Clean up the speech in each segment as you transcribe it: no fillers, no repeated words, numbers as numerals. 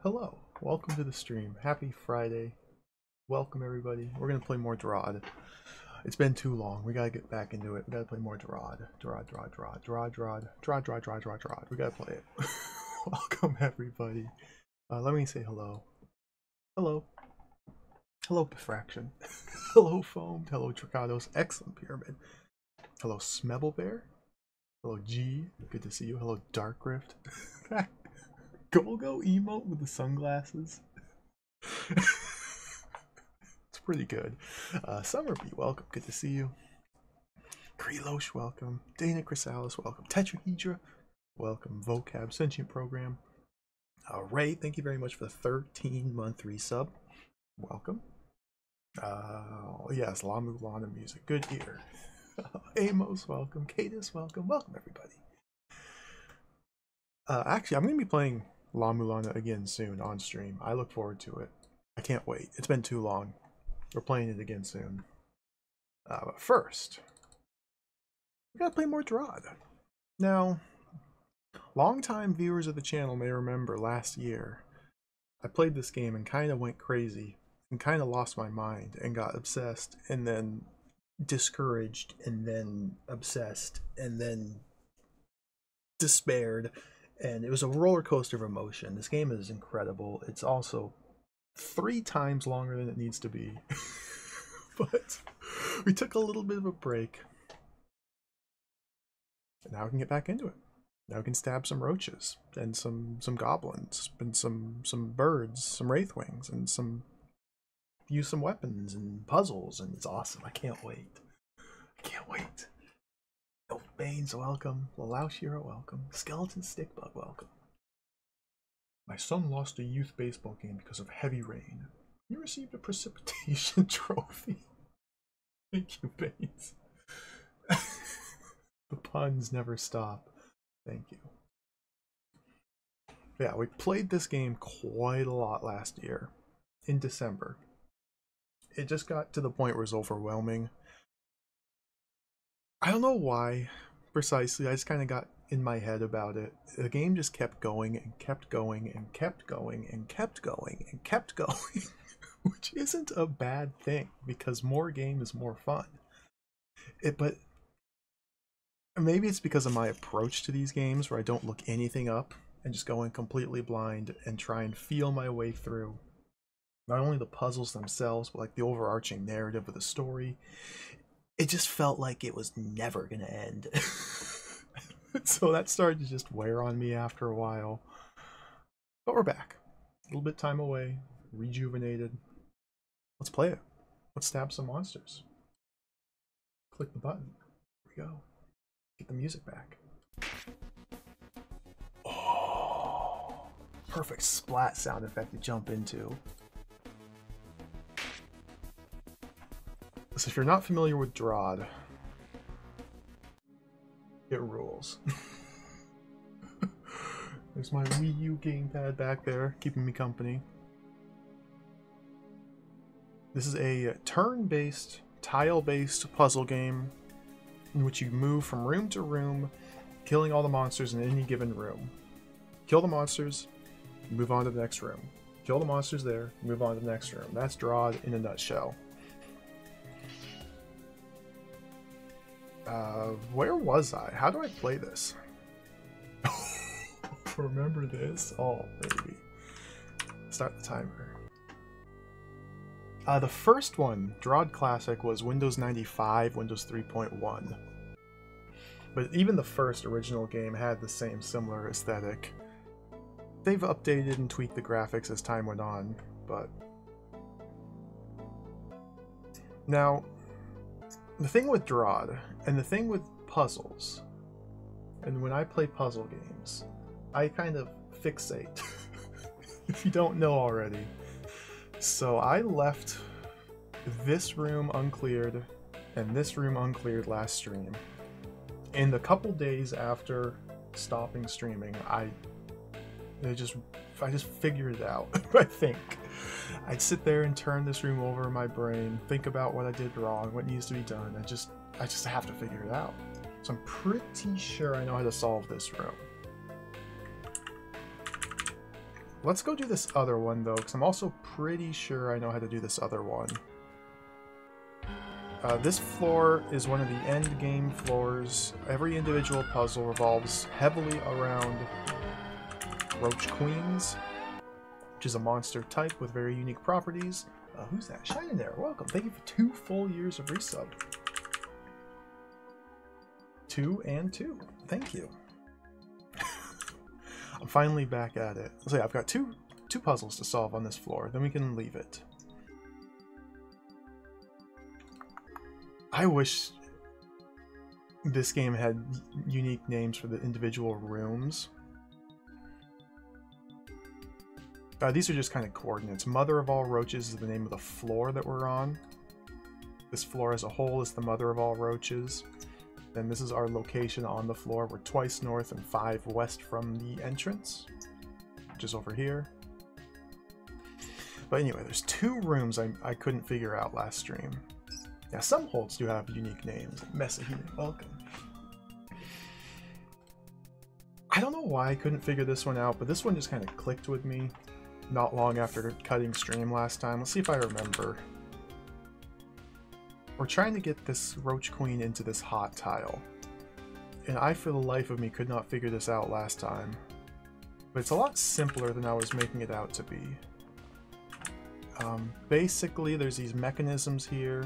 Hello, welcome to the stream. Happy Friday. Welcome everybody. We're gonna play more Drod. It's been too long. We gotta get back into it. We gotta play more Drod. Drod. We gotta play it. Welcome everybody. Let me say hello. Hello. Hello Bifraction. Hello Foamed. Hello Tricados. Excellent Pyramid. Hello Smebelbear. Hello G. Good to see you. Hello Dark Rift. Golgo emote with the sunglasses. It's pretty good. Summerby, welcome. Good to see you. Krelosh, welcome. Dana Chrysalis, welcome. Tetrahedra, welcome. Vocab Sentient Program. Ray, thank you very much for the 13-month resub. Welcome. Yes, La Mulana music. Good ear. Amos, welcome. Cadis, welcome. Welcome, everybody. Actually, I'm going to be playing La Mulana again soon on stream. I look forward to it. I can't wait. It's been too long. We're playing it again soon. But first, we gotta play more Drod. Now, longtime viewers of the channel may remember last year, I played this game and kind of went crazy and kind of lost my mind and got obsessed and then discouraged and then obsessed and then despaired. And it was a roller coaster of emotion. This game is incredible. It's also 3 times longer than it needs to be. But we took a little bit of a break. And now we can get back into it. Now we can stab some roaches and some goblins and some birds, some wraithwings, and use some weapons and puzzles, and it's awesome. I can't wait. I can't wait. Elf Banes, welcome. Lalaushira, welcome. Skeleton Stickbug, welcome. My son lost a youth baseball game because of heavy rain. You received a precipitation trophy. Thank you, Banes. The puns never stop. Thank you. Yeah, we played this game quite a lot last year. In December. It just got to the point where it was overwhelming. I don't know why, precisely. I just kind of got in my head about it. The game just kept going and kept going and kept going and kept going and kept going. Which isn't a bad thing, because more game is more fun. But maybe it's because of my approach to these games, where I don't look anything up and just go in completely blind and try and feel my way through not only the puzzles themselves, but like the overarching narrative of the story. It just felt like it was never gonna end. So that started to just wear on me after a while. But we're back. A little bit time away, rejuvenated. Let's play it. Let's stab some monsters. Click the button. Here we go. Get the music back. Oh, perfect splat sound effect to jump into. So if you're not familiar with Drod, it rules. There's my Wii U gamepad back there, keeping me company. This is a turn-based, tile-based puzzle game in which you move from room to room, killing all the monsters in any given room. Kill the monsters, move on to the next room. Kill the monsters there, move on to the next room. That's Drod in a nutshell. Where was I? How do I play this? Remember this? Oh, baby. Start the timer. The first one, Drod Classic, was Windows 95, Windows 3.1. But even the first original game had the same similar aesthetic. They've updated and tweaked the graphics as time went on, but... Now, the thing with Drod, and the thing with puzzles, and when I play puzzle games, I kind of fixate, if you don't know already. So I left this room uncleared and this room uncleared last stream. In the couple days after stopping streaming, I just figured it out. I think I'd sit there and turn this room over in my brain, think about what I did wrong, what needs to be done. I just have to figure it out. So I'm pretty sure I know how to solve this room. Let's go do this other one, though, because I'm also pretty sure I know how to do this other one. This floor is one of the end game floors. Every individual puzzle revolves heavily around Roach Queens, which is a monster type with very unique properties. Who's that? Shining there. Welcome. Thank you for 2 full years of resub. 2 and 2. Thank you. I'm finally back at it. So yeah, I've got two puzzles to solve on this floor. Then we can leave it. I wish this game had unique names for the individual rooms. These are just kind of coordinates. Mother of all roaches is the name of the floor that we're on. This floor as a whole is the mother of all roaches. Then this is our location on the floor. We're twice north and 5 west from the entrance, which is over here. But anyway, there's 2 rooms I couldn't figure out last stream. Yeah, some holds do have unique names. Messahuman, welcome. I don't know why I couldn't figure this one out, but this one just kind of clicked with me not long after cutting stream last time. Let's see if I remember. We're trying to get this Roach Queen into this hot tile. And I, for the life of me, could not figure this out last time. But it's a lot simpler than I was making it out to be. Basically, there's these mechanisms here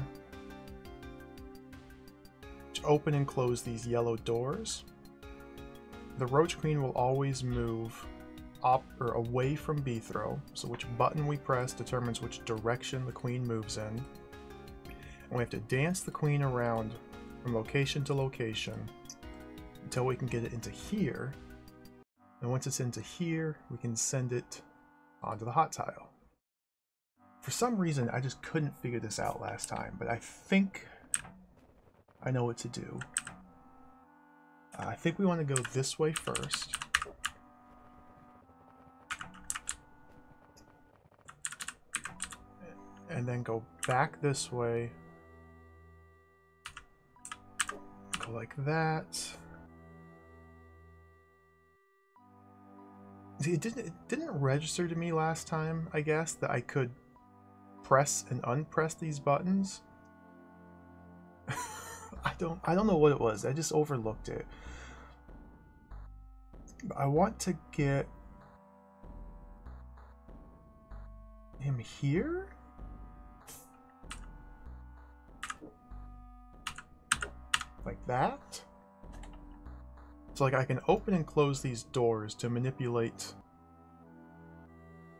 which open and close these yellow doors. The Roach Queen will always move up or away from B-throw, so which button we press determines which direction the Queen moves in. And we have to dance the Queen around from location to location until we can get it into here. And once it's into here, we can send it onto the hot tile. For some reason, I just couldn't figure this out last time, but I think I know what to do. I think we want to go this way first. And then go back this way. Go like that. See, it didn't register to me last time, I guess, that I could press and unpress these buttons. I don't know what it was. I just overlooked it. But I want to get him here. Like that. So like I can open and close these doors to manipulate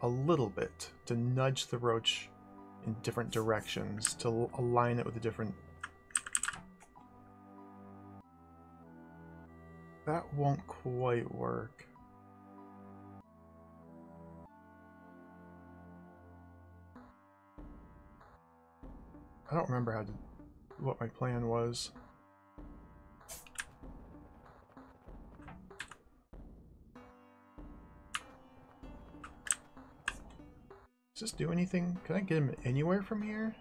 a little bit, to nudge the roach in different directions, to align it with a different... That won't quite work. I don't remember what my plan was. Does this do anything? Can I get him anywhere from here?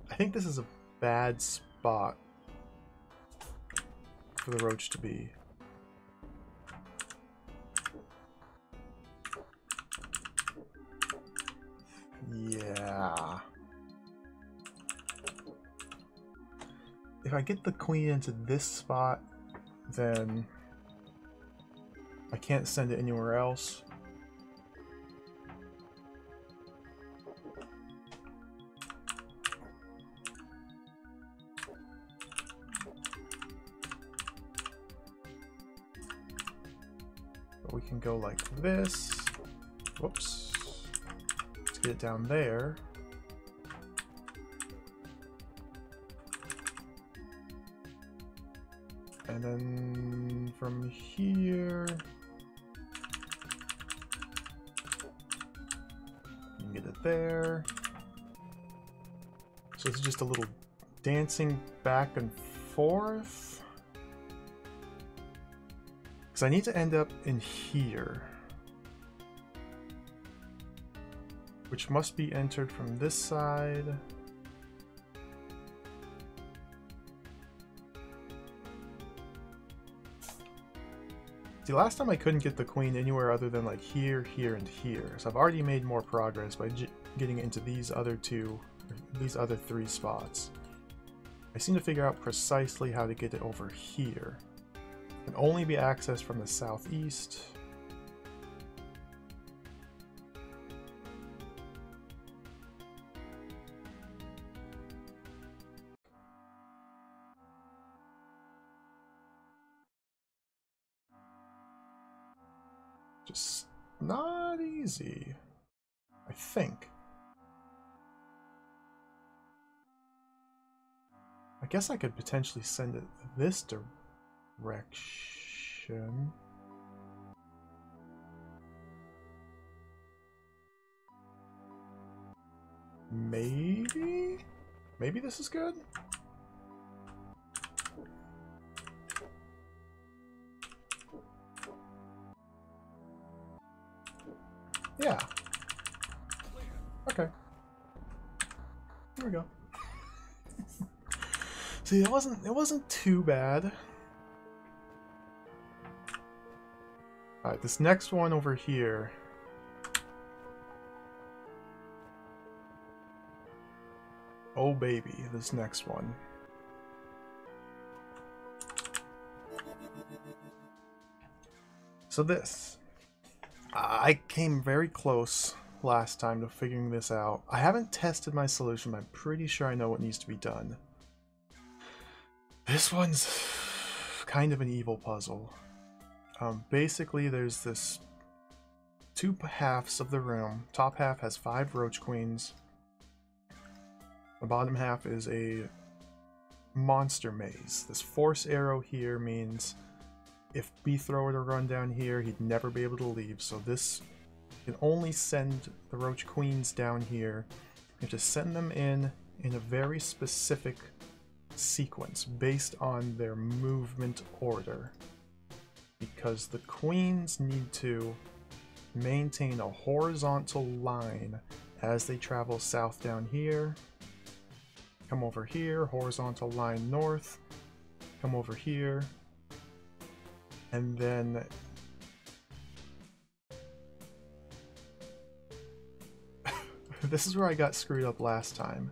I think this is a bad spot for the roach to be. Yeah. If I get the queen into this spot, then I can't send it anywhere else. We can go like this. Whoops. Let's get it down there. And then from here, you can get it there. So it's just a little dancing back and forth. Because I need to end up in here, which must be entered from this side. See, last time I couldn't get the queen anywhere other than like here, here, and here. So I've already made more progress by getting into these other three spots. I seem to figure out precisely how to get it over here. It can only be accessed from the southeast. Just not easy, I think. I guess I could potentially send it this direction. Maybe? Maybe this is good? Yeah. Okay. Here we go. See, it wasn't too bad. Alright, this next one over here. Oh baby, this next one. So this. I came very close last time to figuring this out. I haven't tested my solution, but I'm pretty sure I know what needs to be done. This one's kind of an evil puzzle. Basically, there's this two halves of the room. Top half has 5 roach queens. The bottom half is a monster maze. This force arrow here means if B-throw were to run down here, he'd never be able to leave. So this can only send the roach queens down here. You have to send them in a very specific sequence based on their movement order, because the queens need to maintain a horizontal line as they travel south down here, come over here, horizontal line north, come over here, and then this is where I got screwed up last time.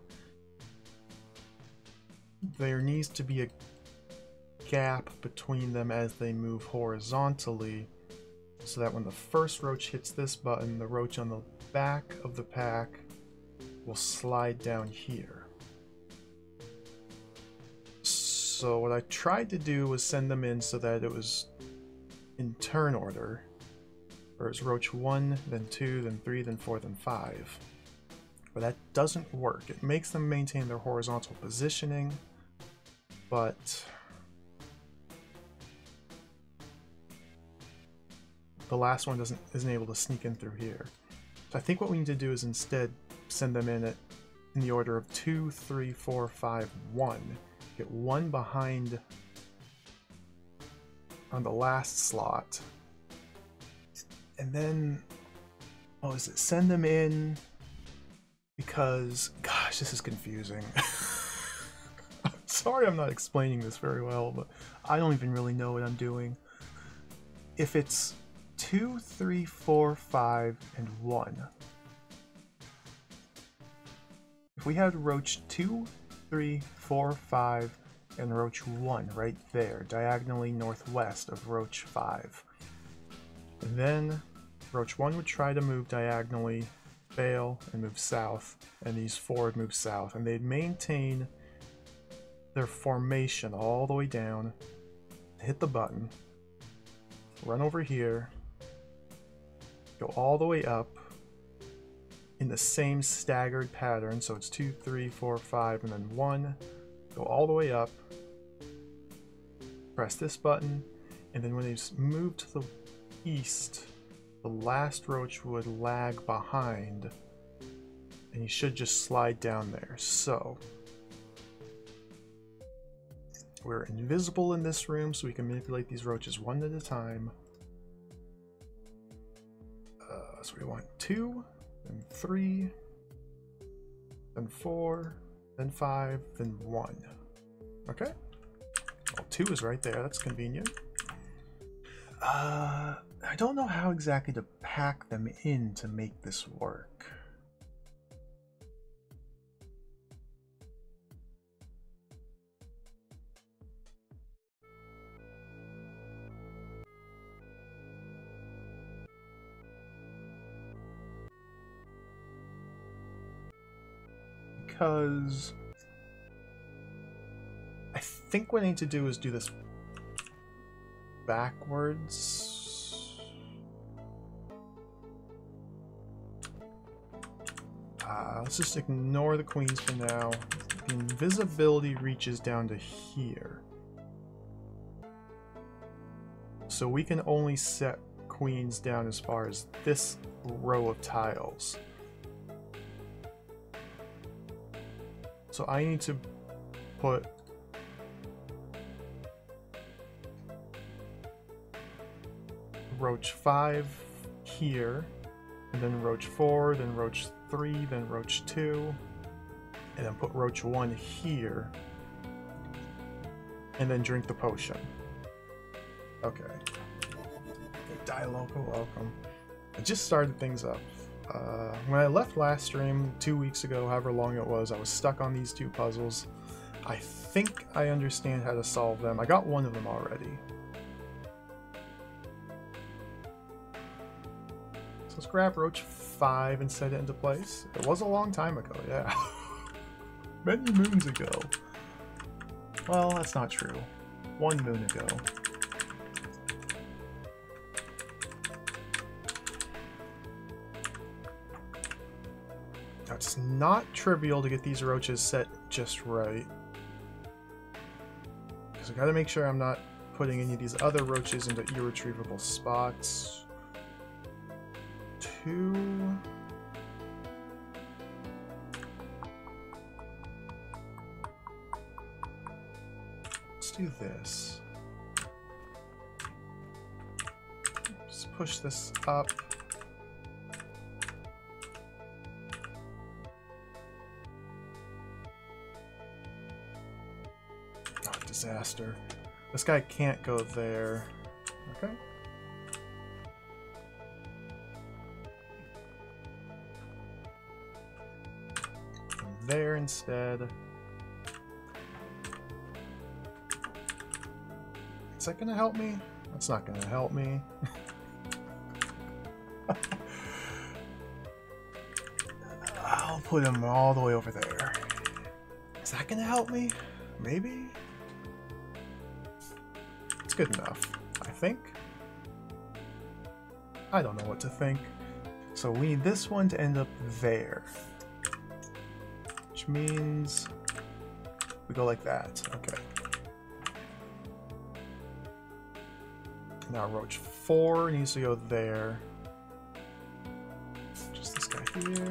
There needs to be a gap between them as they move horizontally, so that when the first roach hits this button, the roach on the back of the pack will slide down here. So what I tried to do was send them in so that it was in turn order. Whereas roach 1, then 2, then 3, then 4, then 5. But that doesn't work. It makes them maintain their horizontal positioning, but the last one isn't able to sneak in through here. So I think what we need to do is instead send them in the order of 2, 3, 4, 5, 1. Get one behind on the last slot. And then, oh, is it send them in because, gosh, this is confusing. Sorry I'm not explaining this very well, but I don't even really know what I'm doing. If it's 2, 3, 4, 5, and 1. If we had roach 2, 3, 4, 5, and roach 1 right there, diagonally northwest of roach 5. And then roach 1 would try to move diagonally, fail, and move south, and these 4 would move south, and they'd maintain their formation all the way down, hit the button, run over here, go all the way up in the same staggered pattern, so it's 2, 3, 4, 5, and then 1, go all the way up, press this button, and then when they move to the east, the last roach would lag behind, and you should just slide down there. So we're invisible in this room, so we can manipulate these roaches one at a time. So we want 2, then 3, then 4, then 5, then 1. Okay. Well, 2 is right there. That's convenient. I don't know how exactly to pack them in to make this work. Because I think what I need to do is do this backwards. Let's just ignore the queens for now. The invisibility reaches down to here. So we can only set queens down as far as this row of tiles. So I need to put roach 5 here, and then roach 4, then roach 3, then roach 2, and then put roach 1 here, and then drink the potion. Okay. Die local, welcome. I just started things up. When I left last stream 2 weeks ago, however long it was, I was stuck on these 2 puzzles. I think I understand how to solve them. I got one of them already. So let's grab roach 5 and set it into place. It was a long time ago, yeah. Many moons ago. Well, that's not true. 1 moon ago. It's not trivial to get these roaches set just right. Because I gotta make sure I'm not putting any of these other roaches into irretrievable spots. 2. Let's do this. Just push this up. Disaster. This guy can't go there. Okay. There instead. Is that gonna help me? That's not gonna help me. I'll put him all the way over there. Is that gonna help me? Maybe? Good enough, I think. I don't know what to think. So we need this one to end up there. Which means we go like that. Okay. Now roach 4 needs to go there. Just this guy here.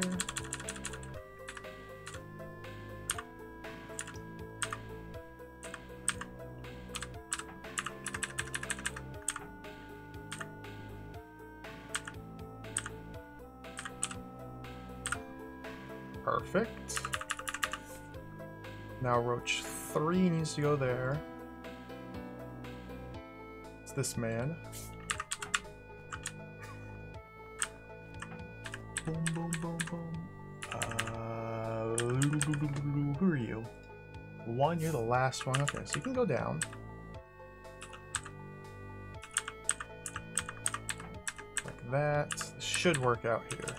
Perfect. Now roach 3 needs to go there. It's this man. Boom, boom, boom, boom. Who are you? 1, you're the last one. Okay, so you can go down. Like that. This should work out here.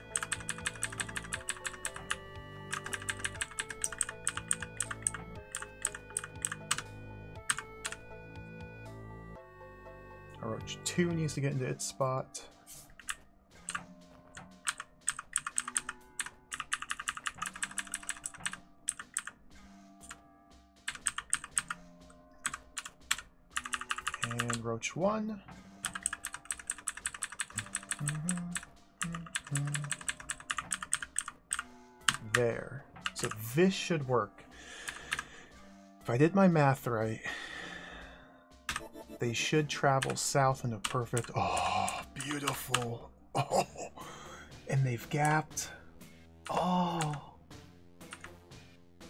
Roach 2 needs to get into its spot. And roach 1. There. So this should work. If I did my math right, they should travel south in a perfect... Oh, beautiful. Oh, and they've gapped. Oh.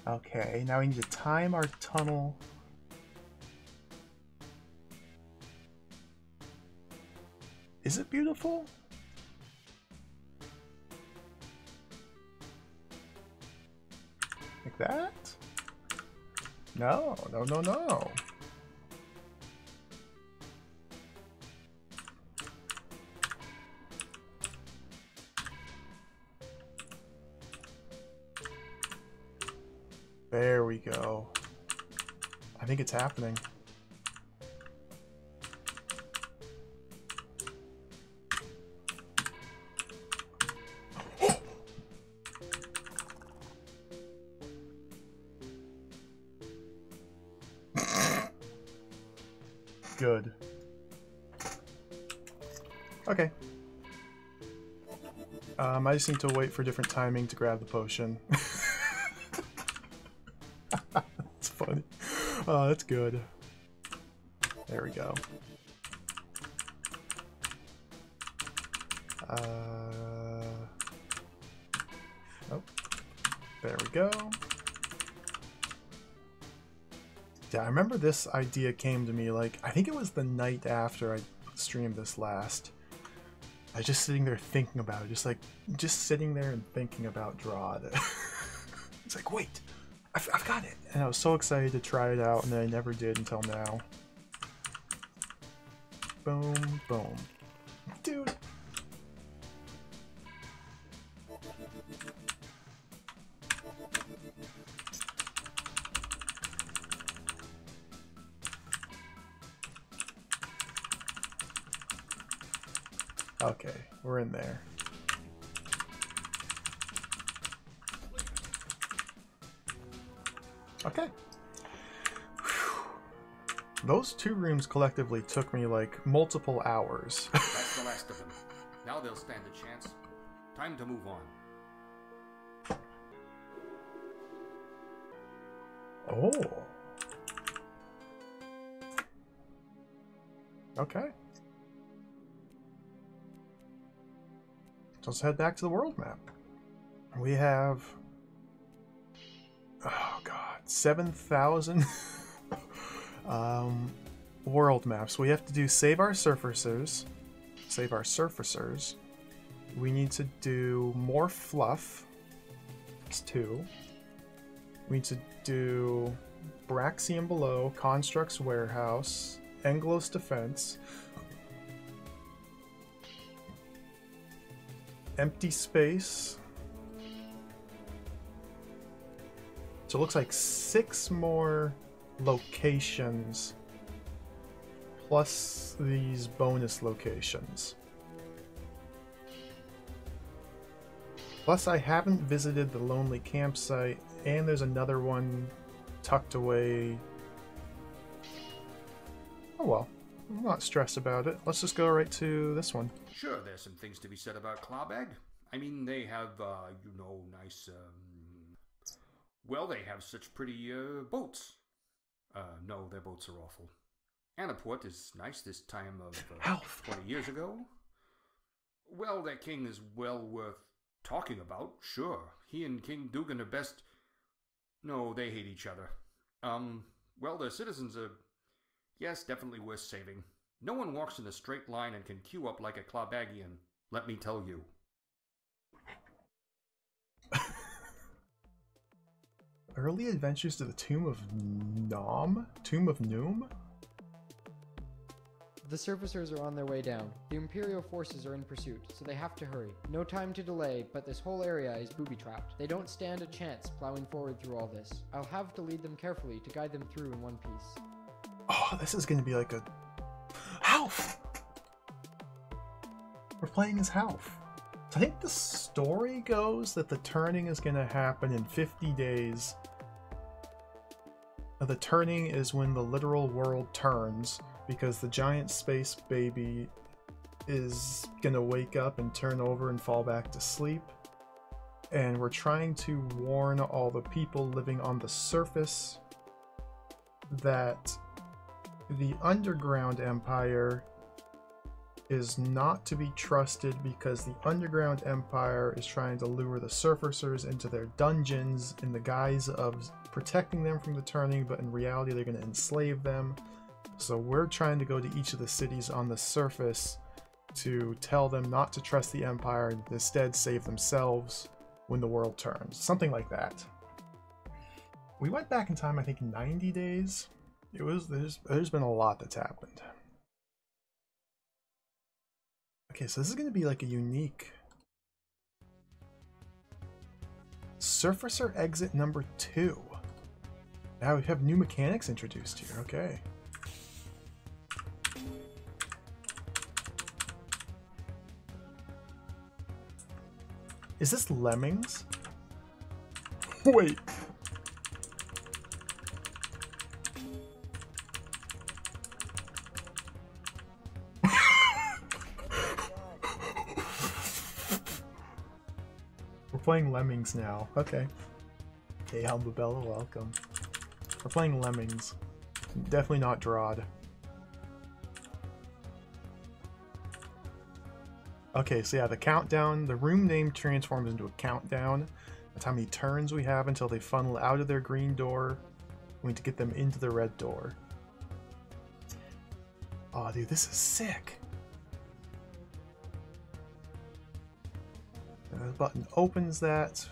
Okay, now we need to time our tunnel. Is it beautiful? Like that? No, no, no, no. There we go. I think it's happening. Good. Okay. I just need to wait for different timing to grab the potion. That's funny. Oh, that's good. There we go. Oh, there we go. Yeah, I remember this idea came to me, like, I think it was the night after I streamed this last. I was just sitting there thinking about it, just sitting there and thinking about Drod. It's like, wait, I've got it! And I was so excited to try it out, and then I never did until now. Boom, boom. Dude! Okay, we're in there. Okay. Whew. Those 2 rooms collectively took me like multiple hours. That's the last of them. Now they'll stand a chance. Time to move on. Oh. Okay. Let's head back to the world map. We have, oh god, 7,000 world maps. We have to do save our surfacers. Save our surfacers. We need to do more fluff. That's 2. We need to do Braxium Below, Construct's Warehouse, Englos Defense, Empty Space. So it looks like 6 more locations plus these bonus locations. Plus I haven't visited the Lonely Campsite, and there's another one tucked away. Oh well, I'm not stressed about it. Let's just go right to this one. Sure, there's some things to be said about Clawbag. I mean, they have, you know, nice, well, they have such pretty, boats. No, their boats are awful. Annaport is nice this time of, 20 years ago. Well, their king is well worth talking about, sure. He and King Dugan are best... No, they hate each other. Well, their citizens are... Yes, definitely worth saving. No one walks in a straight line and can queue up like a Clawbagian, let me tell you. Early adventures to the Tomb of Nom? Tomb of Noom? The surfacers are on their way down. The Imperial forces are in pursuit, so they have to hurry. No time to delay, but this whole area is booby-trapped. They don't stand a chance plowing forward through all this. I'll have to lead them carefully to guide them through in one piece. Oh, this is gonna be like a... Half! We're playing as Half. So I think the story goes that the turning is gonna happen in 50 days. Now, the turning is when the literal world turns, because the giant space baby is gonna wake up and turn over and fall back to sleep. And we're trying to warn all the people living on the surface that the Underground Empire is not to be trusted, because the Underground Empire is trying to lure the surfacers into their dungeons in the guise of protecting them from the turning, but in reality they're going to enslave them. So we're trying to go to each of the cities on the surface to tell them not to trust the Empire and instead save themselves when the world turns. Something like that. We went back in time, I think, 90 days. There's been a lot that's happened. Okay, so this is going to be like a unique Surfacer exit number 2. Now we have new mechanics introduced here. Okay. Is this Lemmings? Wait. We're playing Lemmings now. Okay. Hey, Humbabella, welcome. We're playing Lemmings. Definitely not Drod. Okay, so yeah, the countdown, the room name transforms into a countdown. That's how many turns we have until they funnel out of their green door. We need to get them into the red door. Oh, dude, this is sick. The button opens that.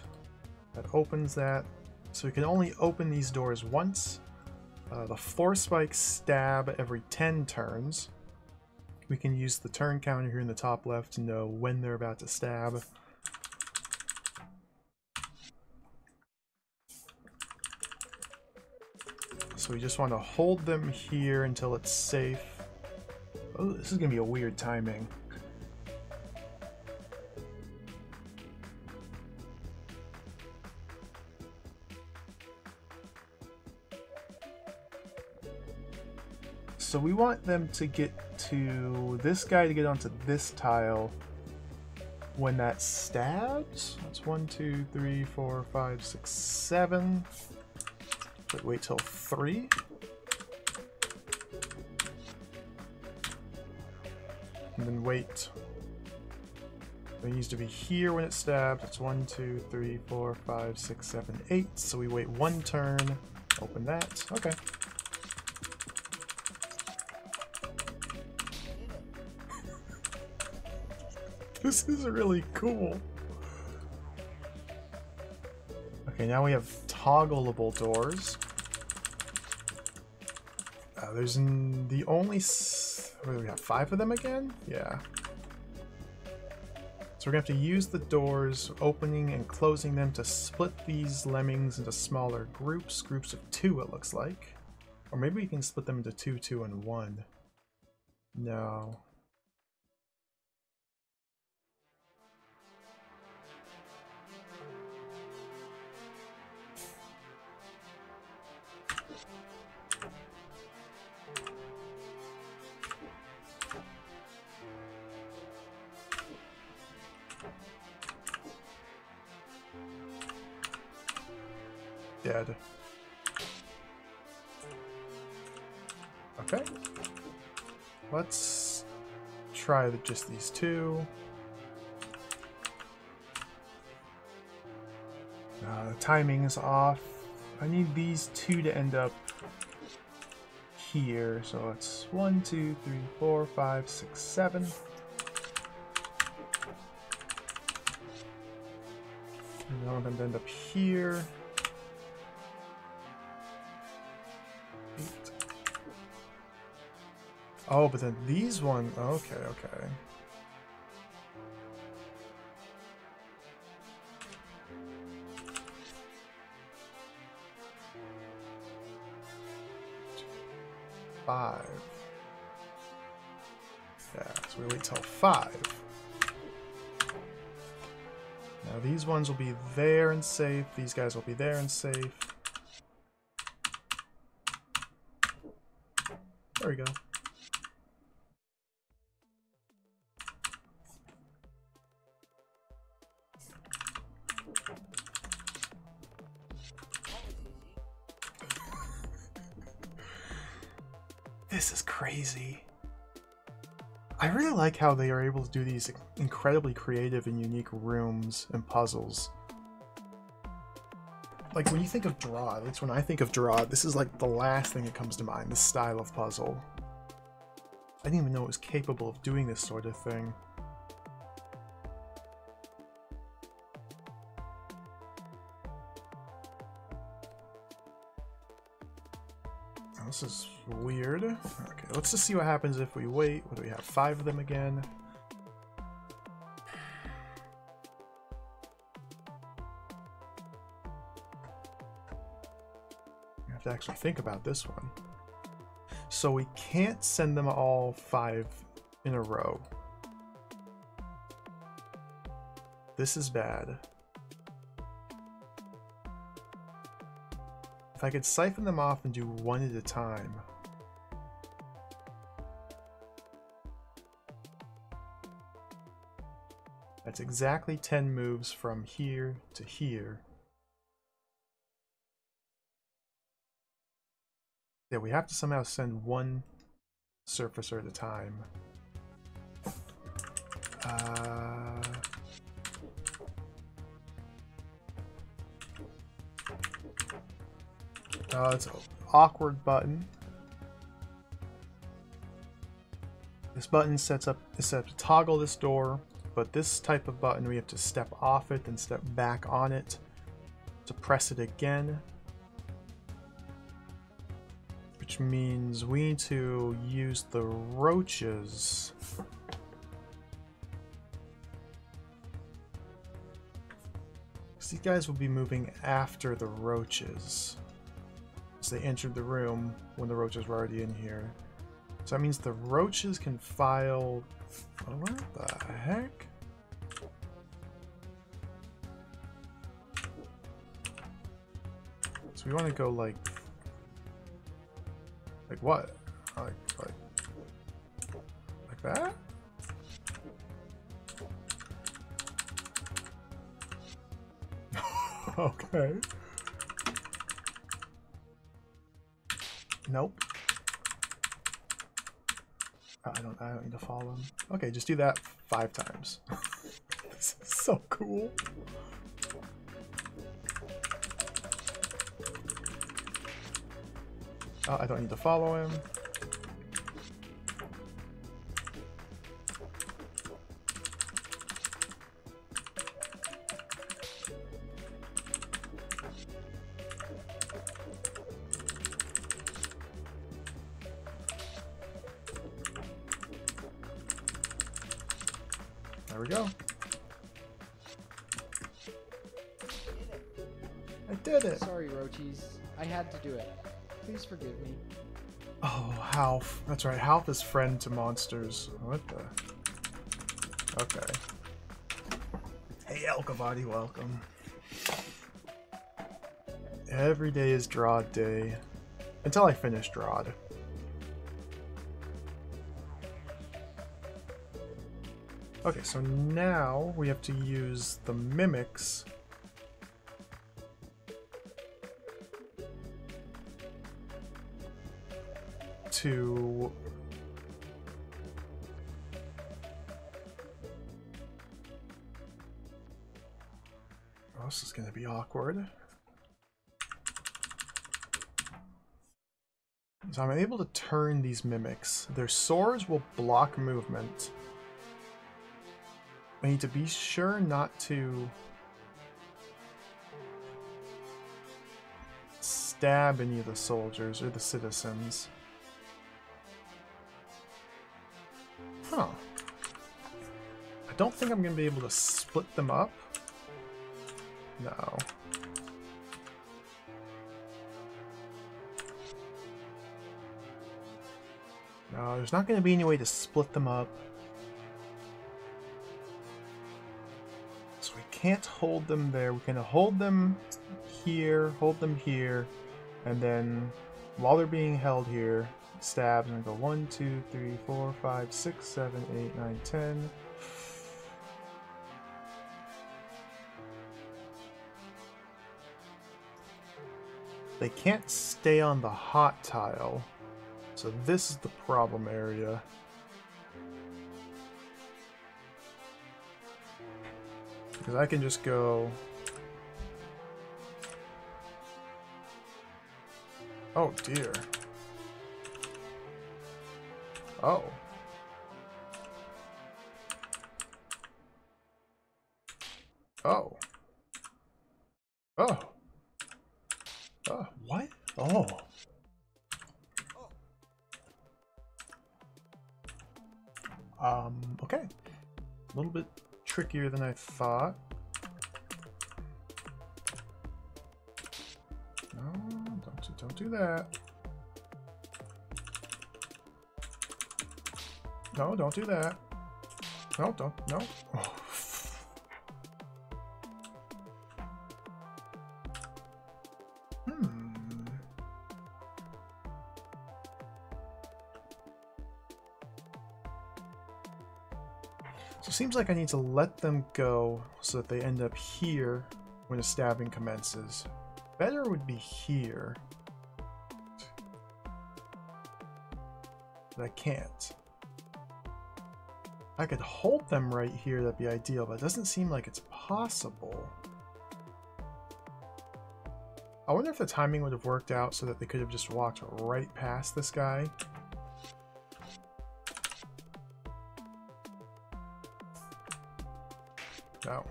That opens that. So we can only open these doors once. The Force Spikes stab every 10 turns. We can use the turn counter here in the top left to know when they're about to stab. So we just want to hold them here until it's safe. Oh, this is going to be a weird timing. So we want them to get to this guy to get onto this tile when that stabs. That's 1, 2, 3, 4, 5, 6, 7. But wait till 3. And then wait. It needs to be here when it stabs. It's 1, 2, 3, 4, 5, 6, 7, 8. So we wait 1 turn. Open that. Okay. This is really cool. Okay, now we have toggleable doors. There's the only... What do we have? 5 of them again? Yeah. So we're going to have to use the doors, opening and closing them to split these lemmings into smaller groups. Groups of 2, it looks like. Or maybe we can split them into 2, 2, and 1. No. Dead. Okay. Let's try just these 2. The timing is off. I need these 2 to end up here. So it's 1, 2, 3, 4, 5, 6, 7. And I want them to end up here. 8. Oh, but then these one. Okay, okay. Five. Yeah, so we wait till 5. Now these ones will be there and safe. These guys will be there and safe. There we go. This is crazy. I really like how they are able to do these incredibly creative and unique rooms and puzzles. Like when you think of Drod, at least when I think of Drod, this is like the last thing that comes to mind, this style of puzzle. I didn't even know it was capable of doing this sort of thing. This is weird. Okay, let's just see what happens if we wait. What do we have? 5 of them again. I have to actually think about this one. So we can't send them all 5 in a row. This is bad. If I could siphon them off and do 1 at a time. That's exactly 10 moves from here to here. Yeah, we have to somehow send 1 surfacer at a time. It's an awkward button. This button sets up to toggle this door, but this type of button we have to step off it and step back on it to press it again. Which means we need to use the roaches. These guys will be moving after the roaches. They entered the room when the roaches were already in here. So that means the roaches can file... What the heck? So we want to go like what? Like that? Okay. Nope. I don't need to follow him. Okay, just do that 5 times. This is so cool. Oh, I don't need to follow him. There we go. I did it! Sorry, Roachies. I had to do it. Please forgive me. Oh, Half. That's right, Half is friend to monsters. What the? Okay. Hey, Alkavati, welcome. Every day is Drod Day. Until I finish Drod. Okay, so now we have to use the mimics to oh, this is going to be awkward. So I'm able to turn these mimics. Their swords will block movement. I need to be sure not to stab any of the soldiers or the citizens. Huh. I don't think I'm going to be able to split them up. No. No, there's not going to be any way to split them up. So we can't hold them there. We can hold them here, and then while they're being held here, stabs and go 1, 2, 3, 4, 5, 6, 7, 8, 9, 10. They can't stay on the hot tile, so this is the problem area. Because I can just go... Oh dear. Oh. Oh. Oh. Oh, what? Oh. Okay. A little bit trickier than I thought. No, don't do that. No, don't do that. No, don't, no. Oh. So it seems like I need to let them go so that they end up here when the stabbing commences. Better would be here. But I can't. I could hold them right here, that'd be ideal, but it doesn't seem like it's possible. I wonder if the timing would have worked out so that they could have just walked right past this guy. No.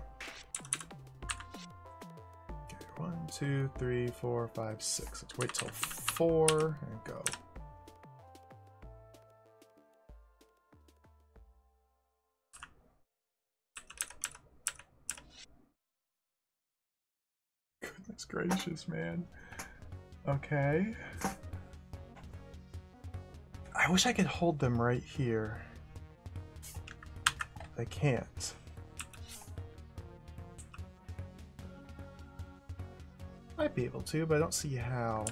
Okay, 1, 2, 3, 4, 5, 6. Let's wait till 4 and go. Goodness gracious, man. Okay. I wish I could hold them right here. I can't. Might be able to, but I don't see how.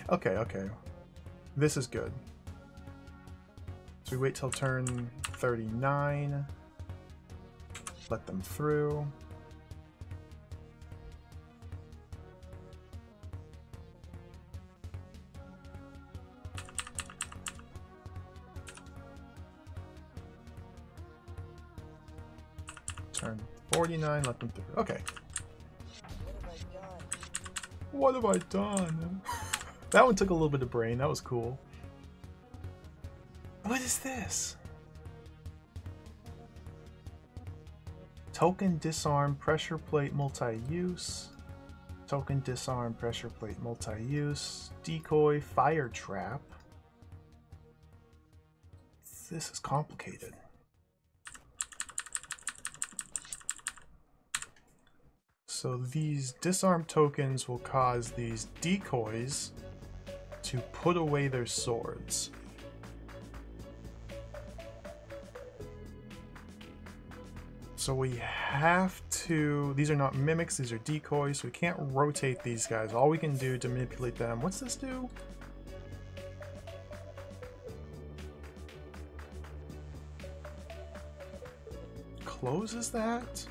Okay, okay. This is good. So we wait till turn 39. Let them through. Turn 49, let them through. Okay. What have I done? That one took a little bit of brain. That was cool. What is this? Token disarm pressure plate multi-use. Token disarm pressure plate multi-use. Decoy fire trap. This is complicated. So these disarm tokens will cause these decoys to put away their swords. So we have to, these are not mimics, these are decoys, so we can't rotate these guys. All we can do to manipulate them, what's this do? Closes that?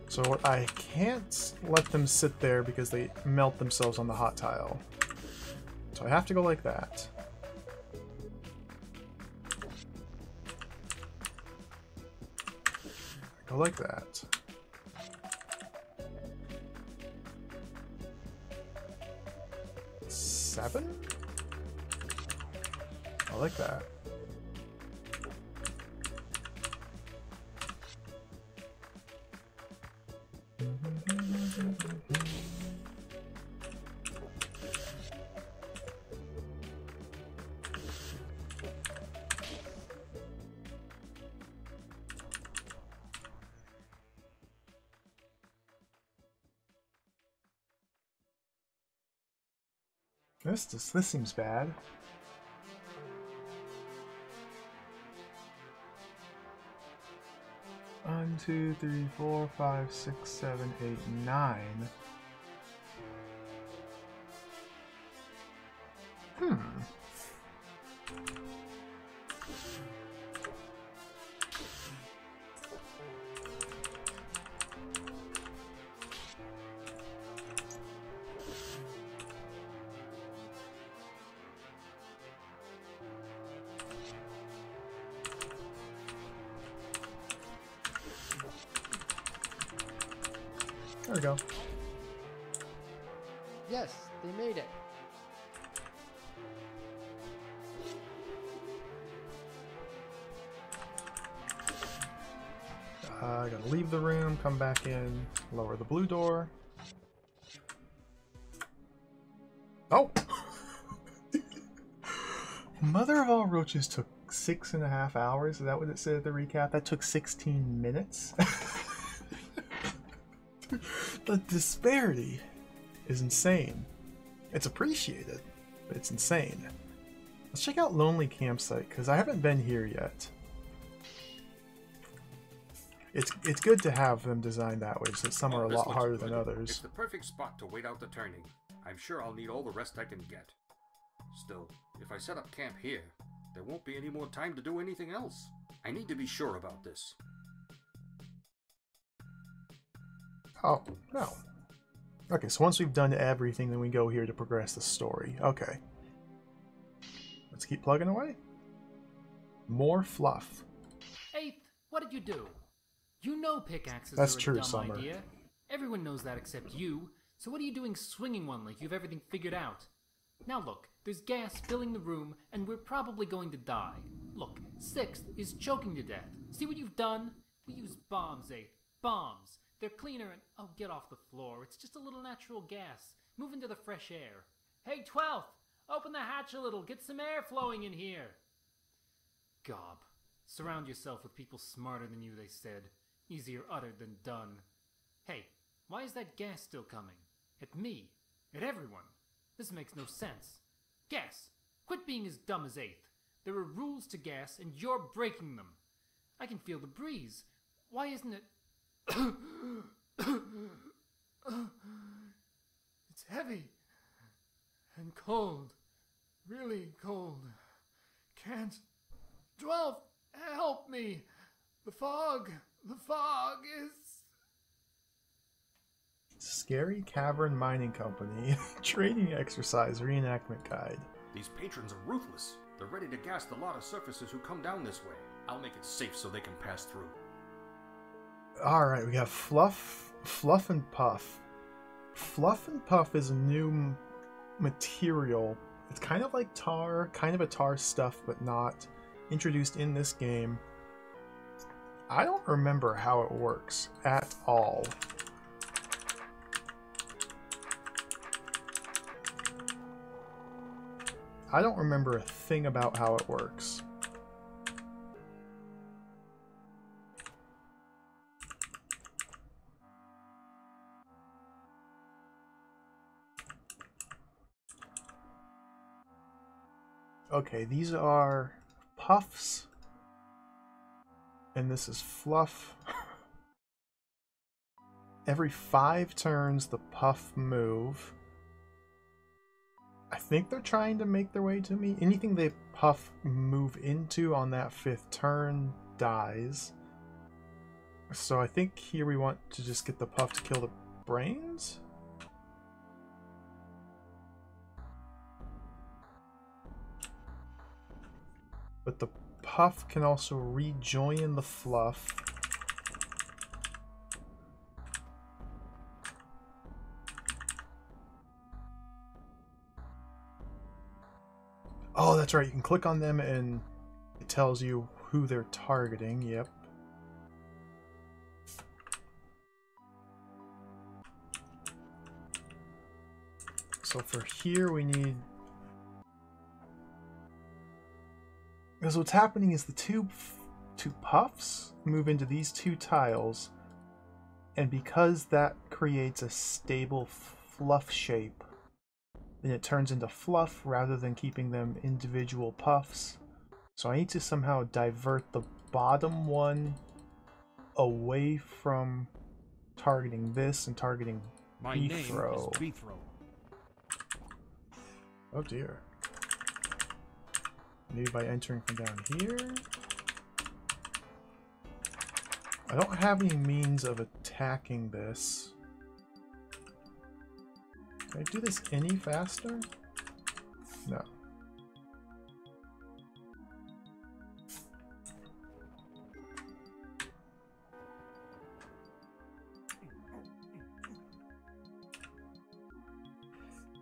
So I can't let them sit there because they melt themselves on the hot tile. So I have to go like that. Go like that. Seven? I like that. This seems bad. One, 2, 3, 4, 5, 6, 7, 8, 9. There we go. Yes, they made it. I gotta leave the room, come back in, lower the blue door. Oh! Mother of all roaches took 6.5 hours. Is that what it said at the recap? That took 16 minutes? The disparity is insane. It's appreciated, but it's insane. Let's check out Lonely Campsite, because I haven't been here yet. It's good to have them designed that way, so some are a This lot looks harder good. than others. It's the perfect spot to wait out the turning. I'm sure I'll need all the rest I can get. Still, if I set up camp here, there won't be any more time to do anything else. I need to be sure about this. Oh, no. Okay, so once we've done everything, then we go here to progress the story. Okay. Let's keep plugging away. More fluff. Eighth, what did you do? You know pickaxes That's are a true, dumb Summer. idea. Everyone knows that except you. So what are you doing swinging one like you've everything figured out? Now look, there's gas filling the room, and we're probably going to die. Look, Sixth is choking to death. See what you've done? We use bombs, Eighth. Bombs. They're cleaner and... Oh, get off the floor. It's just a little natural gas. Move into the fresh air. Hey, 12th! Open the hatch a little. Get some air flowing in here. Gob. Surround yourself with people smarter than you, they said. Easier uttered than done. Hey, why is that gas still coming? At me. At everyone. This makes no sense. Gas! Quit being as dumb as Eighth. There are rules to gas, and you're breaking them. I can feel the breeze. Why isn't it... It's heavy. And cold. Really cold. Can't... 12! Help me! The fog is... Scary Cavern Mining Company. Training exercise reenactment guide. These patrons are ruthless. They're ready to gas the lot of surfacers who come down this way. I'll make it safe so they can pass through. Alright, we got Fluff, and Puff. Fluff and Puff is a new material. It's kind of like tar, kind of a tar stuff, but not introduced in this game. I don't remember how it works at all. I don't remember a thing about how it works. Okay, these are puffs, and this is fluff. Every 5 turns, the puff move. I think they're trying to make their way to me. Anything they puff move into on that 5th turn dies. So I think here we want to just get the puff to kill the brains? But the puff can also rejoin the fluff. Oh, that's right. You can click on them and it tells you who they're targeting. Yep. So for here we need... Because what's happening is the two puffs move into these 2 tiles, and because that creates a stable fluff shape, then it turns into fluff rather than keeping them individual puffs. So I need to somehow divert the bottom one away from targeting this and targeting My name is Beefro. Beefro. Oh dear. Maybe by entering from down here? I don't have any means of attacking this. Can I do this any faster? No.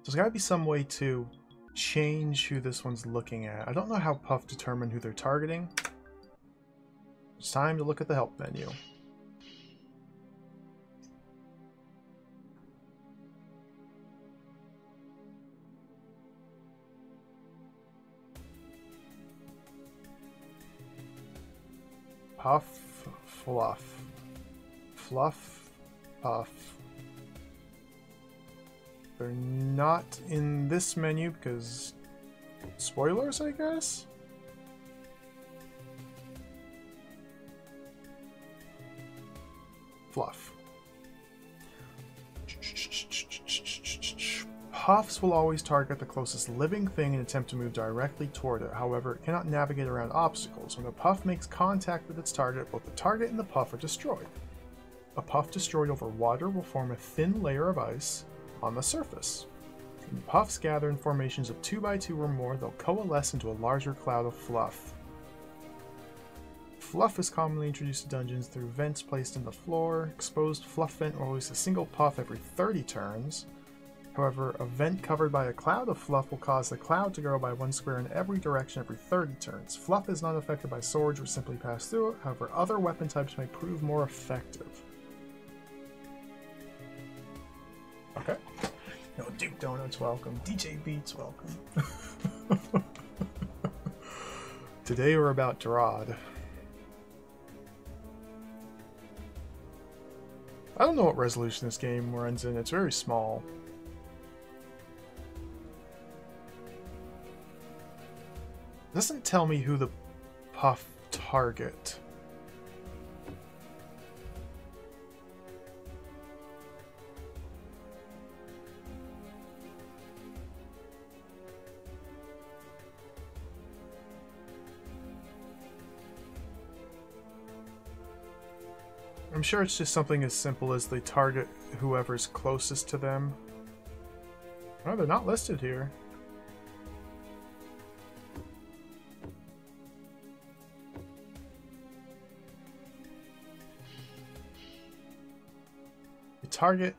There's got to be some way to change who this one's looking at. I don't know how Puff determined who they're targeting. It's time to look at the help menu. Puff, Fluff. Fluff, Puff. They're not in this menu because... spoilers, I guess? Fluff. Puffs will always target the closest living thing and attempt to move directly toward it. However, it cannot navigate around obstacles. When a puff makes contact with its target, both the target and the puff are destroyed. A puff destroyed over water will form a thin layer of ice on the surface. When puffs gather in formations of 2x2 or more, they'll coalesce into a larger cloud of fluff. Fluff is commonly introduced to dungeons through vents placed in the floor. Exposed fluff vent will release a single puff every 30 turns. However, a vent covered by a cloud of fluff will cause the cloud to grow by 1 square in every direction every 30 turns. Fluff is not affected by swords which simply pass through it. However, other weapon types may prove more effective. Okay. No, Duke Donuts welcome. DJ Beats welcome. Today we're about Drod. I don't know what resolution this game runs in. It's very small. It doesn't tell me who the puff target. I'm sure it's just something as simple as they target whoever's closest to them. Oh, they're not listed here. You target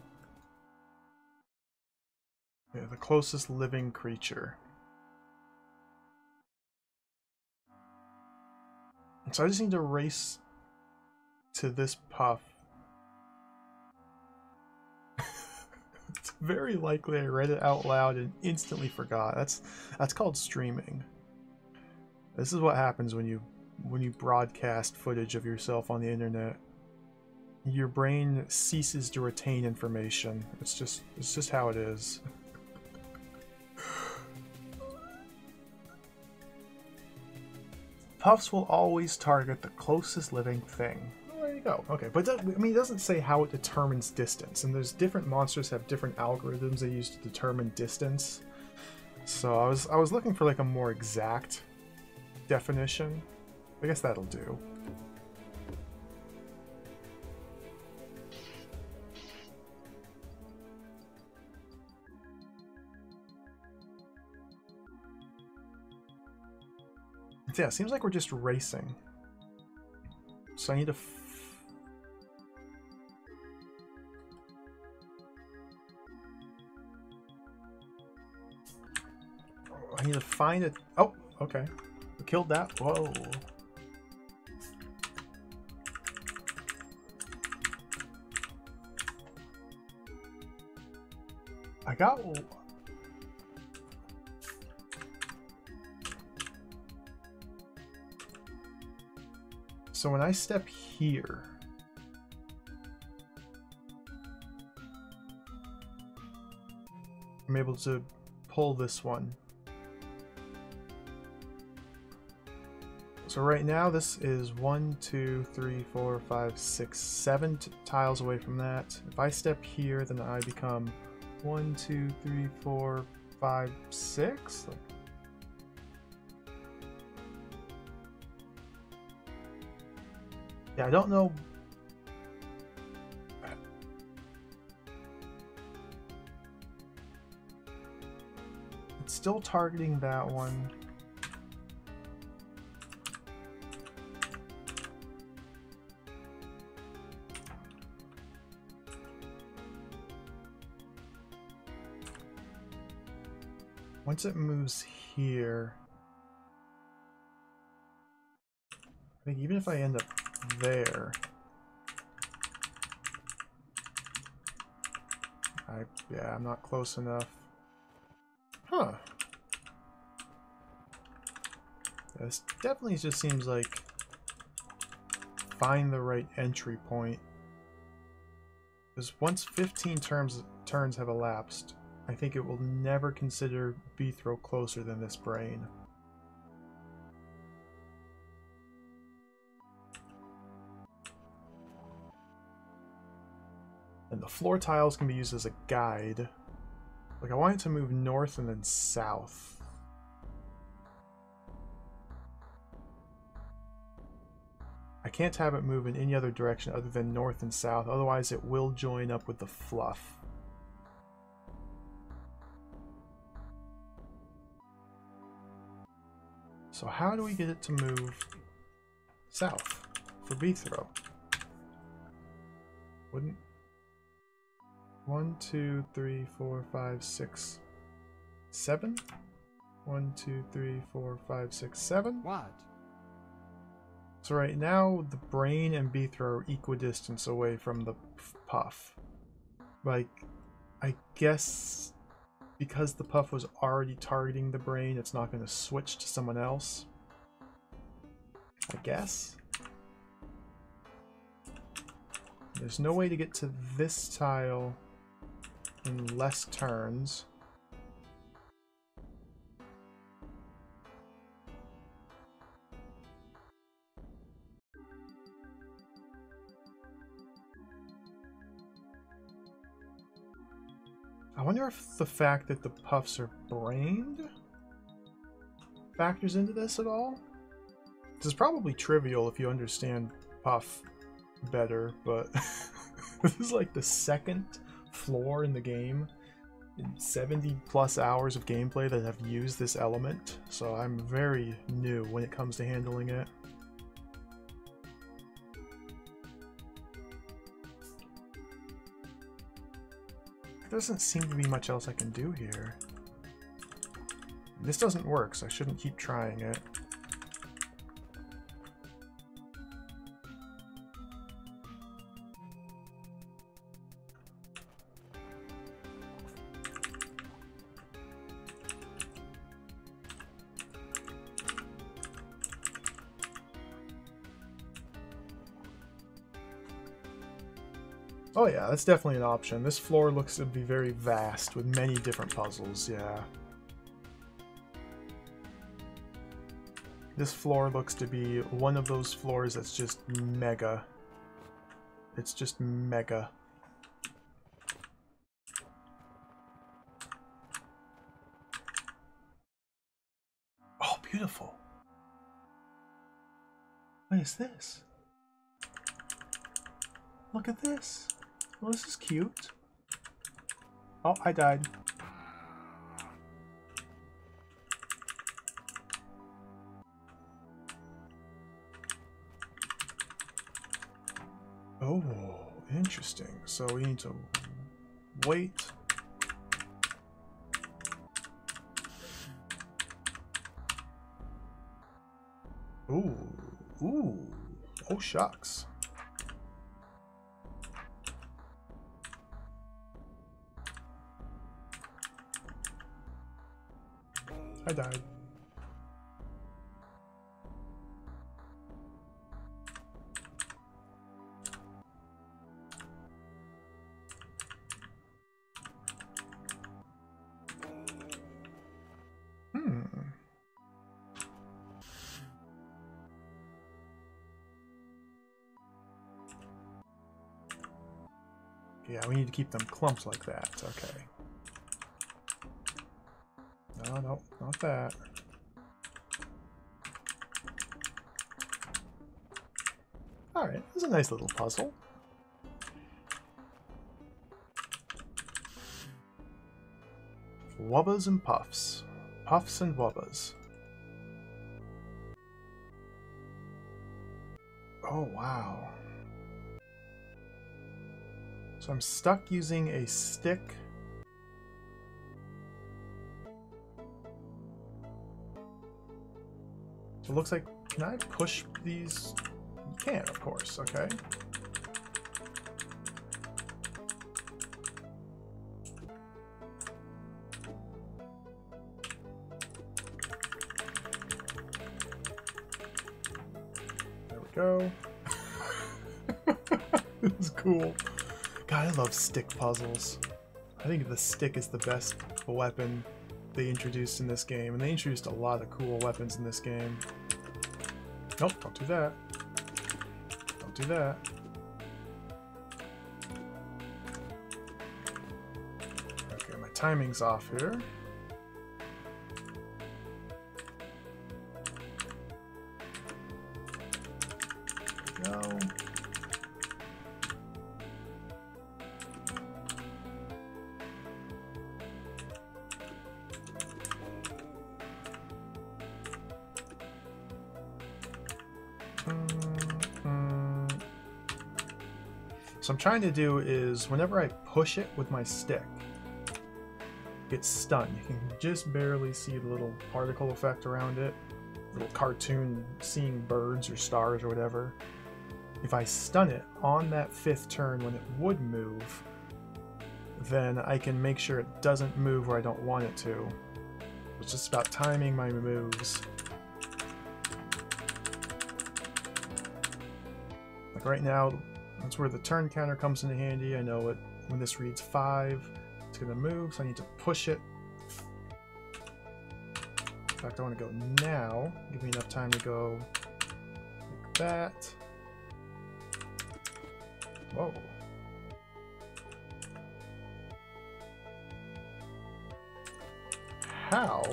the closest living creature. So I just need to race to this puff. It's very likely I read it out loud and instantly forgot. That's called streaming. This is what happens when you broadcast footage of yourself on the internet. Your brain ceases to retain information. It's just how it is. Puffs will always target the closest living thing. Well, there you go. Okay, but I mean, it doesn't say how it determines distance, and there's different monsters have different algorithms they use to determine distance. So I was looking for like a more exact definition. I guess that'll do. So yeah, it seems like we're just racing. So I need to find it. Oh, okay. We killed that. Whoa. I got... So when I step here, I'm able to pull this one. So right now this is 1, 2, 3, 4, 5, 6, 7 tiles away from that. If I step here, then I become 1, 2, 3, 4, 5, 6. Yeah, I don't know. It's still targeting that one. once it moves here, I think even if I end up there, yeah, I'm not close enough. Huh. This definitely just seems like find the right entry point. Because once 15 turns have elapsed, I think it will never consider Beethro closer than this brain. And the floor tiles can be used as a guide. Like, I want it to move north and then south. I can't have it move in any other direction other than north and south, otherwise it will join up with the fluff. So how do we get it to move south for Beethro? Wouldn't... 1, 2, 3, 4, 5, 6, 7? 1, 2, 3, 4, 5, 6, 7? What? So right now, the brain and Beethro are equidistant away from the puff. Like, I guess because the puff was already targeting the brain, it's not going to switch to someone else. I guess. There's no way to get to this tile in less turns. I wonder if the fact that the puffs are brained factors into this at all? This is probably trivial if you understand Puff better, but this is like the second floor in the game in 70 plus hours of gameplay that have used this element, so I'm very new when it comes to handling it. There doesn't seem to be much else I can do here. This doesn't work, so I shouldn't keep trying it. Oh yeah, that's definitely an option. This floor looks to be very vast with many different puzzles, yeah. This floor looks to be one of those floors that's just mega. It's just mega. Oh, beautiful. What is this? Look at this. Well, this is cute. Oh, I died. Oh, interesting. So we need to wait. Ooh, ooh, oh shucks. I died. Yeah, we need to keep them clumps like that. Okay. No, no, not that. Alright, this is a nice little puzzle. Wubbas and puffs. Puffs and wubbas. Oh, wow. So I'm stuck using a stick So it looks like, can I push these? You can, of course, okay. There we go. This is cool. God, I love stick puzzles. I think the stick is the best weapon they introduced in this game, and they introduced a lot of cool weapons in this game. Nope, don't do that. Don't do that. Okay, my timing's off here. There we go. So I'm trying to do is whenever I push it with my stick, it's stunned. You can just barely see the little particle effect around it, little cartoon seeing birds or stars or whatever. If I stun it on that 5th turn when it would move, then I can make sure it doesn't move where I don't want it to. It's just about timing my moves. Like right now, that's where the turn counter comes in handy. I know it when this reads 5, it's going to move, so I need to push it. In fact, I want to go now. Give me enough time to go like that. Whoa. How?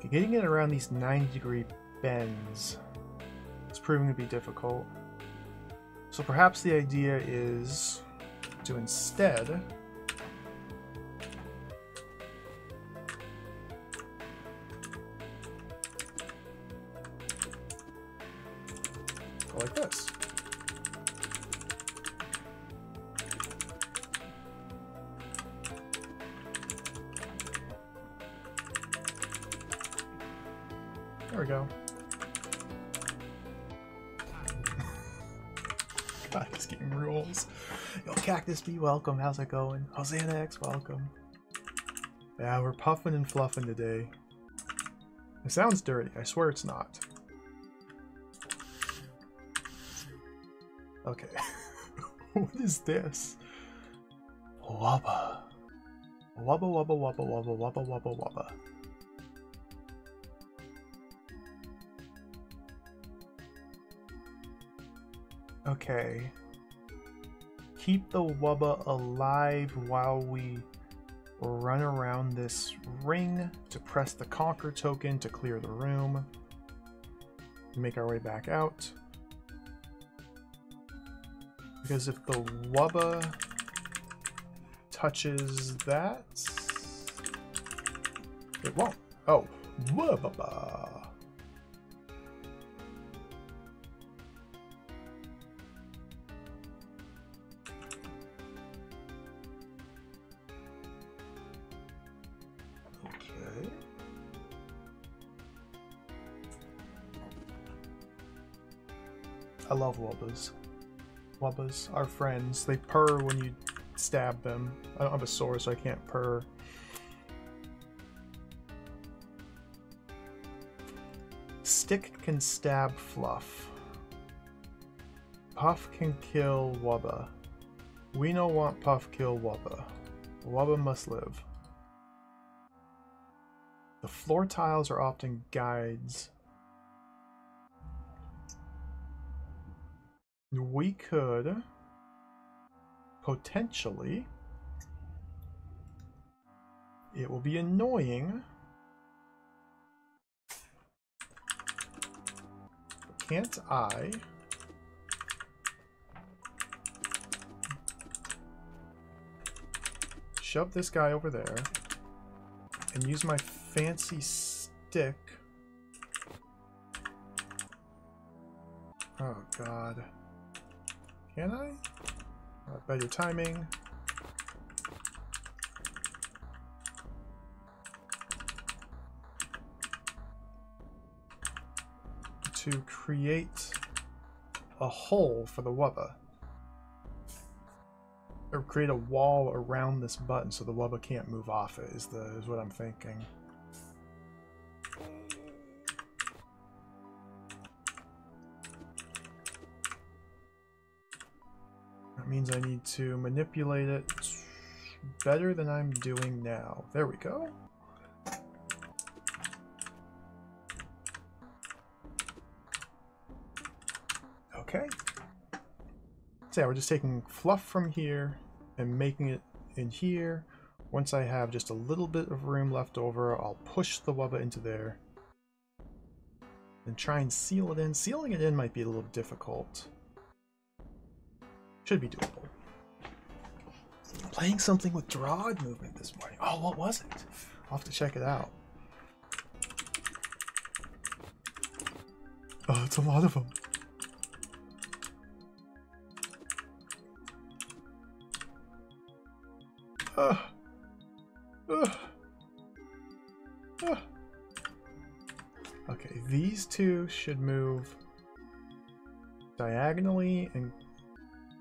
Getting it around these 90-degree bends is proving to be difficult. So perhaps the idea is to instead go like this. There we go. God, this game rules. Yo, Cactus B, welcome. How's it going? Hosanna X, welcome. Yeah, we're puffing and fluffing today. It sounds dirty. I swear it's not. Okay. What is this? Wubba. Wubba wubba wubba wubba wubba wubba wubba. Okay. Keep the Wubba alive while we run around this ring to press the Conquer token to clear the room. Make our way back out. Because if the Wubba touches that, it won't. Oh, Wubba. I love Wubbas. Wubbas are friends. They purr when you stab them. I don't have a sword, so I can't purr. Stick can stab Fluff. Puff can kill Wubba. We don't want Puff kill Wubba. Wubba must live. The floor tiles are often guides. We could potentially it will be annoying. Can't I shove this guy over there and use my fancy stick? Oh god. Can I? Better timing. To create a hole for the Wubba. Or create a wall around this button so the Wubba can't move off it is what I'm thinking. That means I need to manipulate it better than I'm doing now. There we go. Okay. So yeah, we're just taking fluff from here and making it in here. Once I have just a little bit of room left over, I'll push the Wubba into there and try and seal it in. Sealing it in might be a little difficult. Should be doable. I'm playing something with Drod movement this morning. Oh, what was it? I'll have to check it out. Oh, it's a lot of them. Okay, these two should move diagonally and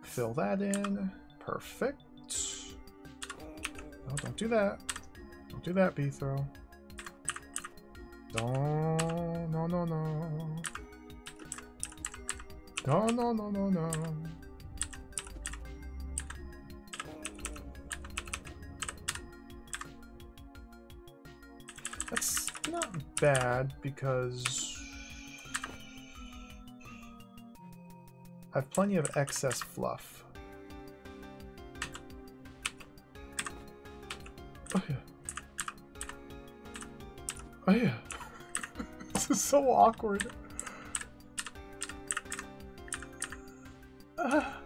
fill that in. Perfect. No, don't do that. Don't do that, B-throw. Don't. No, no, no. No, no, no, no, no. That's not bad because I have plenty of excess fluff. Oh yeah. Oh yeah. This is so awkward. Ah.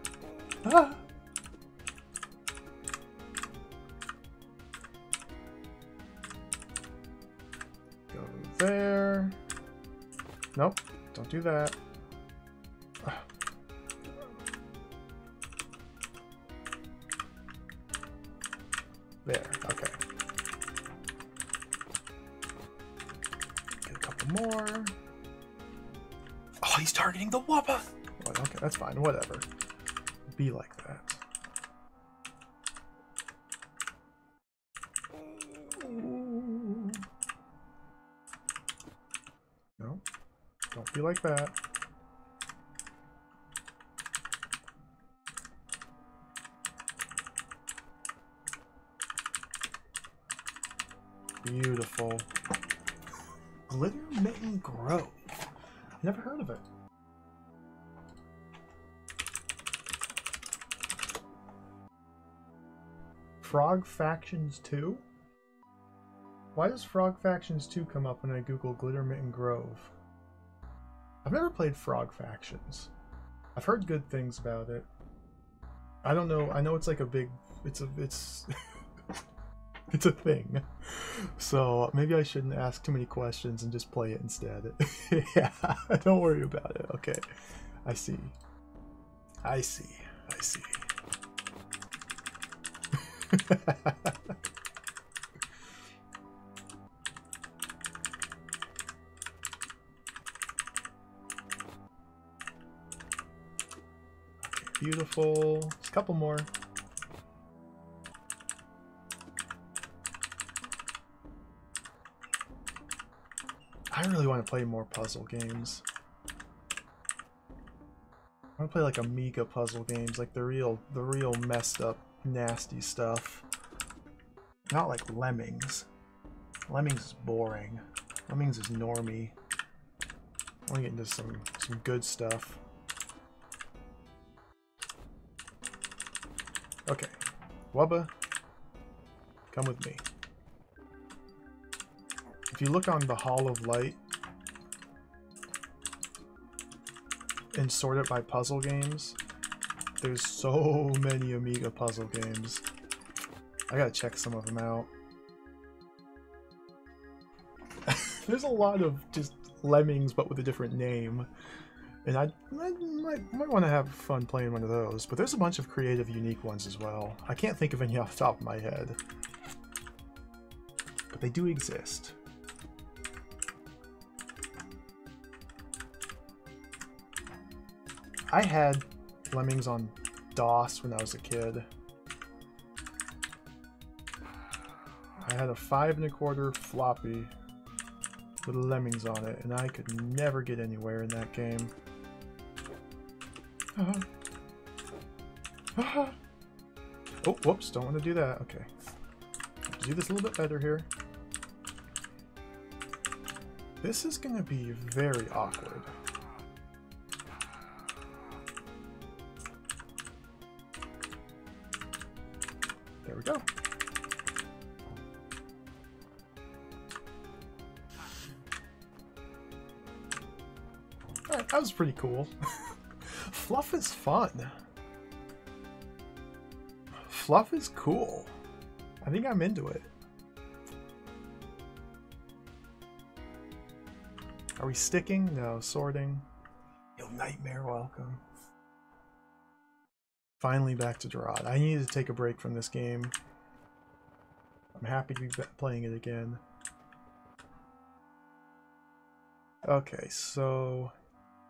Go there. Nope, don't do that. There, okay. Get a couple more. Oh, he's targeting the Wubba! Oh, okay, that's fine, whatever. Be like that. Ooh. No, don't be like that. Beautiful. Glitter Mitten Grove. Never heard of it. Frog Factions 2? Why does Frog Factions 2 come up when I Google Glitter Mitten Grove? I've never played Frog Factions. I've heard good things about it. I don't know. I know it's like a big... It's it's a thing. So maybe I shouldn't ask too many questions and just play it instead. Yeah, don't worry about it. Okay. I see. I see. I see. Beautiful. Just a couple more. I really want to play more puzzle games. I want to play like Amiga puzzle games, like the real messed up, nasty stuff. Not like Lemmings. Lemmings is boring. Lemmings is normie. I want to get into some good stuff. Okay, Wubba, come with me. If you look on the Hall of Light and sort it by puzzle games, there's so many Amiga puzzle games. I gotta check some of them out. There's a lot of just Lemmings but with a different name. And I might want to have fun playing one of those. But there's a bunch of creative, unique ones as well. I can't think of any off the top of my head. But they do exist. I had Lemmings on DOS when I was a kid. I had a 5 1/4 floppy with Lemmings on it, and I could never get anywhere in that game. Oh, whoops, don't want to do that. Okay. Have to do this a little bit better here. This is going to be very awkward. There we go. Alright, that was pretty cool. Fluff is fun. Fluff is cool. I think I'm into it. Are we sticking? No. Sorting. Yo, Nightmare, welcome. Finally back to Gerard. I needed to take a break from this game. I'm happy to be playing it again. Okay, so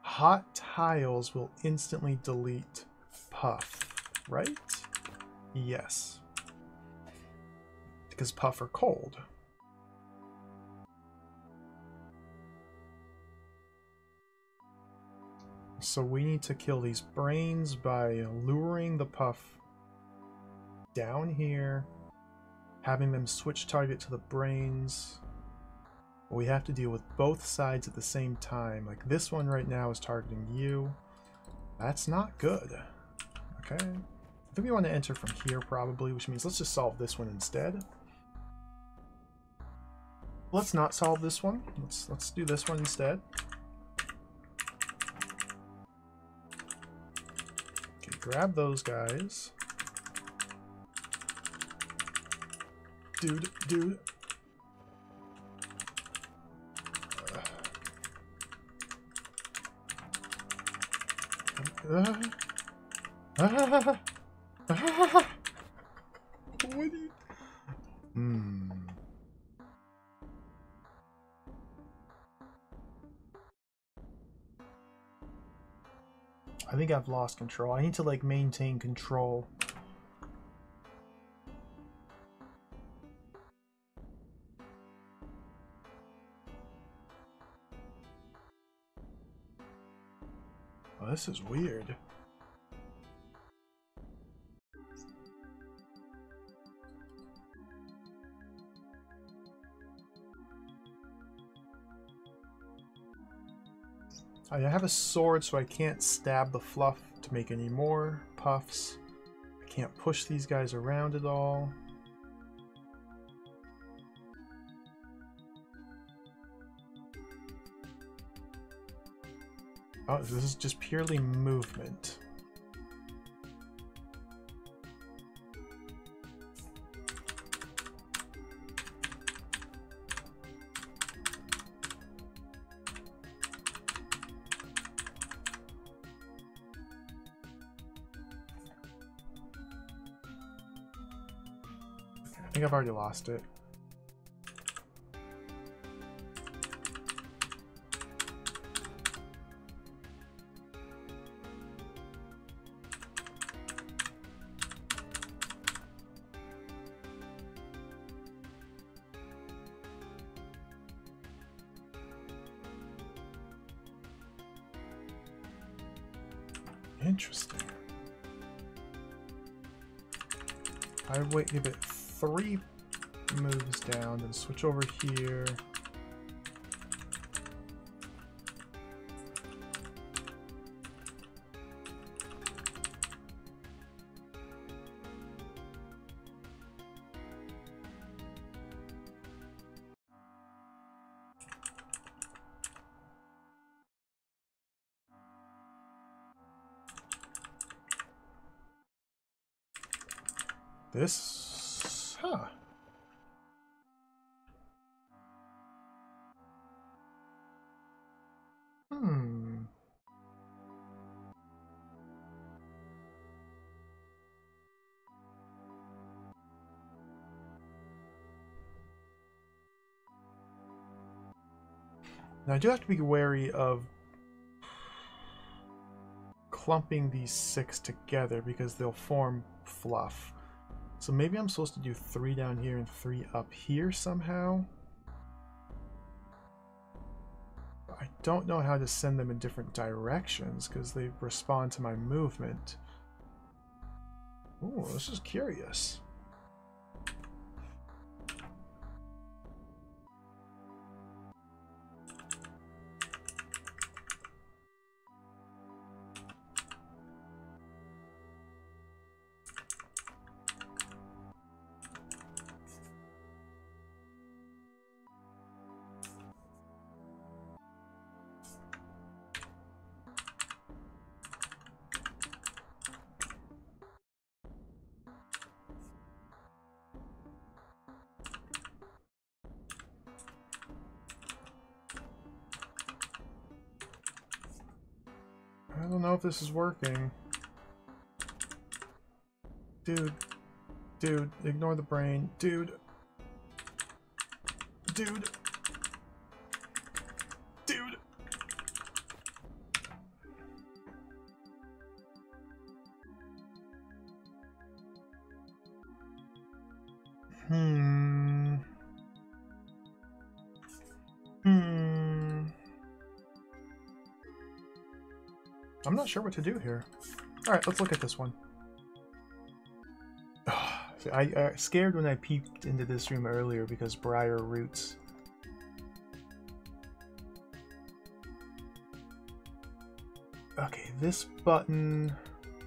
hot tiles will instantly delete Puff, right? Yes. Because Puff are cold. So we need to kill these brains by luring the Puff down here, having them switch target to the brains. We have to deal with both sides at the same time. Like this one right now is targeting you. That's not good. Okay. I think we want to enter from here probably, which means let's just solve this one instead. Let's not solve this one. Let's do this one instead. Okay, grab those guys. Dude. What do you... I think I've lost control. I need to like maintain control. Oh, this is weird. I have a sword, so I can't stab the Fluff to make any more Puffs. I can't push these guys around at all. Oh, this is just purely movement. I think I've already lost it. Interesting. I would give it 3 moves down, then switch over here. This... Huh. Hmm. Now I do have to be wary of clumping these 6 together because they'll form fluff. So maybe I'm supposed to do 3 down here and 3 up here somehow. I don't know how to send them in different directions because they respond to my movement. Ooh, this is curious. I don't know if this is working. Dude. Dude, ignore the brain. Dude. Dude. Dude. I'm not sure what to do here. Alright, let's look at this one. I scared when I peeked into this room earlier because Briar roots. Okay, this button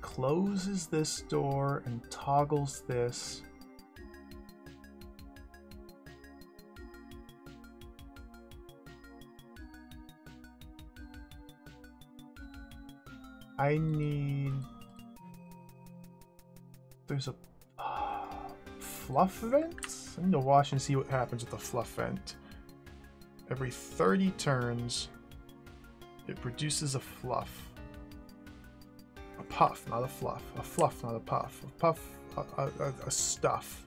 closes this door and toggles this. I need... There's a fluff vent? I need to watch and see what happens with the fluff vent. Every 30 turns, it produces a fluff. A puff, not a fluff. A fluff, not a puff. A puff, a stuff.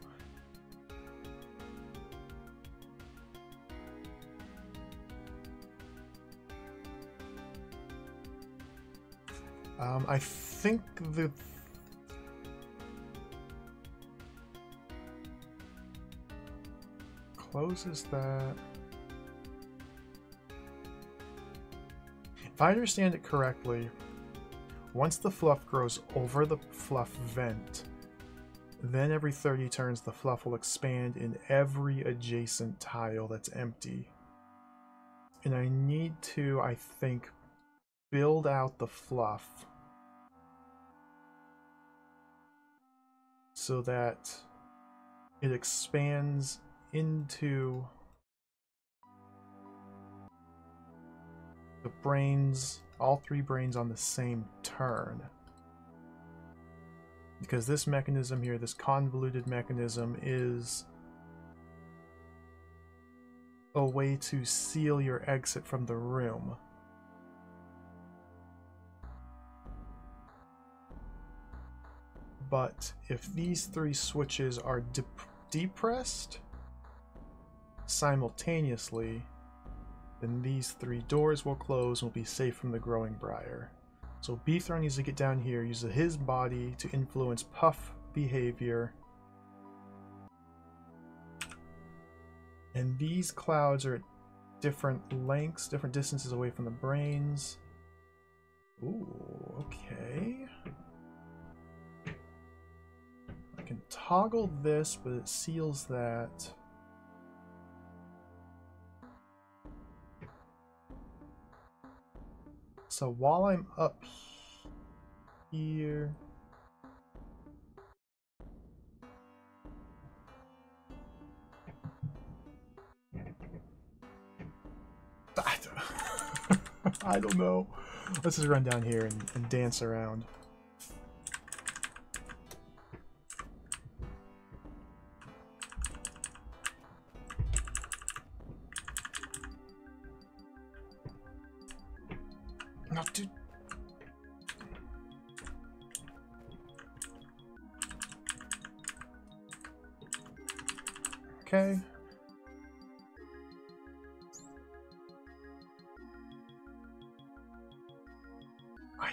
I think the... Closes that. If I understand it correctly, once the fluff grows over the fluff vent, then every 30 turns the fluff will expand in every adjacent tile that's empty. And I need to, I think, build out the fluff so that it expands into the brains, all 3 brains on the same turn. Because this mechanism here, this convoluted mechanism, is a way to seal your exit from the room. But if these 3 switches are depressed simultaneously, then these 3 doors will close and will be safe from the growing briar. So Beethron needs to get down here, use his body to influence Puff behavior. And these clouds are at different lengths, different distances away from the brains. Ooh, okay. I can toggle this, but it seals that. So while I'm up here... I don't know. Let's just run down here and dance around. No, dude. Okay. I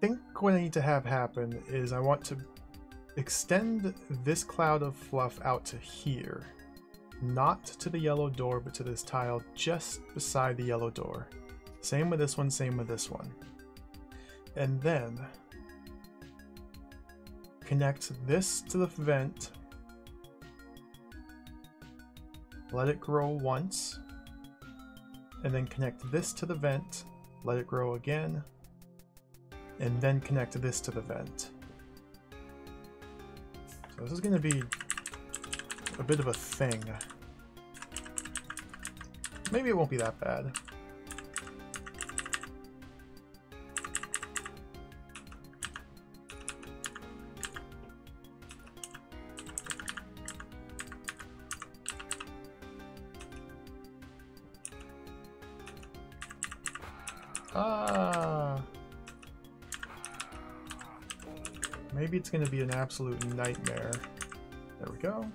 think what I need to have happen is I want to extend this cloud of fluff out to here. Not to the yellow door, but to this tile just beside the yellow door. Same with this one, same with this one. And then connect this to the vent. Let it grow once. And then connect this to the vent. Let it grow again. And then connect this to the vent. So this is going to be a bit of a thing. Maybe it won't be that bad. Maybe it's going to be an absolute nightmare. There we go.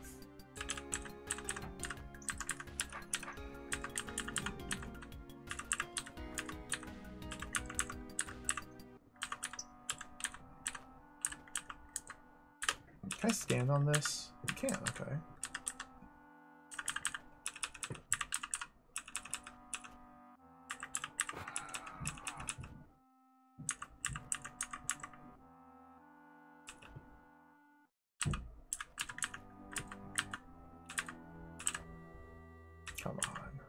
Can I stand on this? I can't, okay. Come on.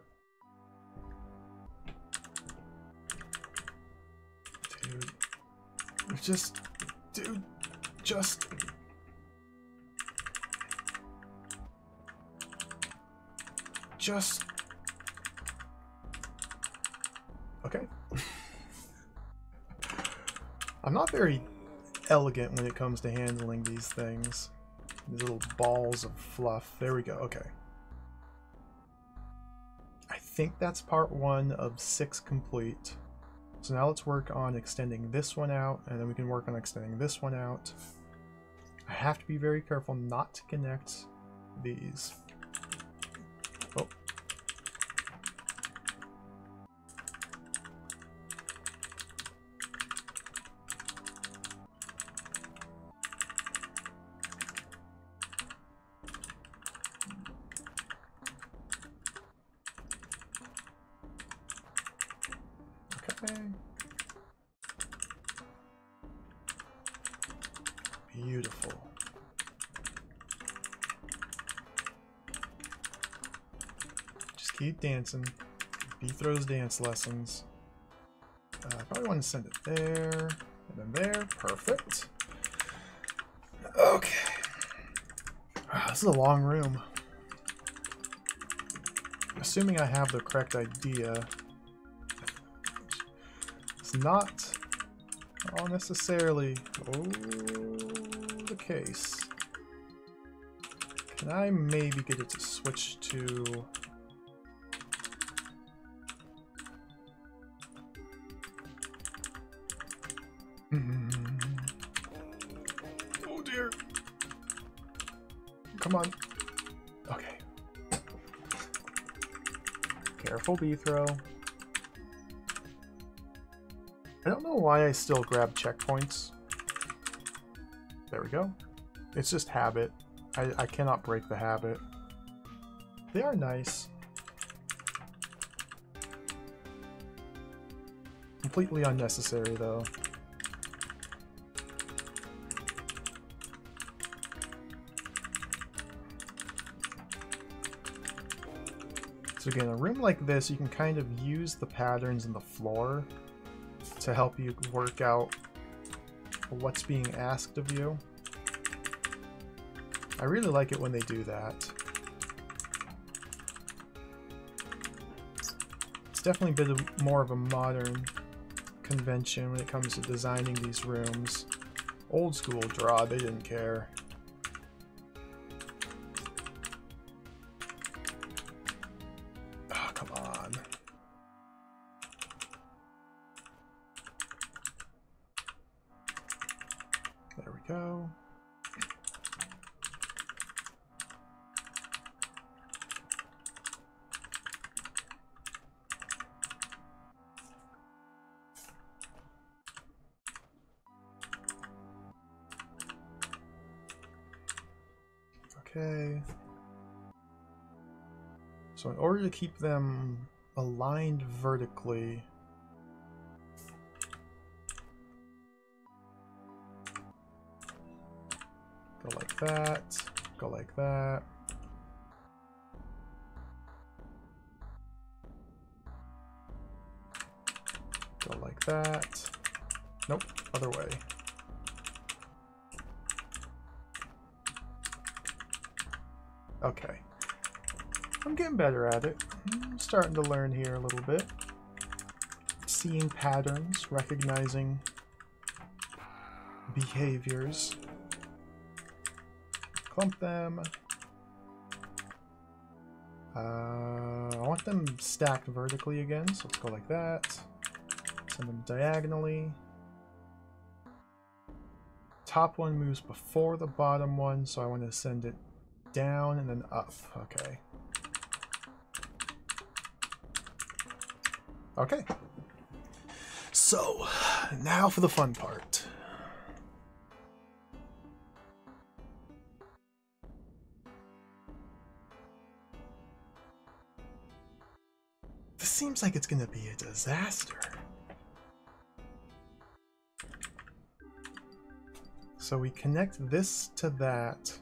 Dude. Just... Dude. Just... Okay. I'm not very elegant when it comes to handling these things. These little balls of fluff. There we go. Okay. I think that's part 1 of 6 complete. So now let's work on extending this one out, and then we can work on extending this one out. I have to be very careful not to connect these. Oh. Okay. Beautiful. Just keep dancing. Bethro's dance lessons. I probably want to send it there, and then there. Perfect. Okay. Wow, this is a long room. Assuming I have the correct idea. It's not all necessarily the case. Can I maybe get it to switch to... Oh dear. Come on. Okay. Careful, Bethro. I don't know why I still grab checkpoints. There we go. It's just habit. I cannot break the habit. They are nice. Completely unnecessary, though. So again, a room like this, you can kind of use the patterns in the floor to help you work out what's being asked of you. I really like it when they do that. It's definitely a bit more of a modern convention when it comes to designing these rooms. Old school draw, they didn't care. Oh, come on. go. Okay. So in order to keep them aligned vertically, go like that, go like that. Go like that. Nope, other way. Okay. I'm getting better at it. I'm starting to learn here a little bit. Seeing patterns, recognizing behaviors. Clump them. I want them stacked vertically again, so let's go like that. Send them diagonally. Top one moves before the bottom one, so I want to send it down and then up. Okay. Okay. So, now for the fun part. This seems like it's gonna be a disaster. So we connect this to that,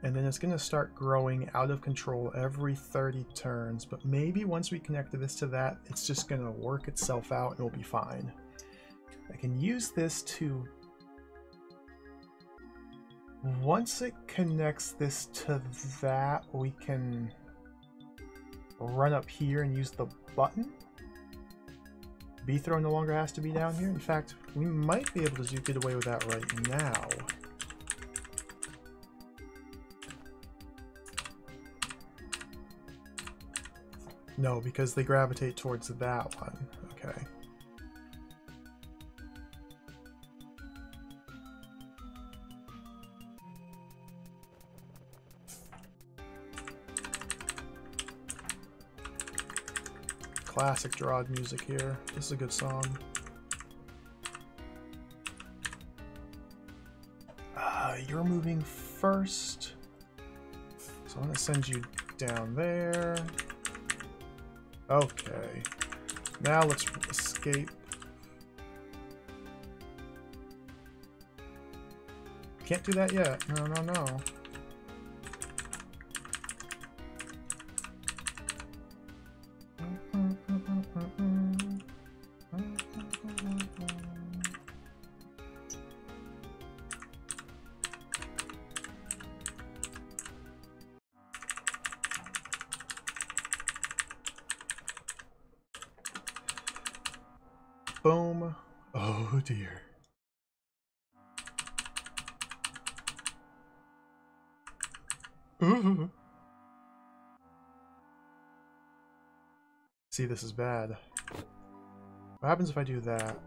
and then it's going to start growing out of control every 30 turns, but maybe once we connect this to that, it's just going to work itself out and it'll be fine. I can use this to... Once it connects this to that, we can run up here and use the button. B-throw no longer has to be down here. In fact, we might be able to get away with that right now. No, because they gravitate towards that one. Okay. Classic Gerard music here. This is a good song. You're moving first. So I'm going to send you down there. Okay. Now let's escape. Can't do that yet. No, no, no. Boom. Oh dear. Ooh. See, this is bad. What happens if I do that?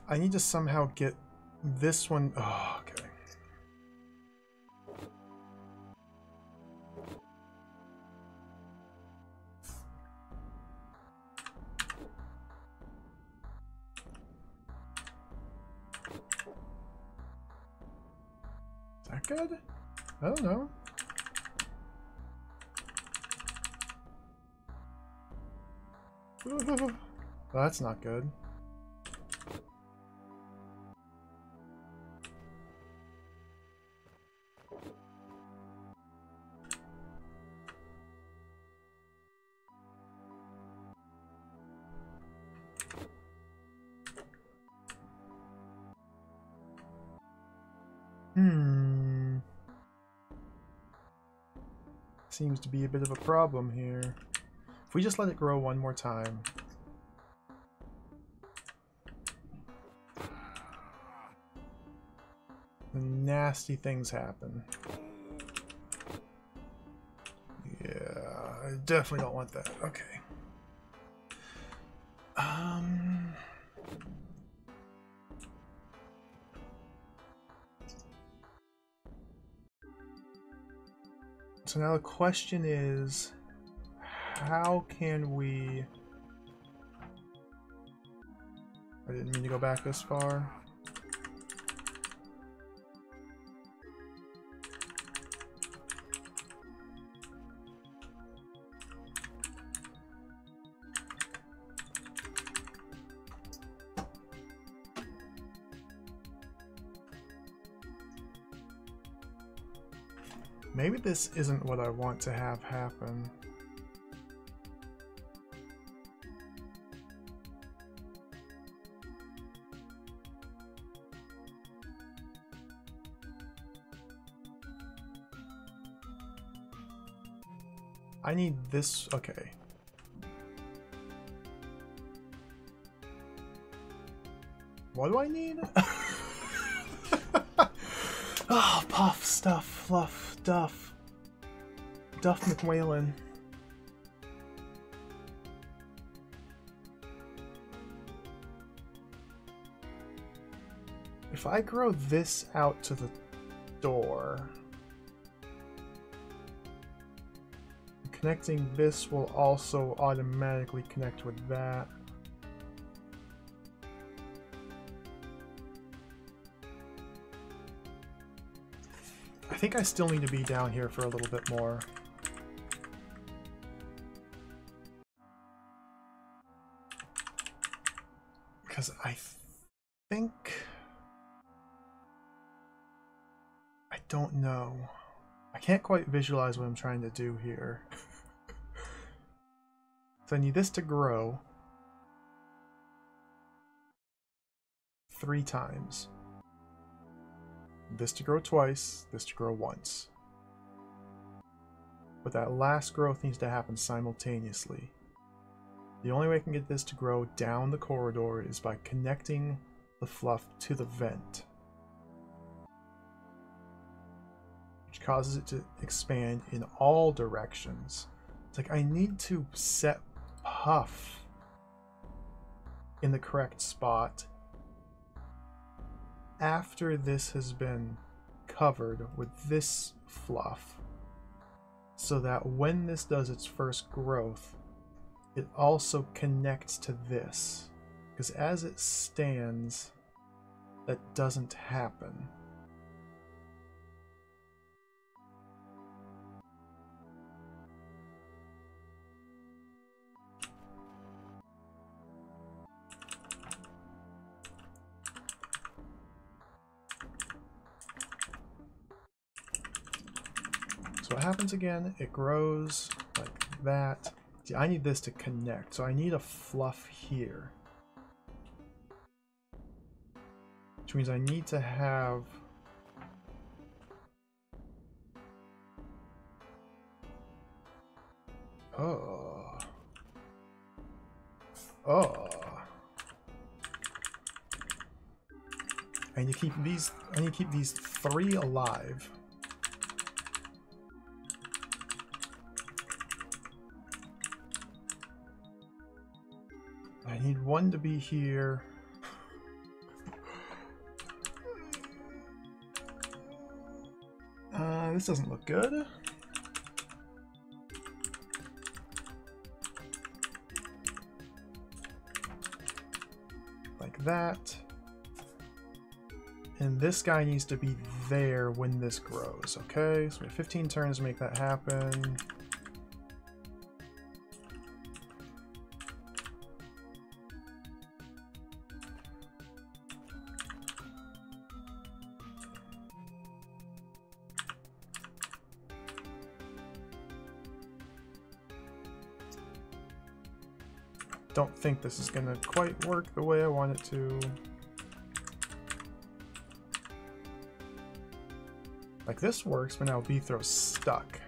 I need to somehow get this one. Oh, okay. Is that good? I don't know. Well, that's not good. Seems to be a bit of a problem here. If we just let it grow one more time. Nasty things happen. Yeah, I definitely don't want that. Okay. So now the question is, how can we... I didn't mean to go back this far. Maybe this isn't what I want to have happen. I need this, okay. What do I need? Oh, puff, stuff, fluff, duff. Duff McWhalen. If I grow this out to the door, connecting this will also automatically connect with that. I think I still need to be down here for a little bit more. Because I think... I don't know. I can't quite visualize what I'm trying to do here. So I need this to grow 3 times. This to grow twice, this to grow once. But that last growth needs to happen simultaneously. The only way I can get this to grow down the corridor is by connecting the fluff to the vent, which causes it to expand in all directions. It's like I need to set Puff in the correct spot after this has been covered with this fluff, so that when this does its first growth, it also connects to this. Because as it stands, that doesn't happen. So what happens again, it grows like that. See, I need this to connect, so I need a fluff here. Which means I need to have... Oh. Oh. I need to keep these 3 alive. I need 1 to be here. This doesn't look good. Like that. And this guy needs to be there when this grows, okay? So we have 15 turns to make that happen. Don't think this is gonna quite work the way I want it to. Like this works, but now B-throw's stuck.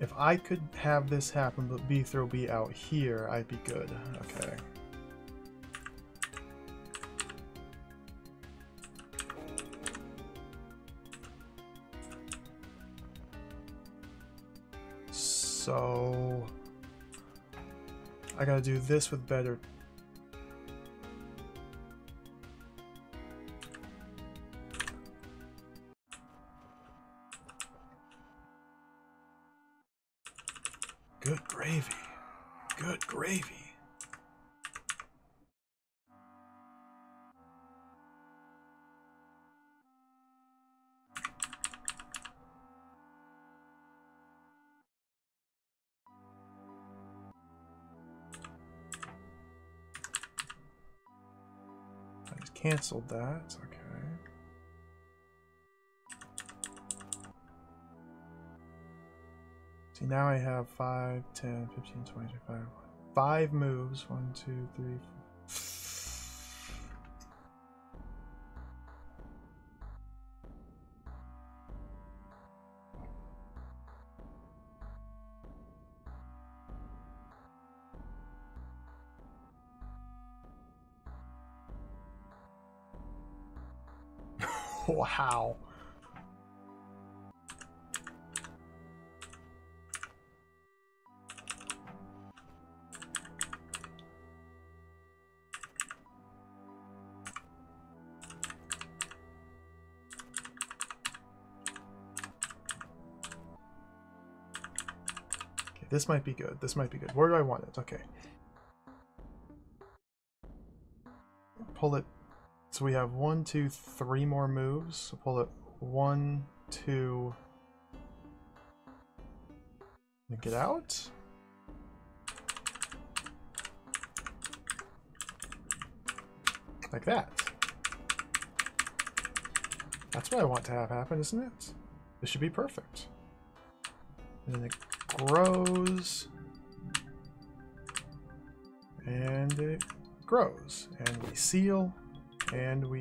If I could have this happen, but B-throw be out here, I'd be good. Okay. So I gotta do this with better. Good gravy. Good gravy. I just canceled that. Okay. See, now I have 5, 10, 15, 20, 25. 5 moves. 1, 2, 3, 4. Wow. This might be good. This might be good. Where do I want it? Okay. Pull it. So we have 1, 2, 3 more moves. So pull it 1, 2. And get out. Like that. That's what I want to have happen, isn't it? This should be perfect. And then it grows, and it grows, and we seal, and we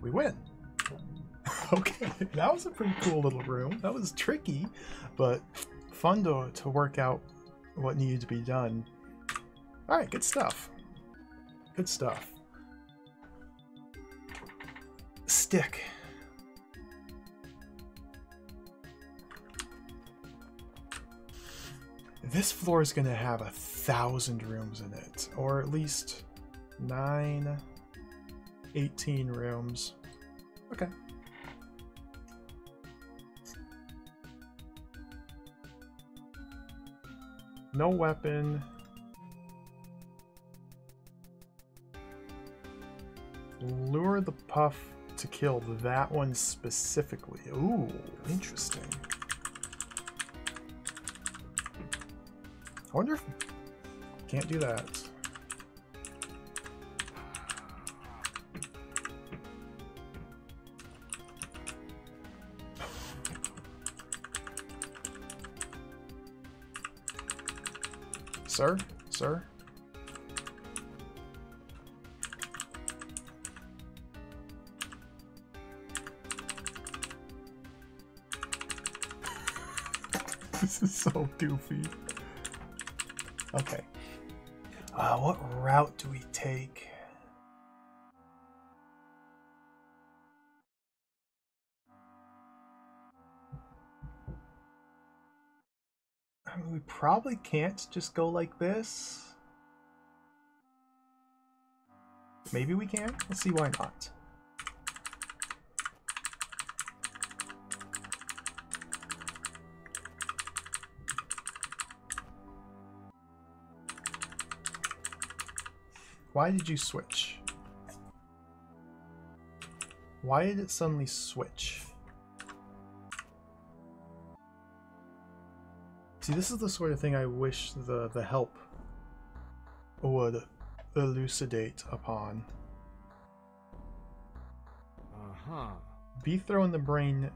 win. Okay, that was a pretty cool little room. That was tricky, but fun to work out what needed to be done. All right, good stuff. Good stuff. Stick. This floor is going to have 1,000 rooms in it, or at least 9, 18 rooms. Okay. No weapon. Lure the puff to kill that one specifically. Ooh, interesting. I wonder if... Can't do that. Sir? Sir? This is so goofy. Okay. What route do we take? I mean, we probably can't just go like this. Maybe we can. Let's see why not. Why did you switch? Why did it suddenly switch? See, this is the sort of thing I wish the help would elucidate upon. Beethro and the brain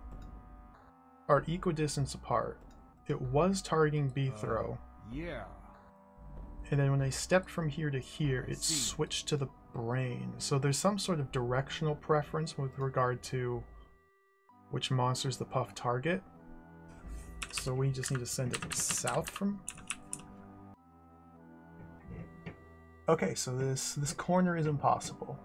are equidistance apart. It was targeting Beethro. Yeah. And then when I stepped from here to here, it switched to the brain. So there's some sort of directional preference with regard to which monsters the puff target. So we just need to send it south from... Okay, so this corner is impossible.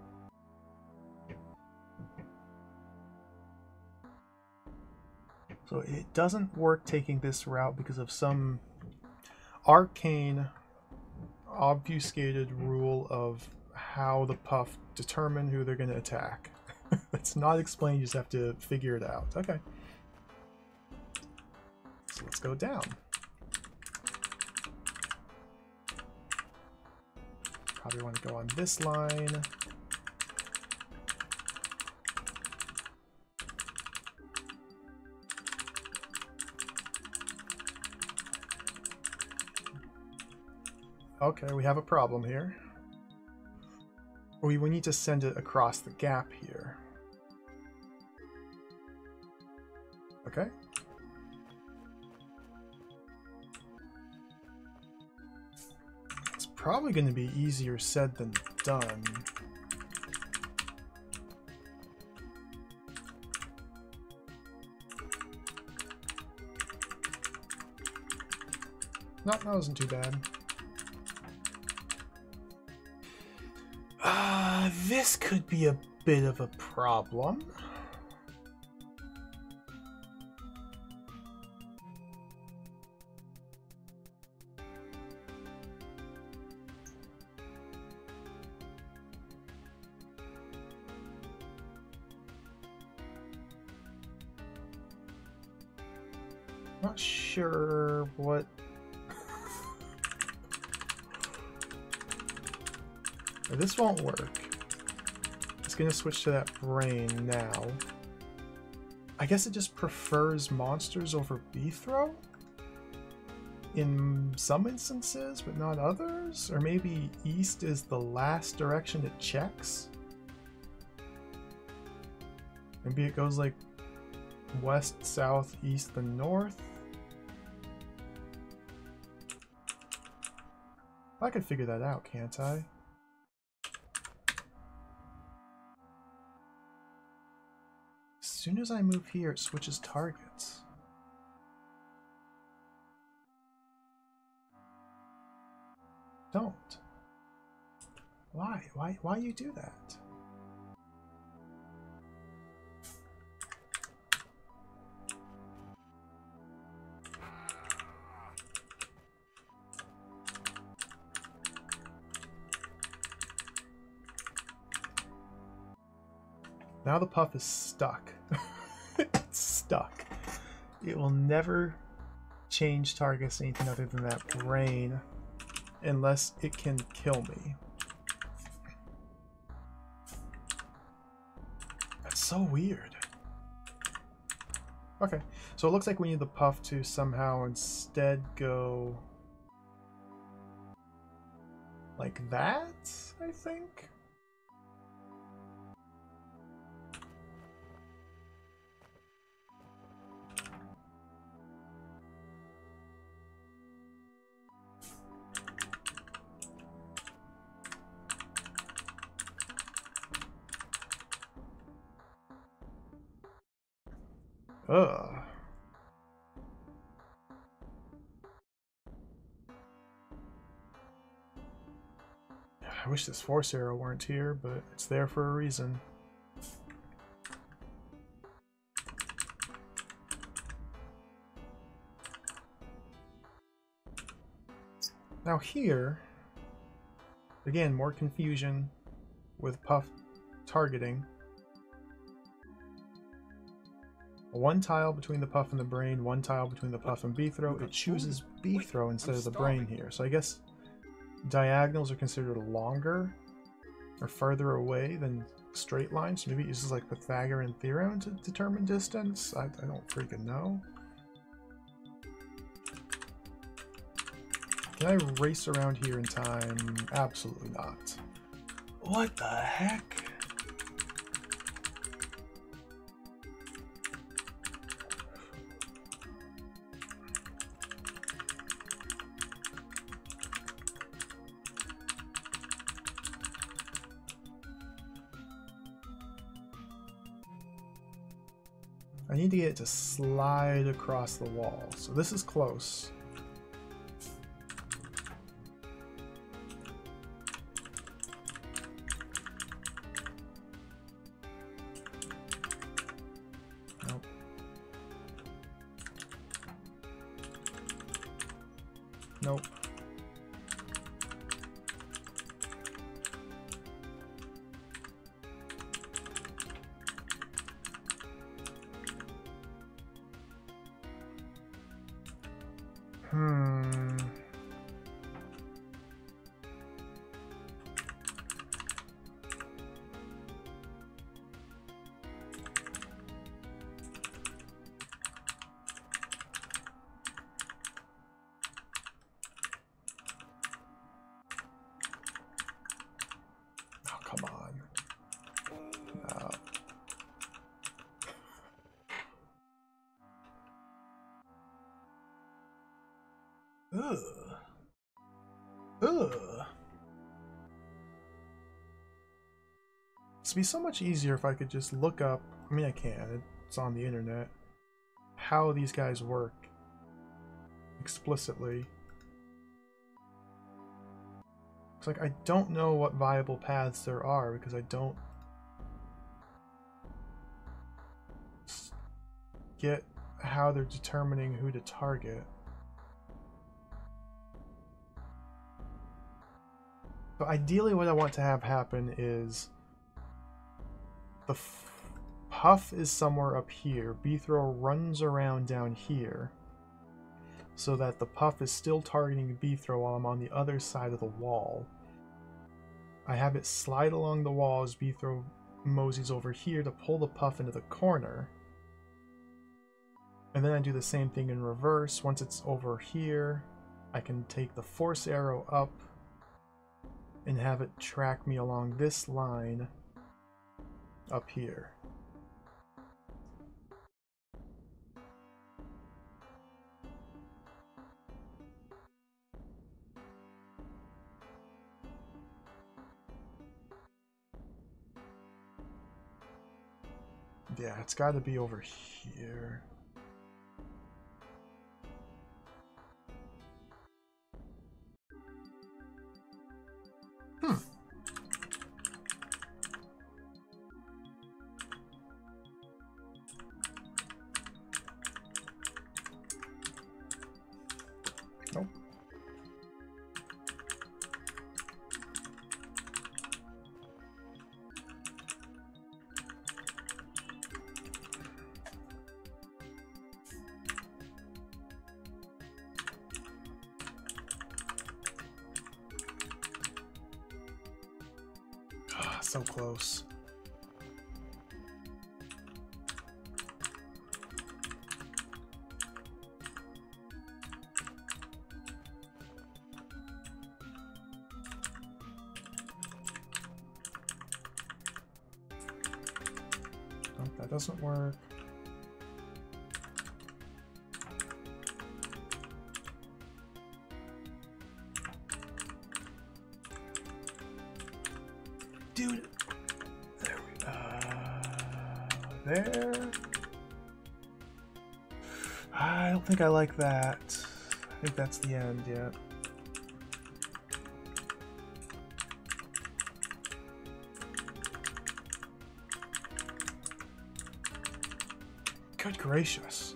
So it doesn't work taking this route because of some arcane, obfuscated rule of how the puff determine who they're going to attack. It's not explained, you just have to figure it out. Okay. So let's go down. Probably want to go on this line. Okay, we have a problem here. We need to send it across the gap here. Okay. It's probably going to be easier said than done. No, that wasn't too bad. This could be a bit of a problem. Not sure what... This won't work. It's gonna switch to that brain now. I guess it just prefers monsters over Beethro? In some instances, but not others? Or maybe east is the last direction it checks? Maybe it goes like west, south, east, and north? I could figure that out, can't I? As soon as I move here, it switches targets. Don't. Why? Why you do that? Now the puff is stuck. It's stuck. It will never change targets to anything other than that brain unless it can kill me. That's so weird. Okay, so it looks like we need the puff to somehow instead go like that, I think? Ugh. I wish this force arrow weren't here, but it's there for a reason. Now here, again, more confusion with puff targeting. One tile between the puff and the brain, one tile between the puff and Beethro. It chooses Beethro instead of the brain here. So I guess diagonals are considered longer or further away than straight lines. Maybe it uses like Pythagorean theorem to determine distance. I don't freaking know. Can I race around here in time? Absolutely not. What the heck? I need to get it to slide across the wall. So this is close. Nope. Nope. Ugh. Ugh. It'd be so much easier if I could just look up, I mean I can, it's on the internet, how these guys work explicitly. It's like I don't know what viable paths there are because I don't get how they're determining who to target. So ideally what I want to have happen is the Puff is somewhere up here. Beethro runs around down here so that the Puff is still targeting Beethro while I'm on the other side of the wall. I have it slide along the wall as Beethro moseys over here to pull the Puff into the corner. And then I do the same thing in reverse. Once it's over here, I can take the force arrow up and have it track me along this line up here. Yeah, it's got to be over here. Nope. Ah, so close. Nope, that doesn't work. Dude, there we there. I don't think I like that. I think that's the end yet. Good gracious.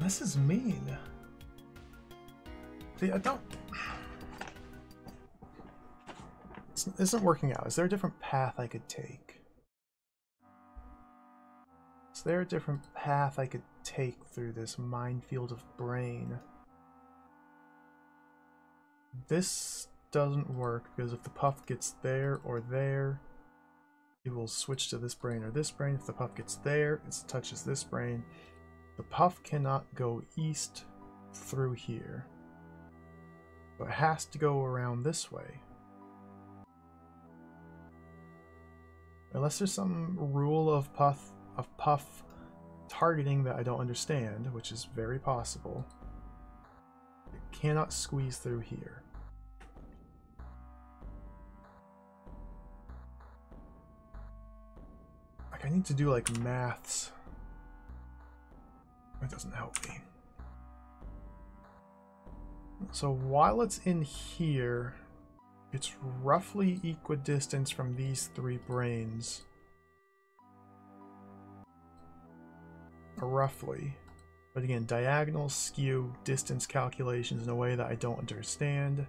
This is mean. See, I don't... This isn't working out. Is there a different path I could take? Is there a different path I could take through this minefield of brain? This doesn't work because if the Puff gets there or there, it will switch to this brain or this brain. If the Puff gets there, it touches this brain. The Puff cannot go east through here. So it has to go around this way. Unless there's some rule of Puff targeting that I don't understand, which is very possible. It cannot squeeze through here. Like I need to do like maths. That doesn't help me. So while it's in here, it's roughly equidistant from these three brains. Roughly. But again, diagonal skew distance calculations in a way that I don't understand.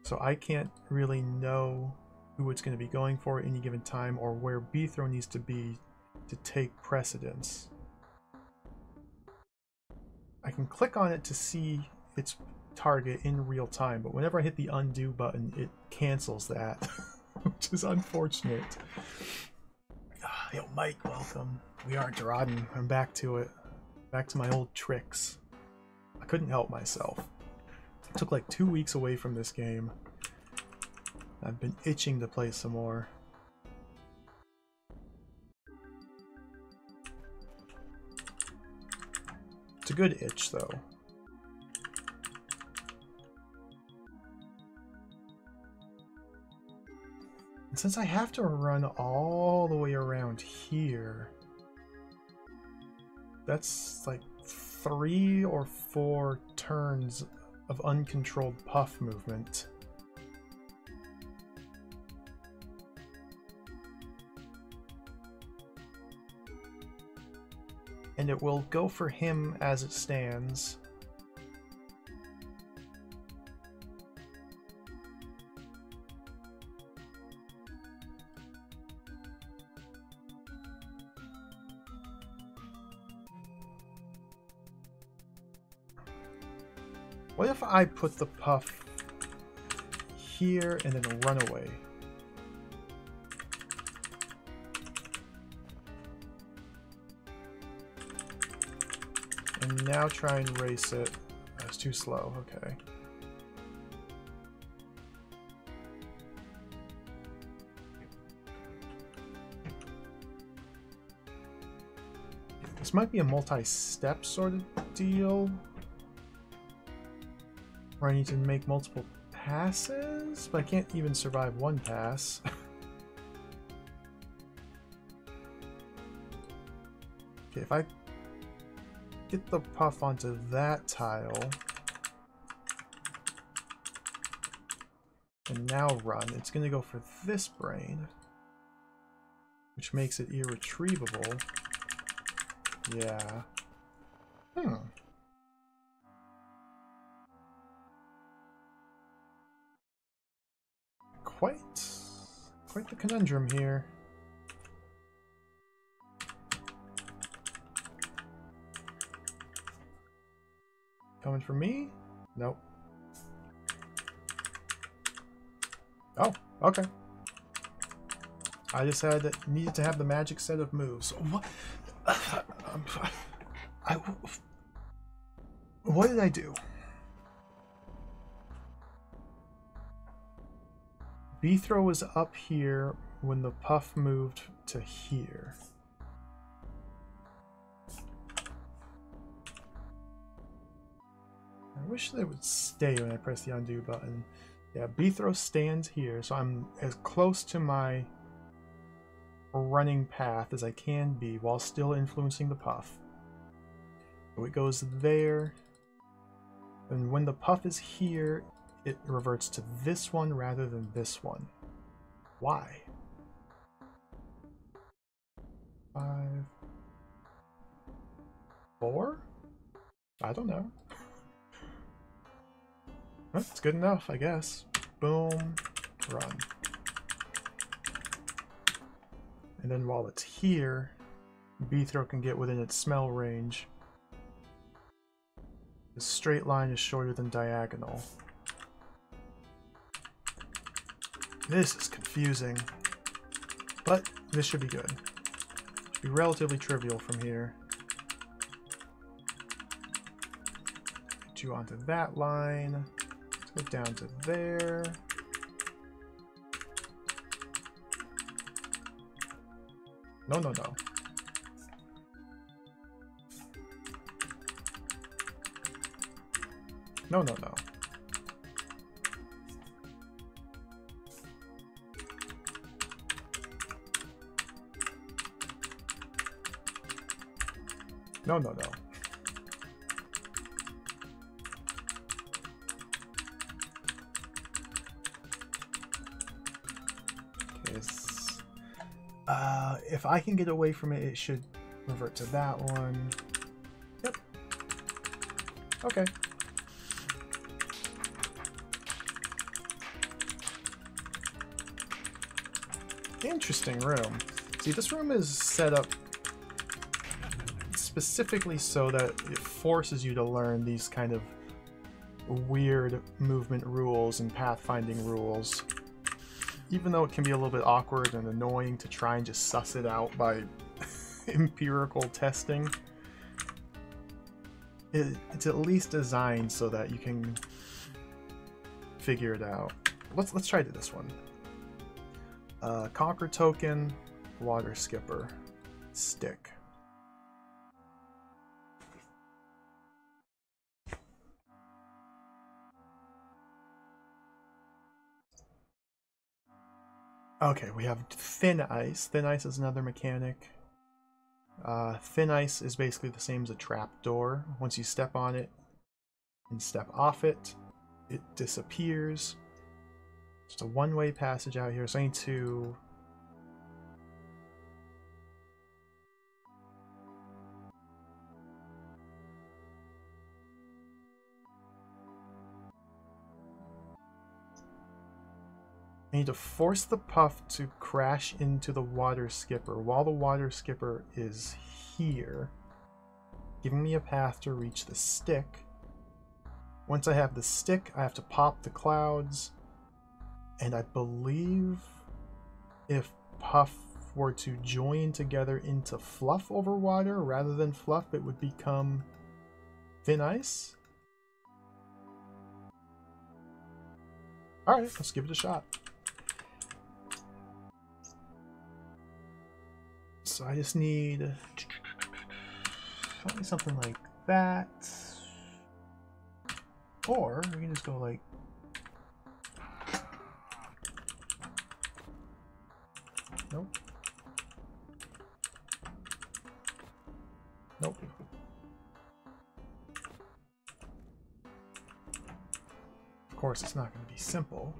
So I can't really know who it's going to be going for at any given time or where Beethro needs to be to take precedence. I can click on it to see its target in real time, but whenever I hit the undo button, it cancels that, which is unfortunate. Yo, Mike, welcome. We are Drodden. I'm back to it. Back to my old tricks. I couldn't help myself. I took like 2 weeks away from this game. I've been itching to play some more. It's a good itch, though. And since I have to run all the way around here, that's like 3 or 4 turns of uncontrolled puff movement. And it will go for him as it stands. What if I put the puff here and then run away? And now try and race it. That's too slow, okay. This might be a multi-step sort of deal, where I need to make multiple passes, but I can't even survive one pass. Okay, if I get the puff onto that tile, and now run, it's going to go for this brain, which makes it irretrievable. Yeah. Quite the conundrum here. Coming for me? Nope. Oh, okay. I just needed to have the magic set of moves. What? What did I do? B-throw was up here when the puff moved to here. I wish they would stay when I press the undo button. Yeah, B-throw stands here, so I'm as close to my running path as I can be while still influencing the puff. So it goes there, and when the puff is here, it reverts to this one rather than this one. Why? 5, 4? I don't know. That's good enough, I guess. Boom, run. And then while it's here, B-throw can get within its smell range. The straight line is shorter than diagonal. This is confusing, but this should be good. Should be relatively trivial from here. Get you onto that line. Let's go down to there. No, no, no. No, no, no. No, no, no. If I can get away from it, it should revert to that one. Yep. Okay. Interesting room. See, this room is set up specifically so that it forces you to learn these kind of weird movement rules and pathfinding rules. Even though it can be a little bit awkward and annoying to try and just suss it out by empirical testing, it's at least designed so that you can figure it out. Let's try this one. Conquer token, water skipper, stick. Okay, we have thin ice. Thin ice is another mechanic. Thin ice is basically the same as a trapdoor. Once you step on it and step off it, it disappears. Just a one-way passage out here, so I need to... I need to force the puff to crash into the water skipper while the water skipper is here, giving me a path to reach the stick. Once I have the stick, I have to pop the clouds, and I believe if Puff were to join together into Fluff over water rather than Fluff, it would become Thin Ice. Alright, let's give it a shot. So I just need probably something like that. Or we can just go like nope. Nope. Of course it's not going to be simple.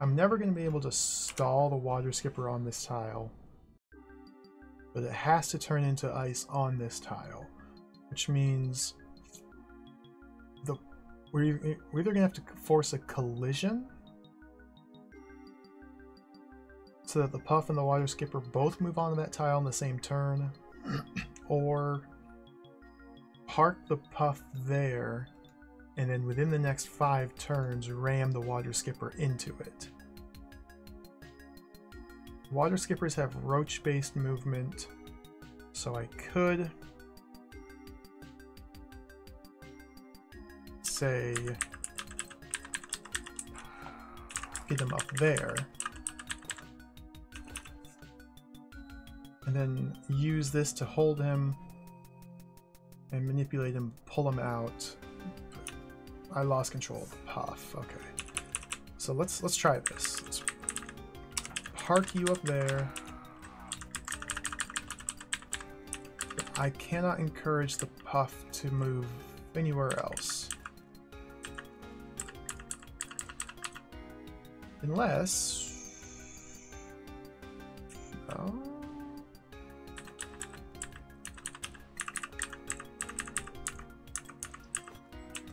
I'm never going to be able to stall the water skipper on this tile, but it has to turn into ice on this tile, which means we're either going to have to force a collision so that the Puff and the water skipper both move onto that tile on the same turn, or park the Puff there and then within the next 5 turns ram the water skipper into it. Water skippers have roach-based movement, so I could say get him up there and then use this to hold him and manipulate him, pull him out. I lost control of the Puff. Okay, so let's try this. Let's park you up there. I cannot encourage the Puff to move anywhere else, unless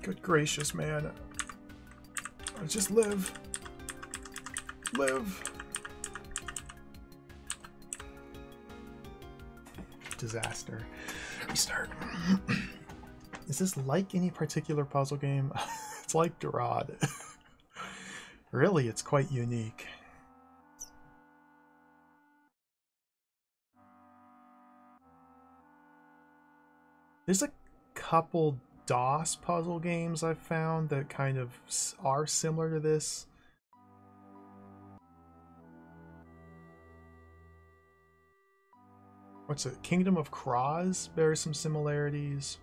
good gracious, man. Just live. Live. Disaster. Restart. Is this like any particular puzzle game? It's like Dorad. Really, it's quite unique. There's a couple DOS puzzle games I've found that kind of are similar to this. What's it? Kingdom of Kroz bears some similarities.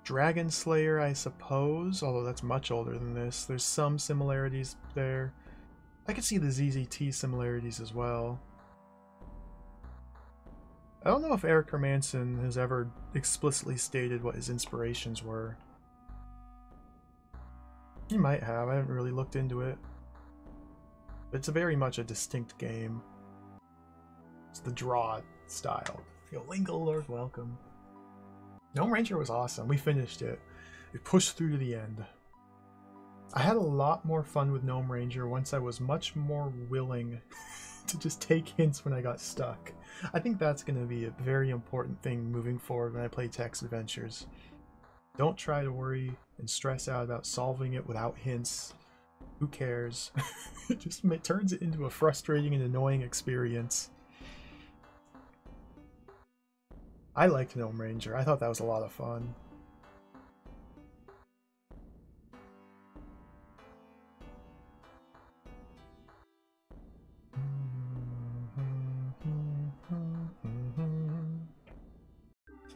Dragon Slayer, I suppose, although that's much older than this. There's some similarities there. I could see the ZZT similarities as well. I don't know if Eric Hermansen has ever explicitly stated what his inspirations were. He might have, I haven't really looked into it. But it's very much a distinct game. It's the draw style. Yo, Lingle Lord, welcome. Gnome Ranger was awesome. We finished it. We pushed through to the end. I had a lot more fun with Gnome Ranger once I was much more willing to just take hints when I got stuck. I think that's going to be a very important thing moving forward when I play text adventures. Don't try to worry and stress out about solving it without hints. Who cares? It just turns it into a frustrating and annoying experience. I liked Gnome Ranger. I thought that was a lot of fun.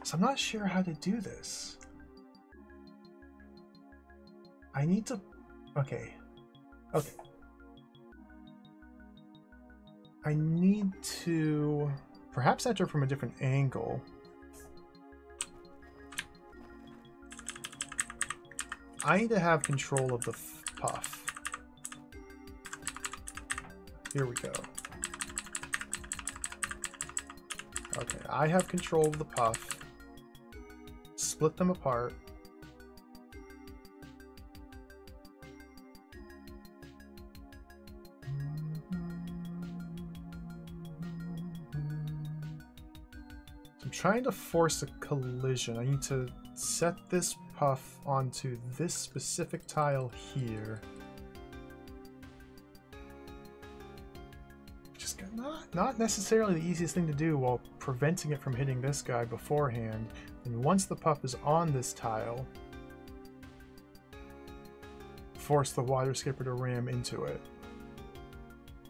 So I'm not sure how to do this. I need to... Okay. Okay. I need to perhaps enter from a different angle. I need to have control of the puff. Here we go. Okay, I have control of the puff. Split them apart. I'm trying to force a collision. I need to set this puff onto this specific tile here. Just not necessarily the easiest thing to do while preventing it from hitting this guy beforehand. And once the puff is on this tile, force the water skipper to ram into it.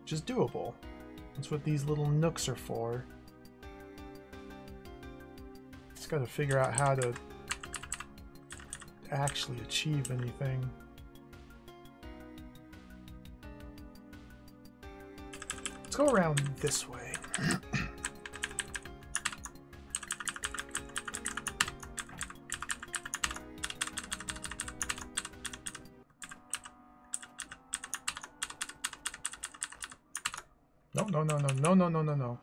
Which is doable. That's what these little nooks are for. Just gotta figure out how to actually achieve anything. Let's go around this way. No, no, no, no, no, no, no, no, no.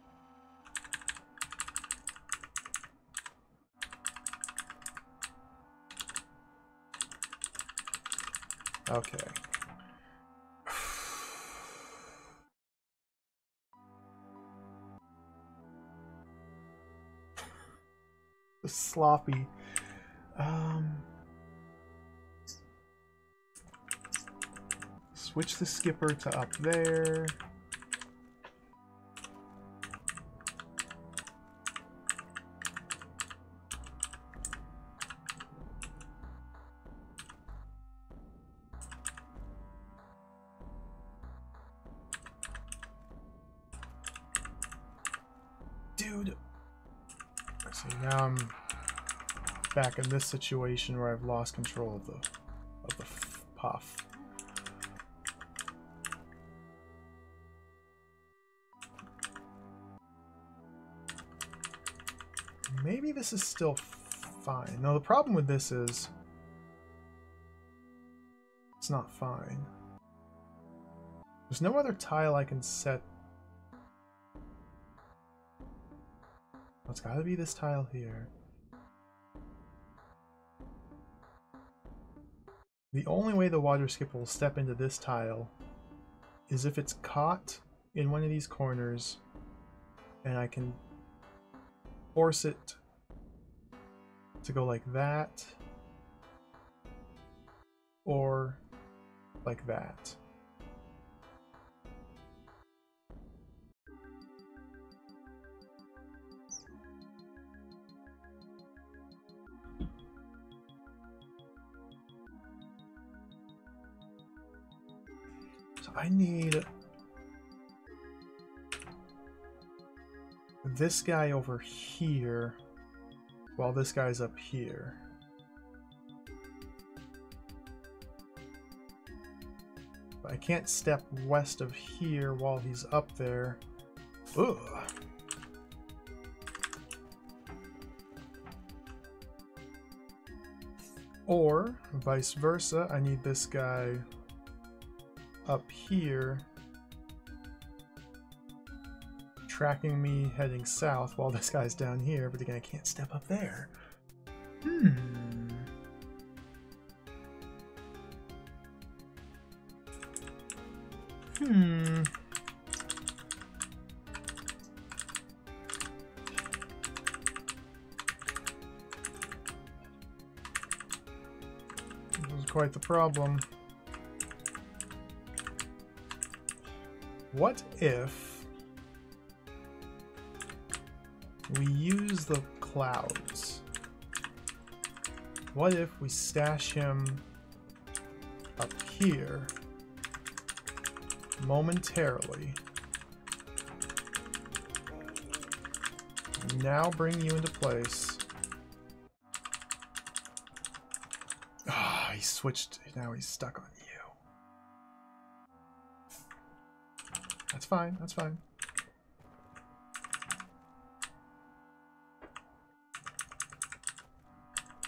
Okay. Sloppy. Switch the skipper to up there. Dude. So now I'm back in this situation where I've lost control of the puff. Maybe this is still fine. No, the problem with this is it's not fine. There's no other tile I can set. It's gotta be this tile here. The only way the water skipper will step into this tile is if it's caught in one of these corners and I can force it to go like that or like that. So I need this guy over here while this guy's up here. But I can't step west of here while he's up there. Ugh. Or vice versa, I need this guy up here tracking me heading south while this guy's down here, but again I can't step up there. This is quite the problem. What if we use the clouds? What if we stash him up here momentarily? Now bring you into place switched. Now he's stuck on you. That's fine. That's fine.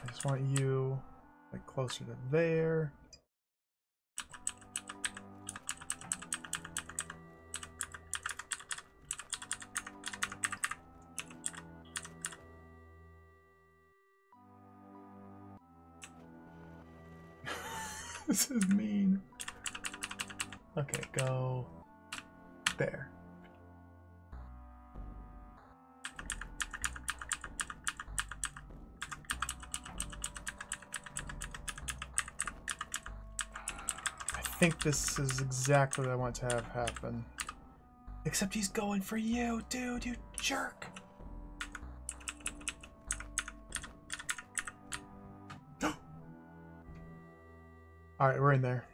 I just want you like closer to there. This is mean. Okay, go there. I think this is exactly what I want to have happen. Except he's going for you, dude, you jerk. Alright, we're in there.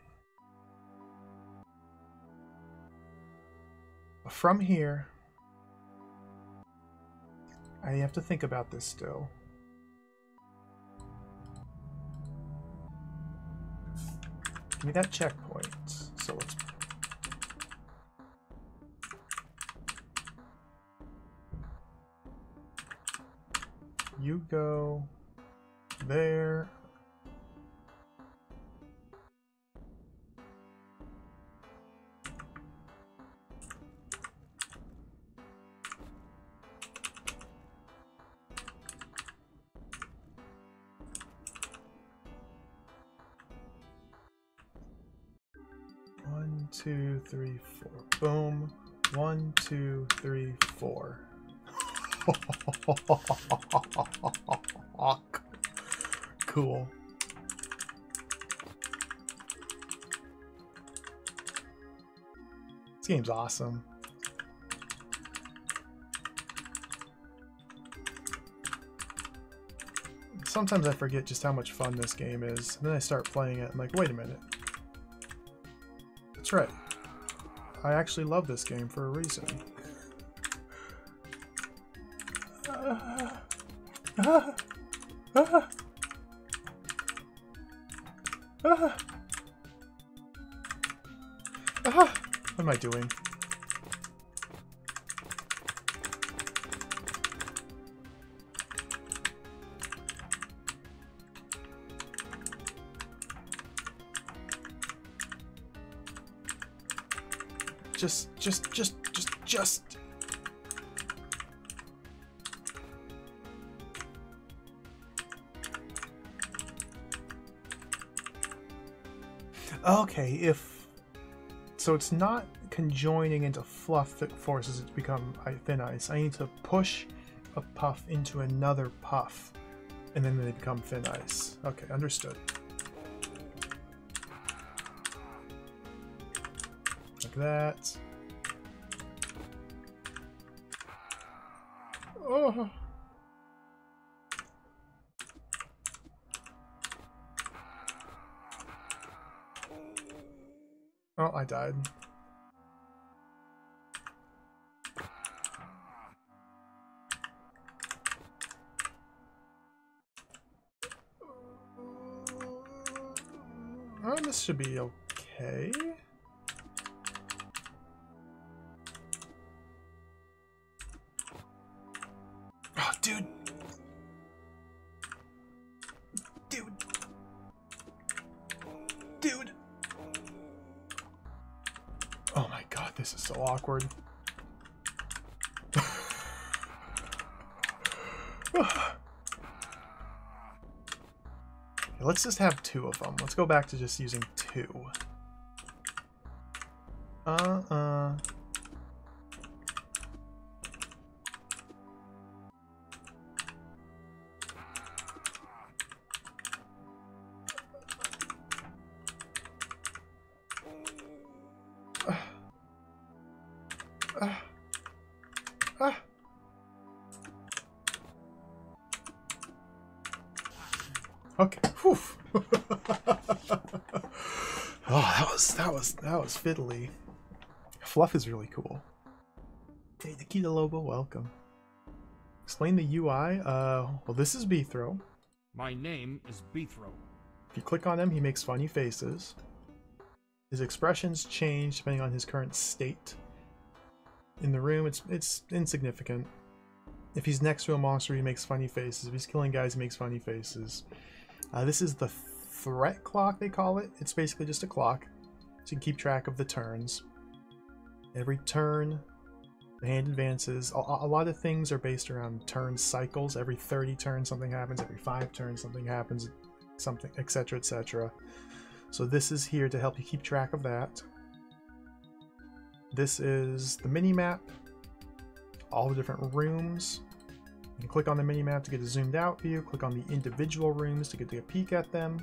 From here, I have to think about this still. Give me that checkpoint. So let's... You go there. One, two, three, four. Boom. 1, 2, 3, 4. Cool. This game's awesome. Sometimes I forget just how much fun this game is. And then I start playing it and I'm like, wait a minute. That's right. I actually love this game for a reason. What am I doing? Just. Okay, so it's not conjoining into fluff that forces it to become thin ice. I need to push a puff into another puff, and then they become thin ice. Okay, understood. Like that. Oh. Oh, I died. Oh, this should be okay. Oh, dude. Dude. Oh my god, this is so awkward. Let's just have 2 of them. Let's go back to just using 2. Okay. Whew. Oh, that was fiddly. Fluff is really cool. Hey, Nikita Lobo, welcome. Explain the UI. Well, this is Beethro. My name is Beethro. If you click on him, he makes funny faces. His expressions change depending on his current state. In the room, it's insignificant. If he's next to a monster, he makes funny faces. If he's killing guys, he makes funny faces. This is the threat clock, they call it. It's basically just a clock, so you can keep track of the turns. Every turn, the hand advances. A lot of things are based around turn cycles. Every 30 turns, something happens. Every 5 turns, something happens. Something, etc., etc. So this is here to help you keep track of that. This is the mini-map. All the different rooms. You can click on the mini-map to get a zoomed out view. Click on the individual rooms to get a peek at them.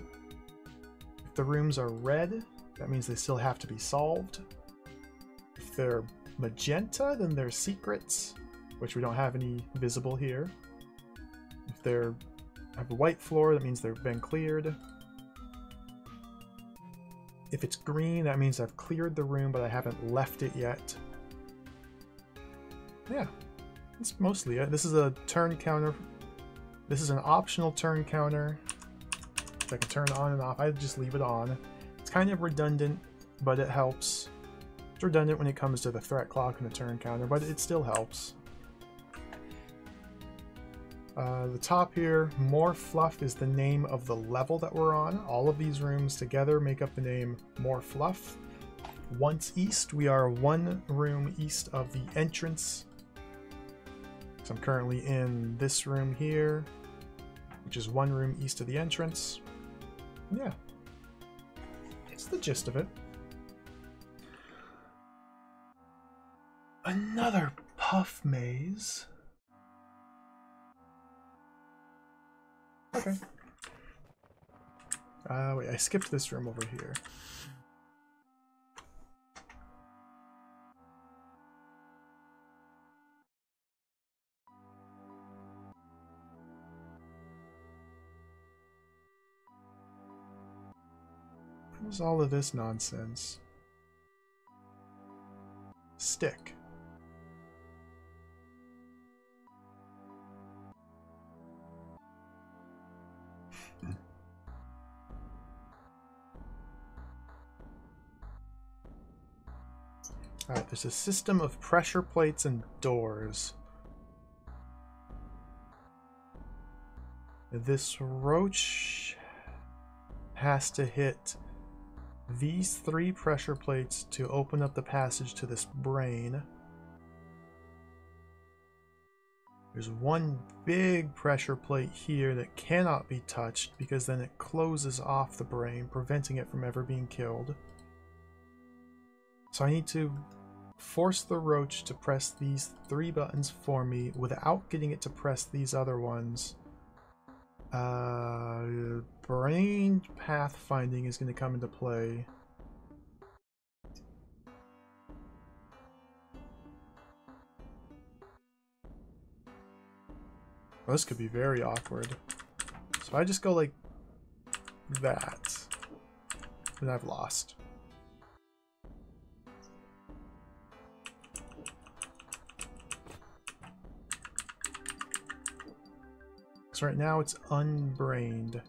If the rooms are red, that means they still have to be solved. If they're magenta, then they're secrets, which we don't have any visible here. If they're have a white floor, that means they've been cleared. If it's green, that means I've cleared the room, but I haven't left it yet. Yeah, that's mostly it. This is a turn counter. This is an optional turn counter. So I can turn it on and off. I just leave it on. It's kind of redundant, but it helps. It's redundant when it comes to the threat clock and the turn counter, but it still helps. The top here, More Fluff, is the name of the level that we're on. All of these rooms together make up the name More Fluff. Once east, we are 1 room east of the entrance. So I'm currently in this room here, which is 1 room east of the entrance. Yeah, it's the gist of it. Another puff maze. Okay. Wait, I skipped this room over here. What's all of this nonsense? Stick. Alright, there's a system of pressure plates and doors. This roach has to hit these 3 pressure plates to open up the passage to this brain. There's 1 big pressure plate here that cannot be touched because then it closes off the brain, preventing it from ever being killed. So I need to force the roach to press these 3 buttons for me without getting it to press these other ones. Brain pathfinding is going to come into play. Well, this could be very awkward. So if I just go like that, then I've lost. So right now it's unbrained.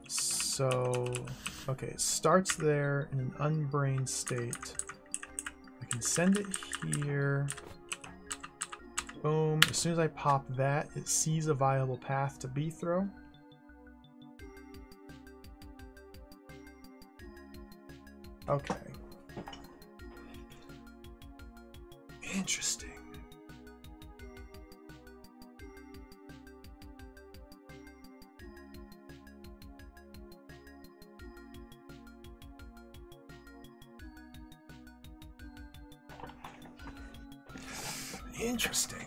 So, okay, it starts there in an unbrained state. I can send it here. Boom. As soon as I pop that, it sees a viable path to B-throw. Okay. Interesting. Interesting.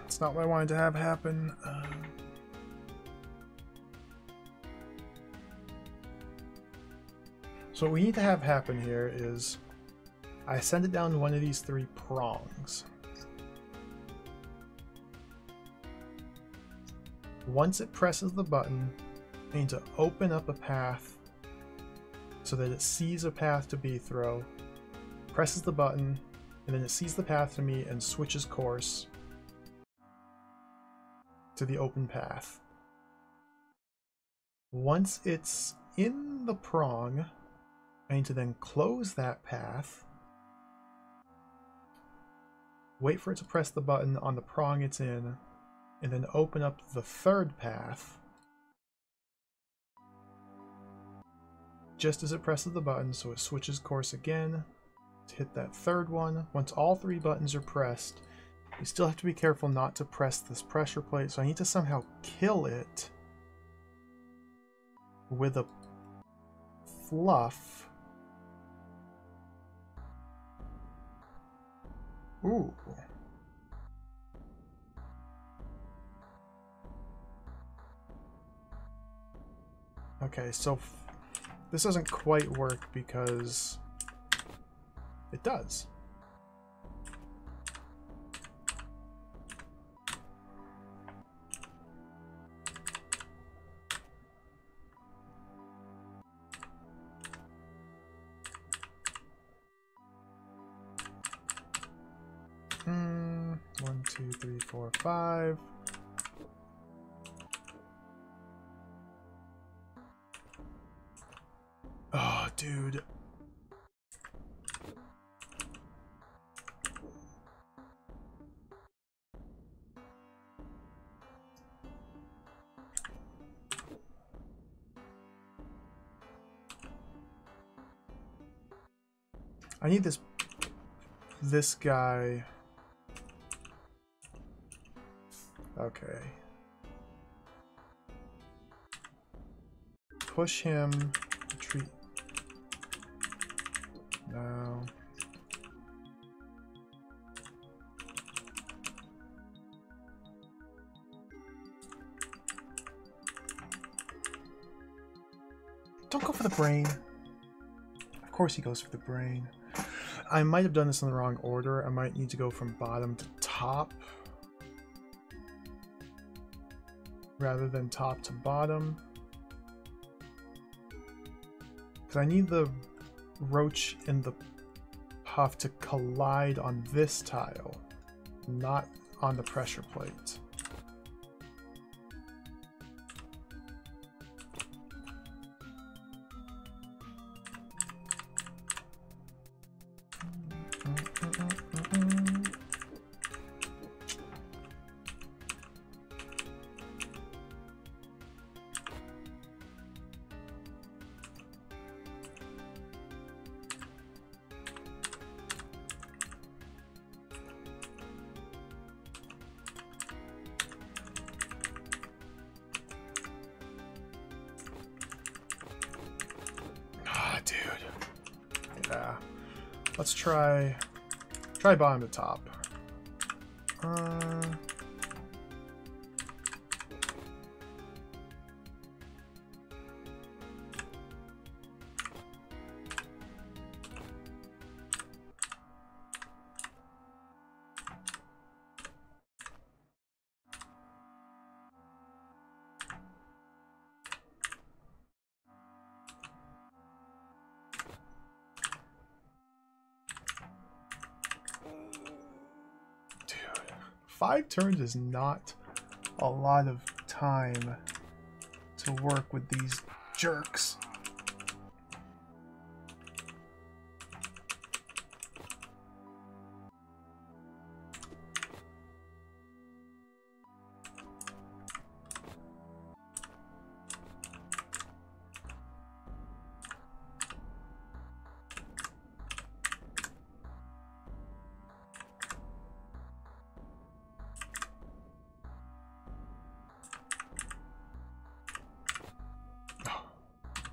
It's not what I wanted to have happen. So what we need to have happen here is I send it down one of these 3 prongs. Once it presses the button, I need to open up a path so that it sees a path to B throw, presses the button, and then it sees the path to me and switches course to the open path. Once it's in the prong, I need to then close that path, wait for it to press the button on the prong it's in, and then open up the third path just as it presses the button, so it switches course again to hit that third one. Once all three buttons are pressed, you still have to be careful not to press this pressure plate, so I need to somehow kill it with a fluff. Ooh. Okay, so this doesn't quite work because it does. One, two, three, four, five. Oh, dude. I need this guy. Okay. Push him. Retreat. No. Don't go for the brain. Of course he goes for the brain. I might have done this in the wrong order. I might need to go from bottom to top rather than top to bottom. Because I need the roach and the puff to collide on this tile, not on the pressure plate. Let's try bottom to top. Dude, 5 turns is not a lot of time to work with these jerks.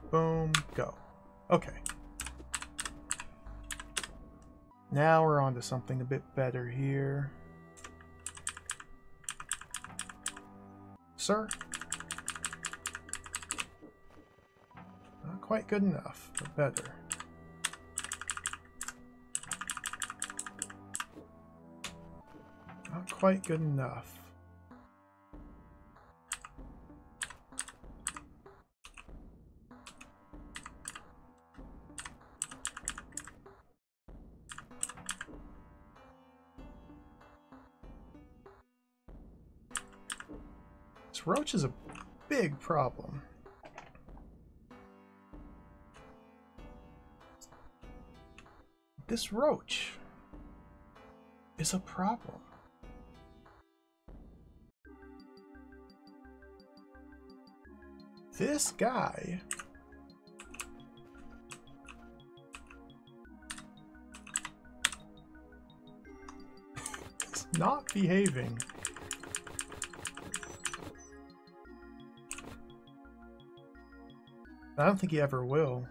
Boom, go. Okay. Now we're on to something a bit better here. Sir? Not quite good enough, but better. Not quite good enough. This roach is a big problem. This roach is a problem. This guy is not behaving. I don't think he ever will.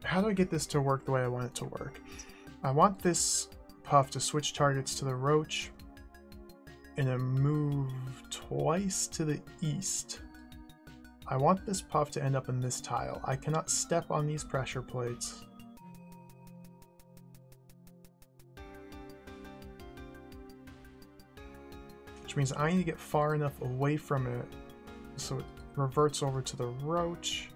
How do I get this to work the way I want it to work? I want this puff to switch targets to the roach and then move twice to the east. I want this puff to end up in this tile. I cannot step on these pressure plates. Which means I need to get far enough away from it so it reverts over to the roach.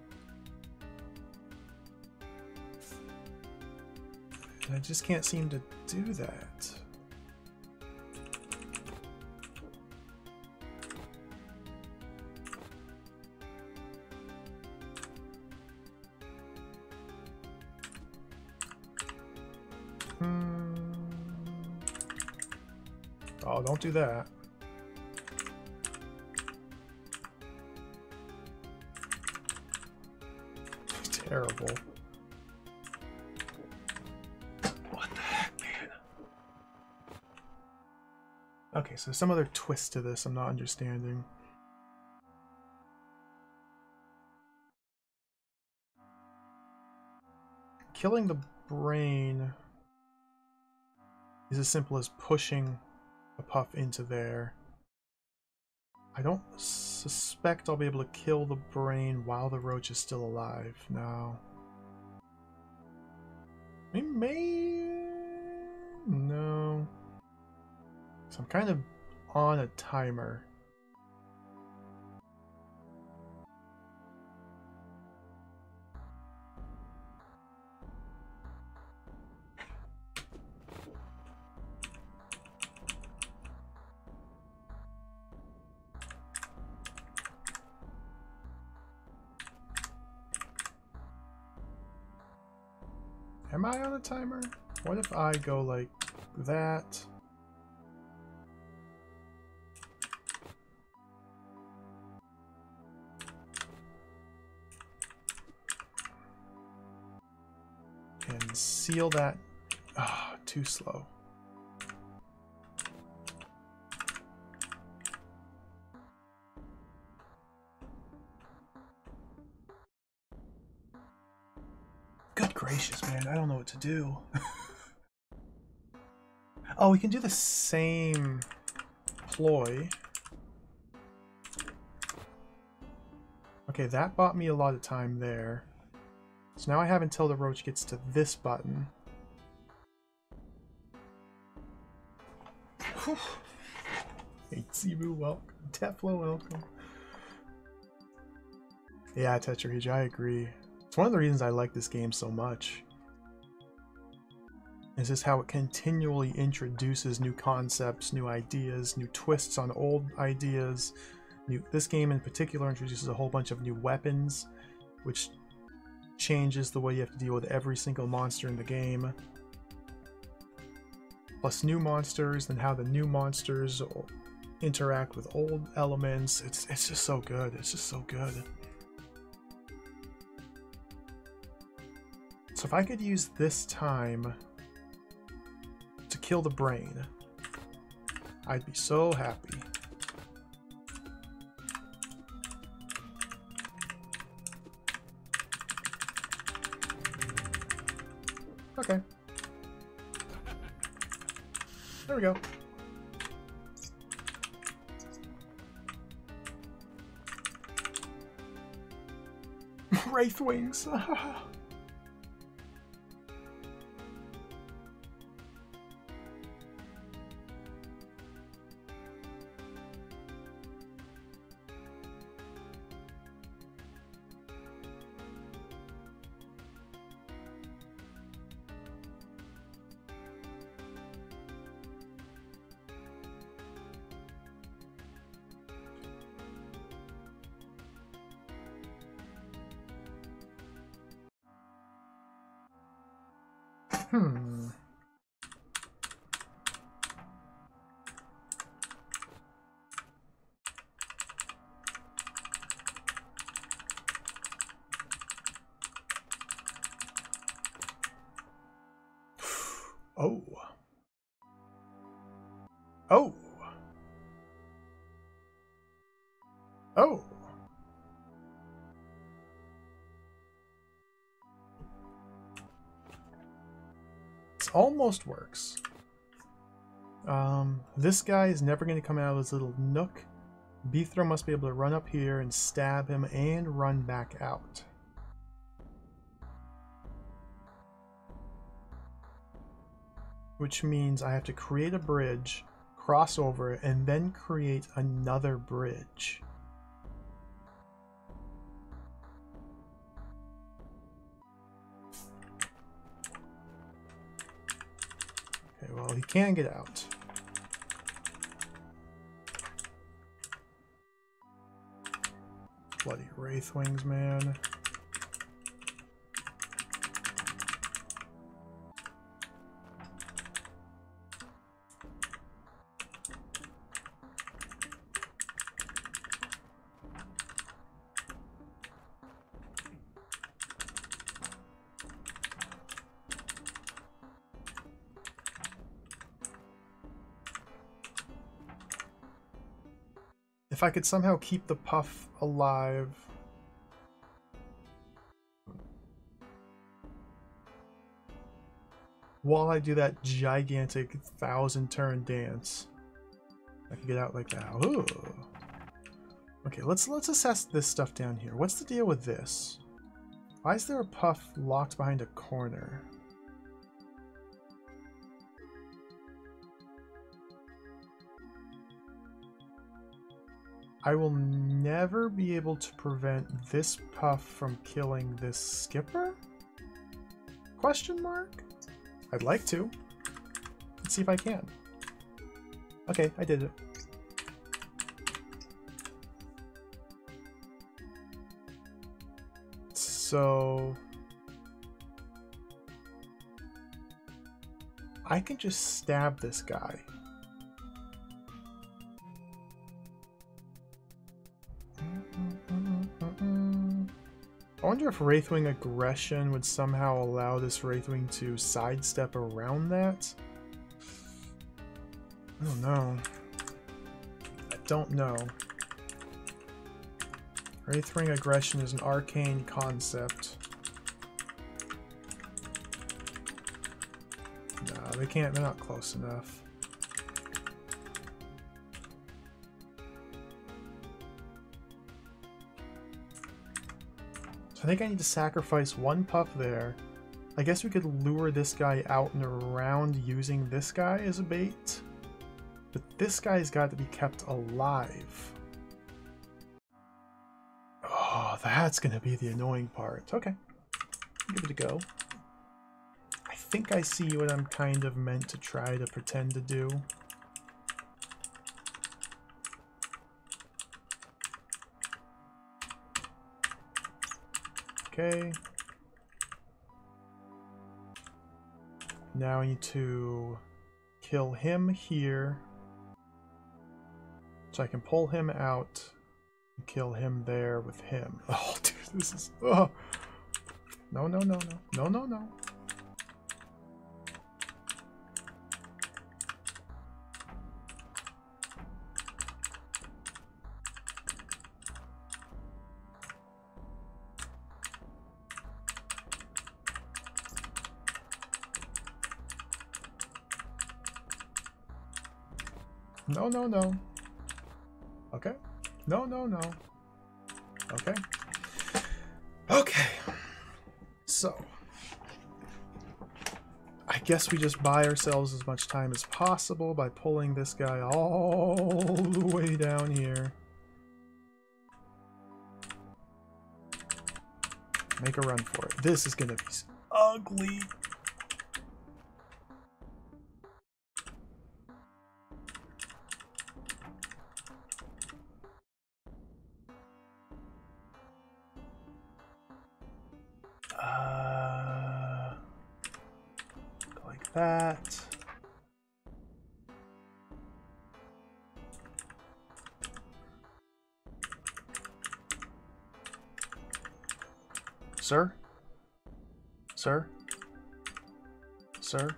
And I just can't seem to do that. Oh, don't do that. Terrible. What the heck, man? Okay, so some other twist to this I'm not understanding. Killing the brain is as simple as pushing a puff into there. I don't suspect I'll be able to kill the brain while the roach is still alive. No. I may... No. So I'm kind of on a timer. Am I on a timer? What if I go like that? And seal that. Ah, too slow. Good gracious, man, I don't know what to do. Oh, we can do the same ploy. Okay, that bought me a lot of time there. So now I have until the roach gets to this button. Hey, Zebu, welcome. Teflo, welcome. Yeah, Tetrahedra, I agree. It's one of the reasons I like this game so much. Is just how it continually introduces new concepts, new ideas, new twists on old ideas. This game in particular introduces a whole bunch of new weapons, which changes the way you have to deal with every single monster in the game. Plus new monsters and how the new monsters interact with old elements. It's just so good. It's just so good. So if I could use this time to kill the brain, I'd be so happy. Okay. There we go. Wraith wings. Hmm. Oh. Oh. Oh. This almost works. This guy is never going to come out of his little nook. Beethro must be able to run up here and stab him and run back out. Which means I have to create a bridge, cross over, and then create another bridge. Okay, well, he can't get out. Bloody Wraithwings, man. If I could somehow keep the Puff alive. While I do that gigantic 1,000-turn dance. I can get out like that. Ooh. Okay, let's assess this stuff down here. What's the deal with this? Why is there a Puff locked behind a corner? I will never be able to prevent this Puff from killing this Skipper? Question mark? I'd like to. Let's see if I can. Okay, I did it. So I can just stab this guy. I wonder if Wraithwing Aggression would somehow allow this Wraithwing to sidestep around that. I don't know. I don't know. Wraithwing Aggression is an arcane concept. No, they can't, they're not close enough. So I think I need to sacrifice one Puff there. I guess we could lure this guy out and around using this guy as a bait. But this guy's got to be kept alive. Oh, that's going to be the annoying part. Okay, give it a go. I think I see what I'm kind of meant to try to pretend to do. Okay. Now I need to kill him here. So I can pull him out and kill him there with him. Oh, dude, this is... Oh. No, no, no, no. No, no, no. No, no, no. Okay. No, no, no. Okay. Okay. So. I guess we just buy ourselves as much time as possible by pulling this guy all the way down here. Make a run for it. This is gonna be ugly. that. Sir? Sir? Sir?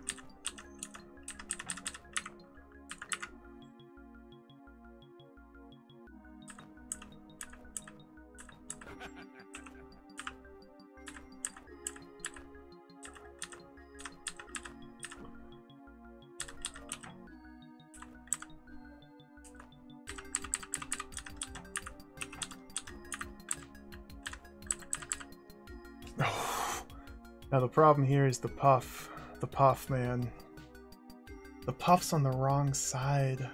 Now the problem here is the puff. The puff, man. The puff's on the wrong side.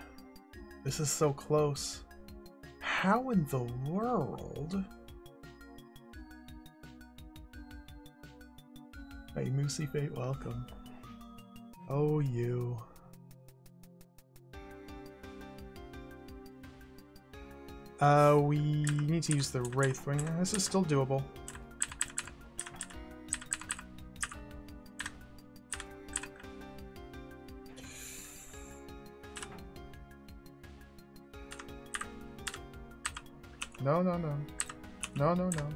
This is so close. How in the world? Hey, Moosey Fate, welcome. Oh, you. We need to use the Wraithwing. This is still doable. No, no, no. No, no, no.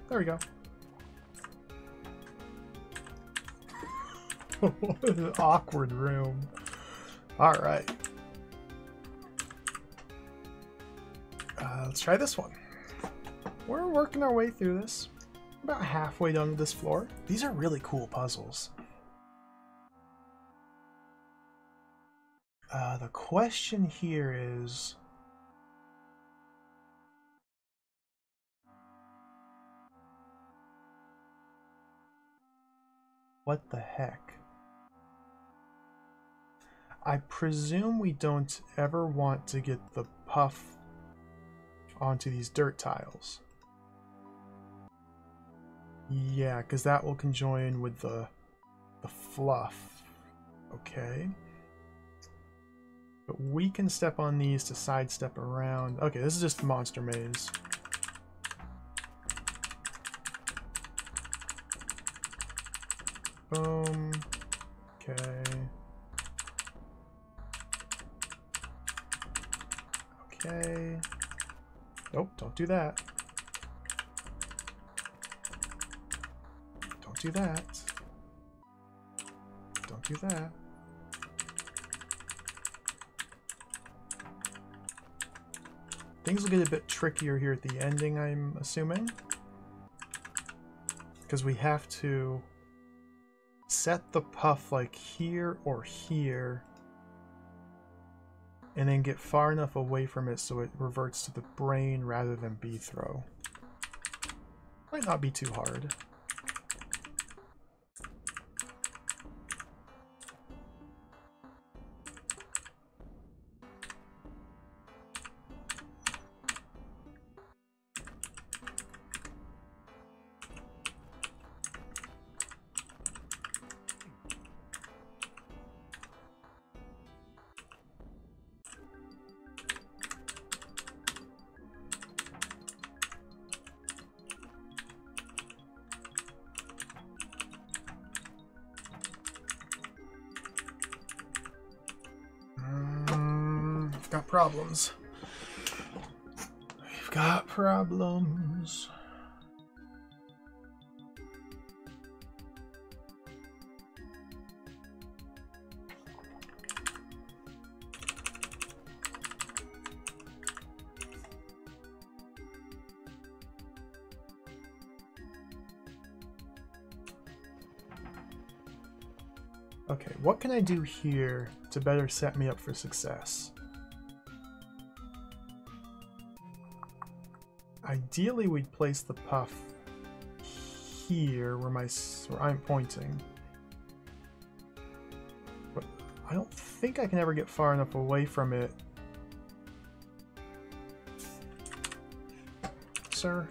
There we go. What an awkward room. Alright. Let's try this one. We're working our way through this. About halfway done with this floor. These are really cool puzzles. The question here is... what the heck? I presume we don't ever want to get the puff onto these dirt tiles. Yeah, because that will conjoin with the fluff. Okay. But we can step on these to sidestep around. Okay, this is just monster maze. Boom. Okay. Okay. Nope, don't do that. Don't do that. Don't do that. Things will get a bit trickier here at the ending, I'm assuming. Because we have to set the puff like here or here. And then get far enough away from it so it reverts to the brain rather than B throw. Might not be too hard. Got problems. We've got problems. Okay, what can I do here to better set me up for success? Ideally, we'd place the puff here where I'm pointing. But I don't think I can ever get far enough away from it. Sir?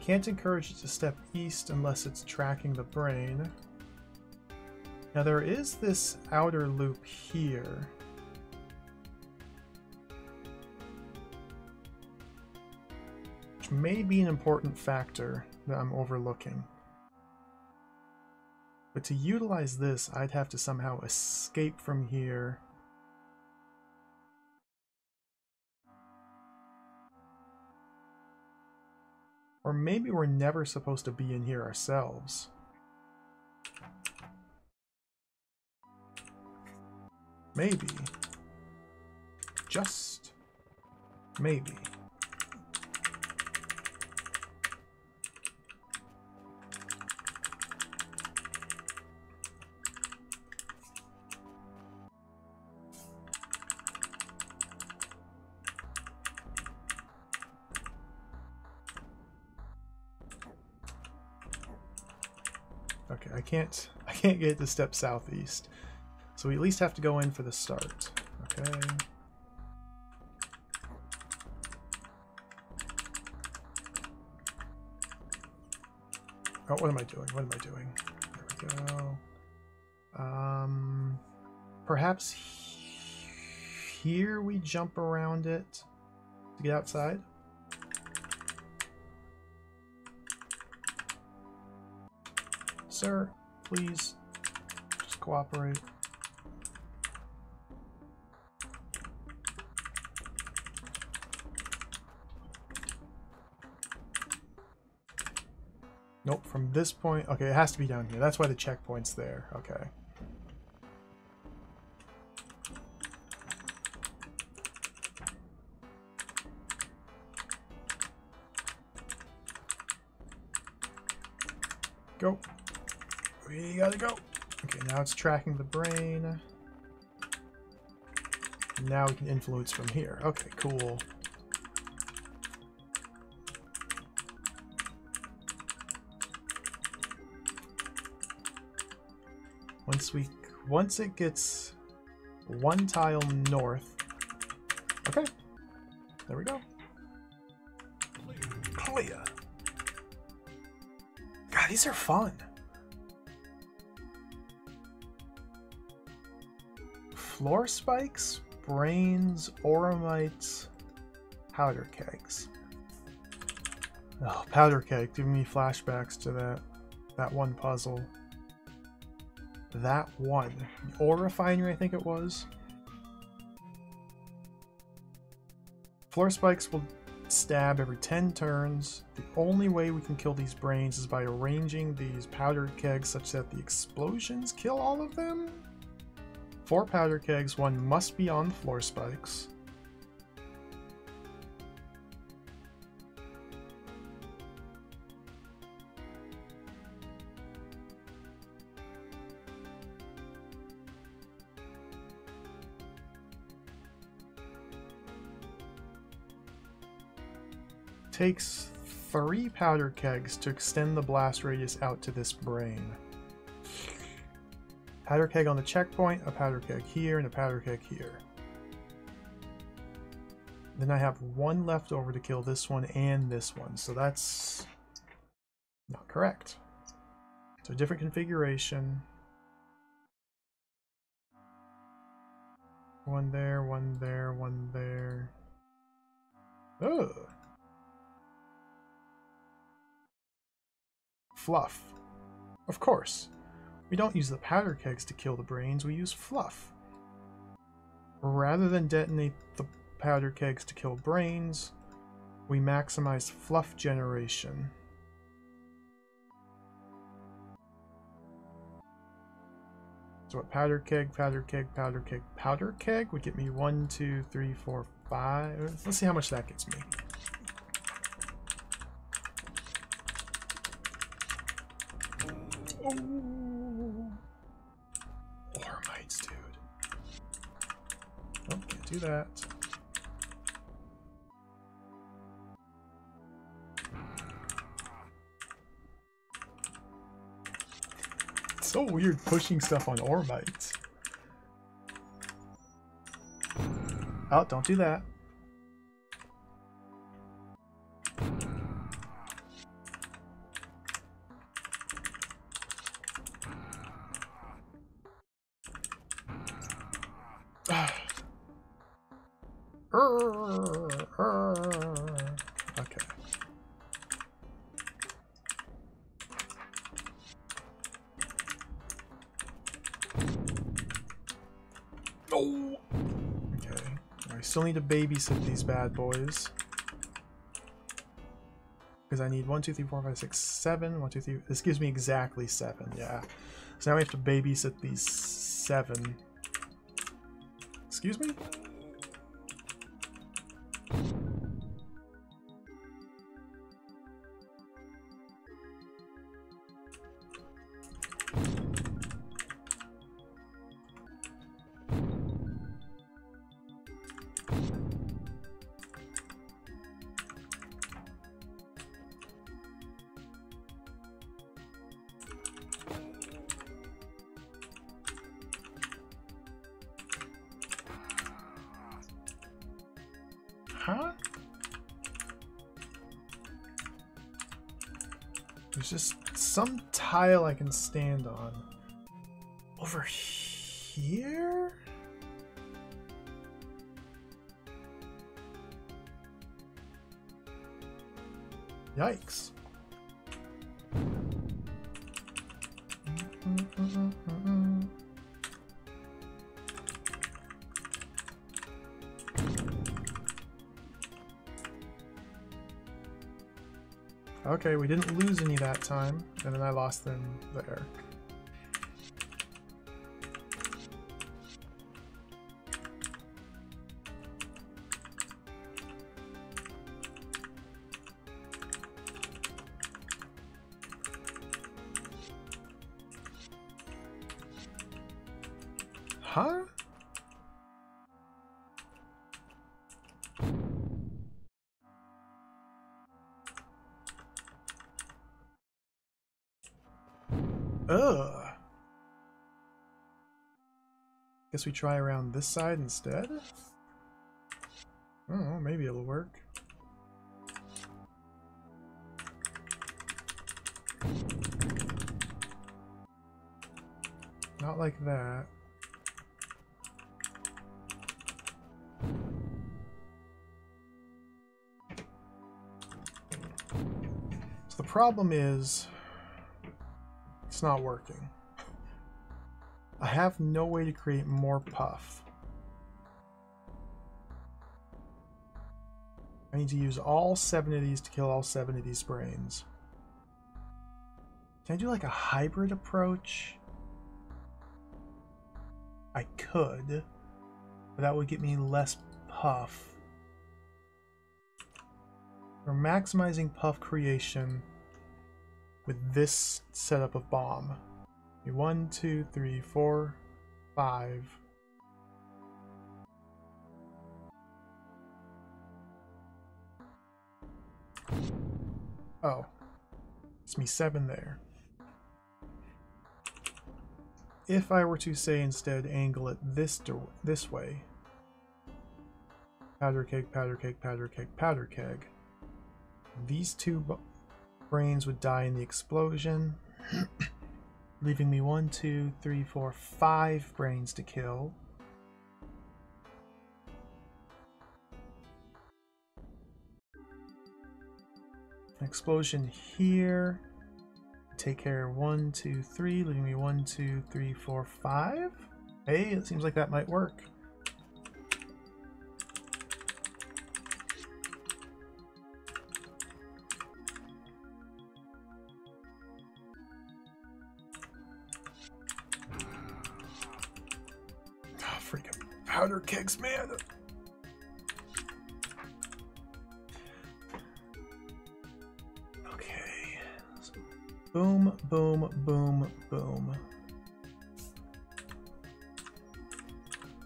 Can't encourage it to step east unless it's tracking the brain. Now there is this outer loop here. Which may be an important factor that I'm overlooking. But to utilize this, I'd have to somehow escape from here. Or maybe we're never supposed to be in here ourselves. Maybe. Just maybe. Okay, I can't get it to step southeast. So we at least have to go in for the start. Okay. Oh, what am I doing? What am I doing? There we go. Perhaps here we jump around it to get outside? Sir, please, just cooperate. Nope, from this point... Okay, it has to be down here. That's why the checkpoint's there. Okay. Go. We gotta go. Okay, now it's tracking the brain. Now we can influence from here. Okay, cool. Once it gets one tile north. Okay. There we go. Clear. God, these are fun. Floor spikes, brains, oramites, powder kegs. Oh, powder keg, giving me flashbacks to that one puzzle. That one. The ore refinery, I think it was. Floor spikes will stab every 10 turns. The only way we can kill these brains is by arranging these powder kegs such that the explosions kill all of them. 4 powder kegs, 1 must be on the floor spikes. Takes 3 powder kegs to extend the blast radius out to this brain. Powder keg on the checkpoint, a powder keg here, and a powder keg here. Then I have 1 left over to kill this one and this one, so that's not correct. So a different configuration. 1 there, 1 there, 1 there. Oh! Fluff. Of course. We don't use the powder kegs to kill the brains, we use fluff. Rather than detonate the powder kegs to kill brains, we maximize fluff generation. So what powder keg, powder keg, powder keg, powder keg would get me 1, 2, 3, 4, 5. Let's see how much that gets me. Oh. Oramites, dude. Oh, can't do that. It's so weird pushing stuff on oramites. Oh, don't do that. Okay. Oh. Okay. I still need to babysit these bad boys. Because I need 1, 2, 3, 4, 5, 6, 7. 1, 2, 3. This gives me exactly 7. Yeah. So now we have to babysit these 7. Excuse me? Huh? There's just some tile I can stand on. Over here? Yikes. Okay, we didn't lose any that time, and then I lost them there. Huh? Ugh. Guess we try around this side instead? I don't know, maybe it'll work. Not like that. So the problem is, it's not working. I have no way to create more puff. I need to use all 7 of these to kill all 7 of these brains. Can I do like a hybrid approach? I could, but that would get me less puff. We're maximizing puff creation with this setup of bomb. 1, 2, 3, 4, 5. Oh, it's me 7 there. If I were to say instead angle it this way, powder keg, powder keg, powder keg, powder keg, these 2 brains would die in the explosion, leaving me 1, 2, 3, 4, 5 brains to kill. An explosion here. Take care of 1, 2, 3, leaving me 1, 2, 3, 4, 5. Hey, it seems like that might work. Oh, freaking powder kegs, man. Boom, boom, boom, boom.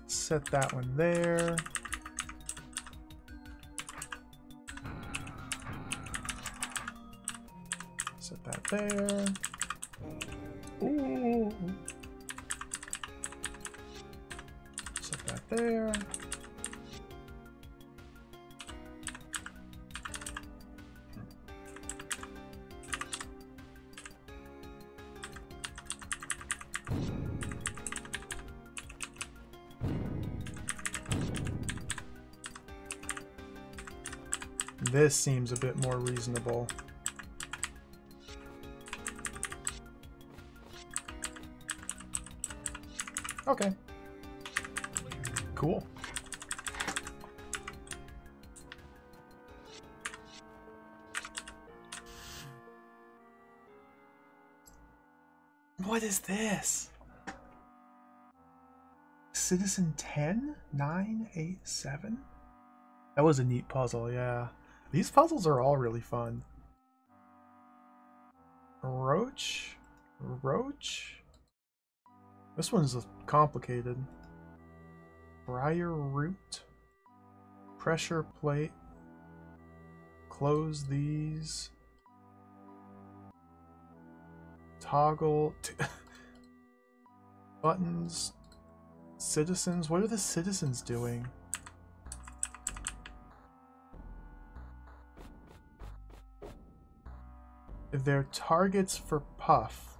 Set that one there. Set that there. Ooh. Set that there. This seems a bit more reasonable. Okay. Cool. What is this? Citizen 10? 9, 8, 7? That was a neat puzzle, yeah. These puzzles are all really fun. Roach? Roach? This one's complicated. Briar root. Pressure plate. Close these. Toggle. Buttons. Citizens. What are the citizens doing? They're targets for Puff.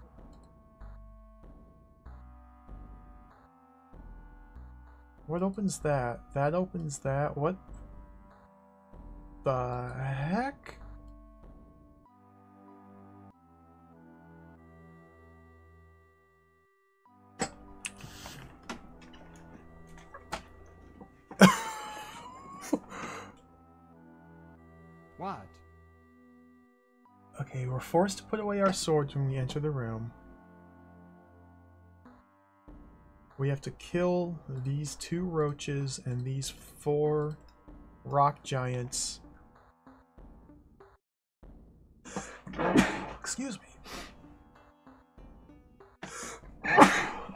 What opens that? That opens that. What the heck? What? Okay, we're forced to put away our swords when we enter the room. We have to kill these 2 roaches and these 4 rock giants. Excuse me.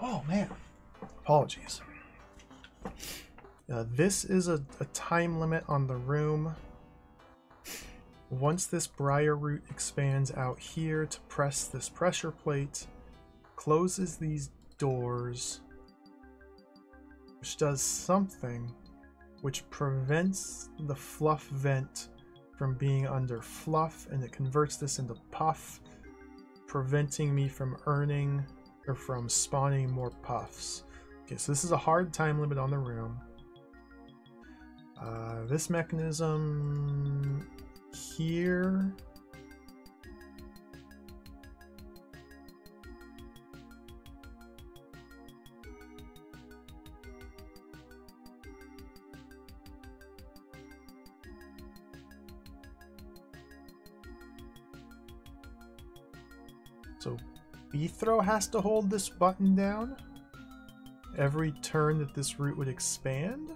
Oh man. Apologies. This is a time limit on the room. Once this briar root expands out here to press this pressure plate, closes these doors, which does something which prevents the fluff vent from being under fluff, and it converts this into puff, preventing me from earning or from spawning more puffs. Okay, so this is a hard time limit on the room. This mechanism here. So Beethro has to hold this button down every turn that this root would expand.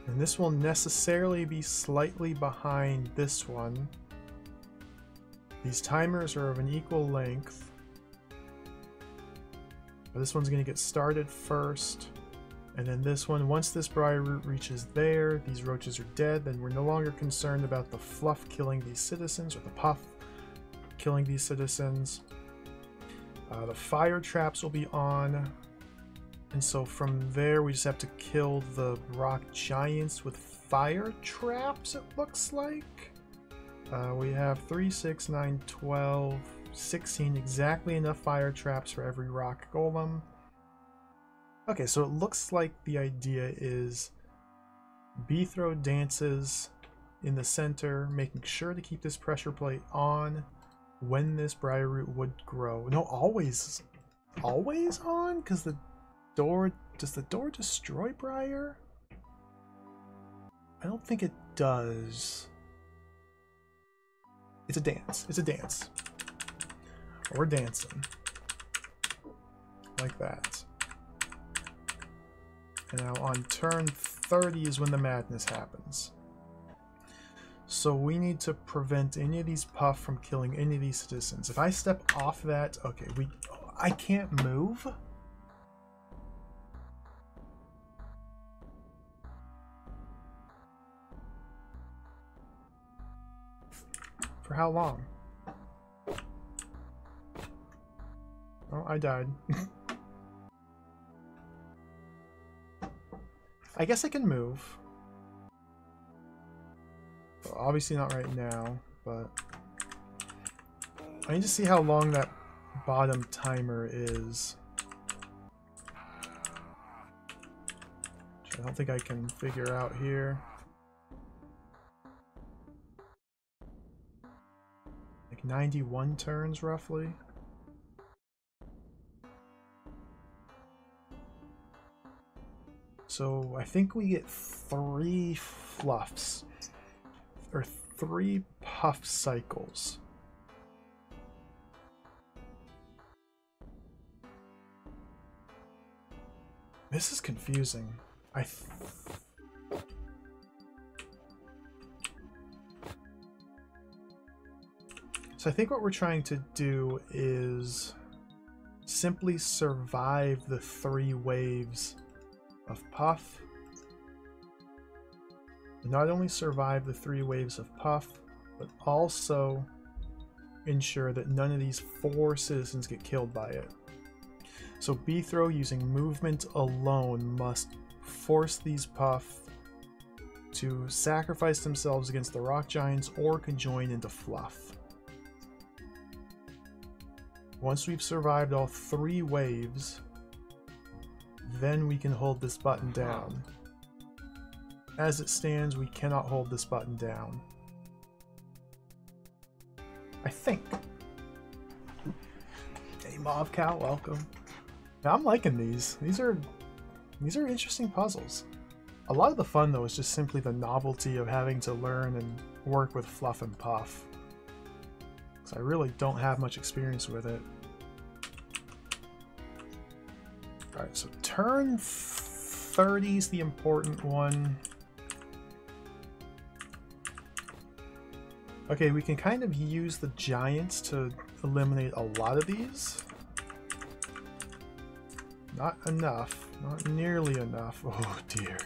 And this will necessarily be slightly behind this one. These timers are of an equal length. But this one's going to get started first. And then this one, once this briar root reaches there, these roaches are dead, then we're no longer concerned about the fluff killing these citizens, or the puff killing these citizens. The fire traps will be on. And so from there, we just have to kill the rock giants with fire traps, it looks like. We have 3, 6, 9, 12, 16, exactly enough fire traps for every rock golem. Okay, so it looks like the idea is Beethro dances in the center, making sure to keep this pressure plate on when this briar root would grow. No, always on? Because the door, does the door destroy briar? I don't think it does. It's a dance. It's a dance. We're dancing. Like that. And now on turn 30 is when the madness happens. So we need to prevent any of these puff from killing any of these citizens. If I step off that, okay, I can't move. For how long? Oh, I died. I guess I can move. Well, obviously not right now, but I need to see how long that bottom timer is. I don't think I can figure out here. Like 91 turns, roughly. So I think we get 3 fluffs, or 3 puff cycles. This is confusing. So I think what we're trying to do is simply survive the 3 waves of puff. Not only survive the 3 waves of puff, but also ensure that none of these 4 citizens get killed by it. So Beethro, using movement alone, must force these puff to sacrifice themselves against the rock giants or conjoin into fluff. Once we've survived all 3 waves, then we can hold this button down. As it stands, we cannot hold this button down. I think. Hey Mobcow, welcome. Now, I'm liking these. These are interesting puzzles. A lot of the fun though is just simply the novelty of having to learn and work with fluff and puff. Because I really don't have much experience with it. Alright, so turn 30 is the important one. Okay, we can kind of use the giants to eliminate a lot of these. Not enough. Not nearly enough. Oh dear.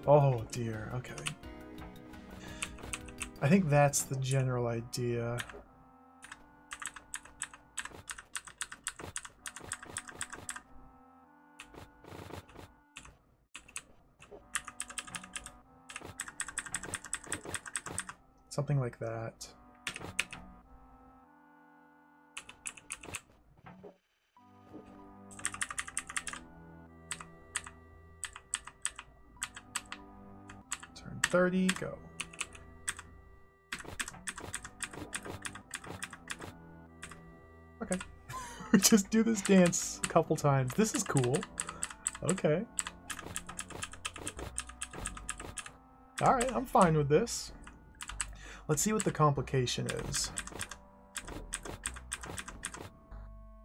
Oh dear, okay. I think that's the general idea. Something like that. Turn 30, go. Okay. Just do this dance a couple times. This is cool. Okay. Alright, I'm fine with this. Let's see what the complication is.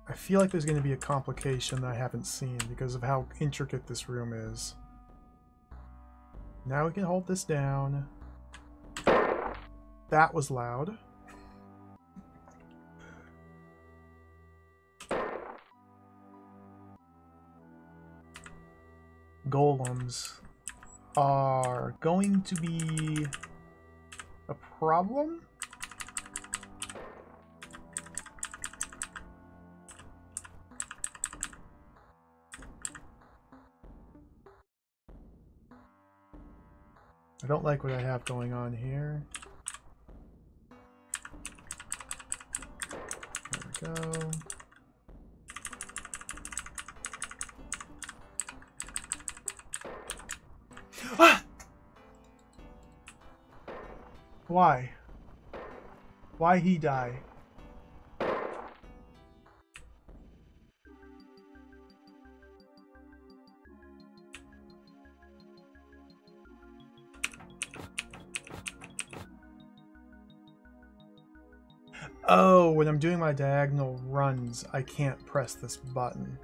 I feel like there's going to be a complication that I haven't seen because of how intricate this room is. Now we can hold this down. That was loud. Golems are going to be a problem? I don't like what I have going on here. There we go. Ah! Why? Why he die? Oh, when I'm doing my diagonal runs, I can't press this button.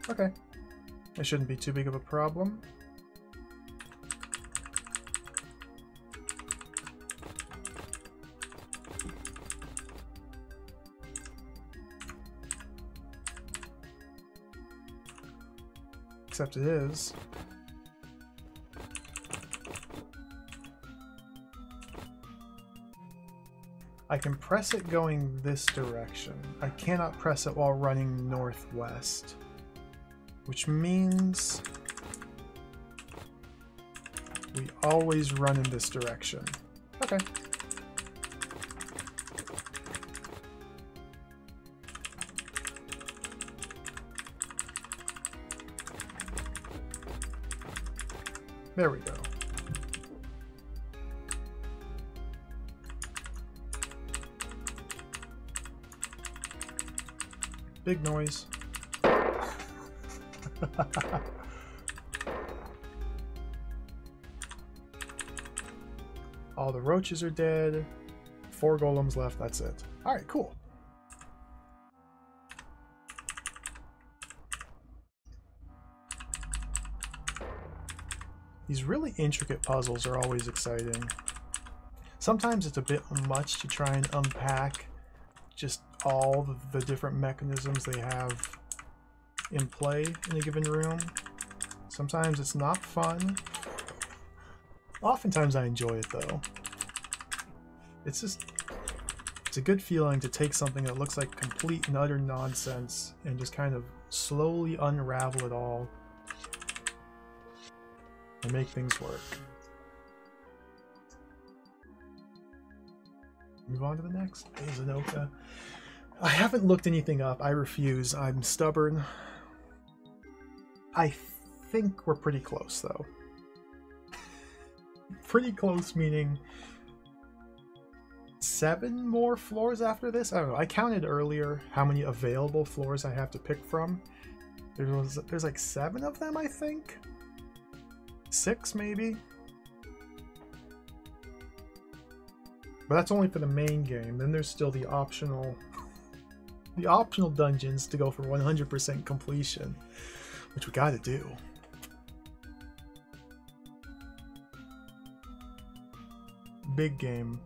Okay. It shouldn't be too big of a problem. Except it is. I can press it going this direction. I cannot press it while running northwest. Which means we always run in this direction. Okay. There we go. Big noise. All the roaches are dead. 4 golems left, that's it. Alright, cool. These really intricate puzzles are always exciting. Sometimes it's a bit much to try and unpack just all the different mechanisms they have in play in a given room. Sometimes it's not fun. Oftentimes I enjoy it though. It's a good feeling to take something that looks like complete and utter nonsense and just kind of slowly unravel it all and make things work. Move on to the next. Azanoka. I haven't looked anything up. I refuse. I'm stubborn. I think we're pretty close though. Pretty close meaning 7 more floors after this? I don't know. I counted earlier how many available floors I have to pick from. There's like 7 of them, I think. 6 maybe. But that's only for the main game. Then there's still the optional dungeons to go for 100% completion, which we gotta do. Big game.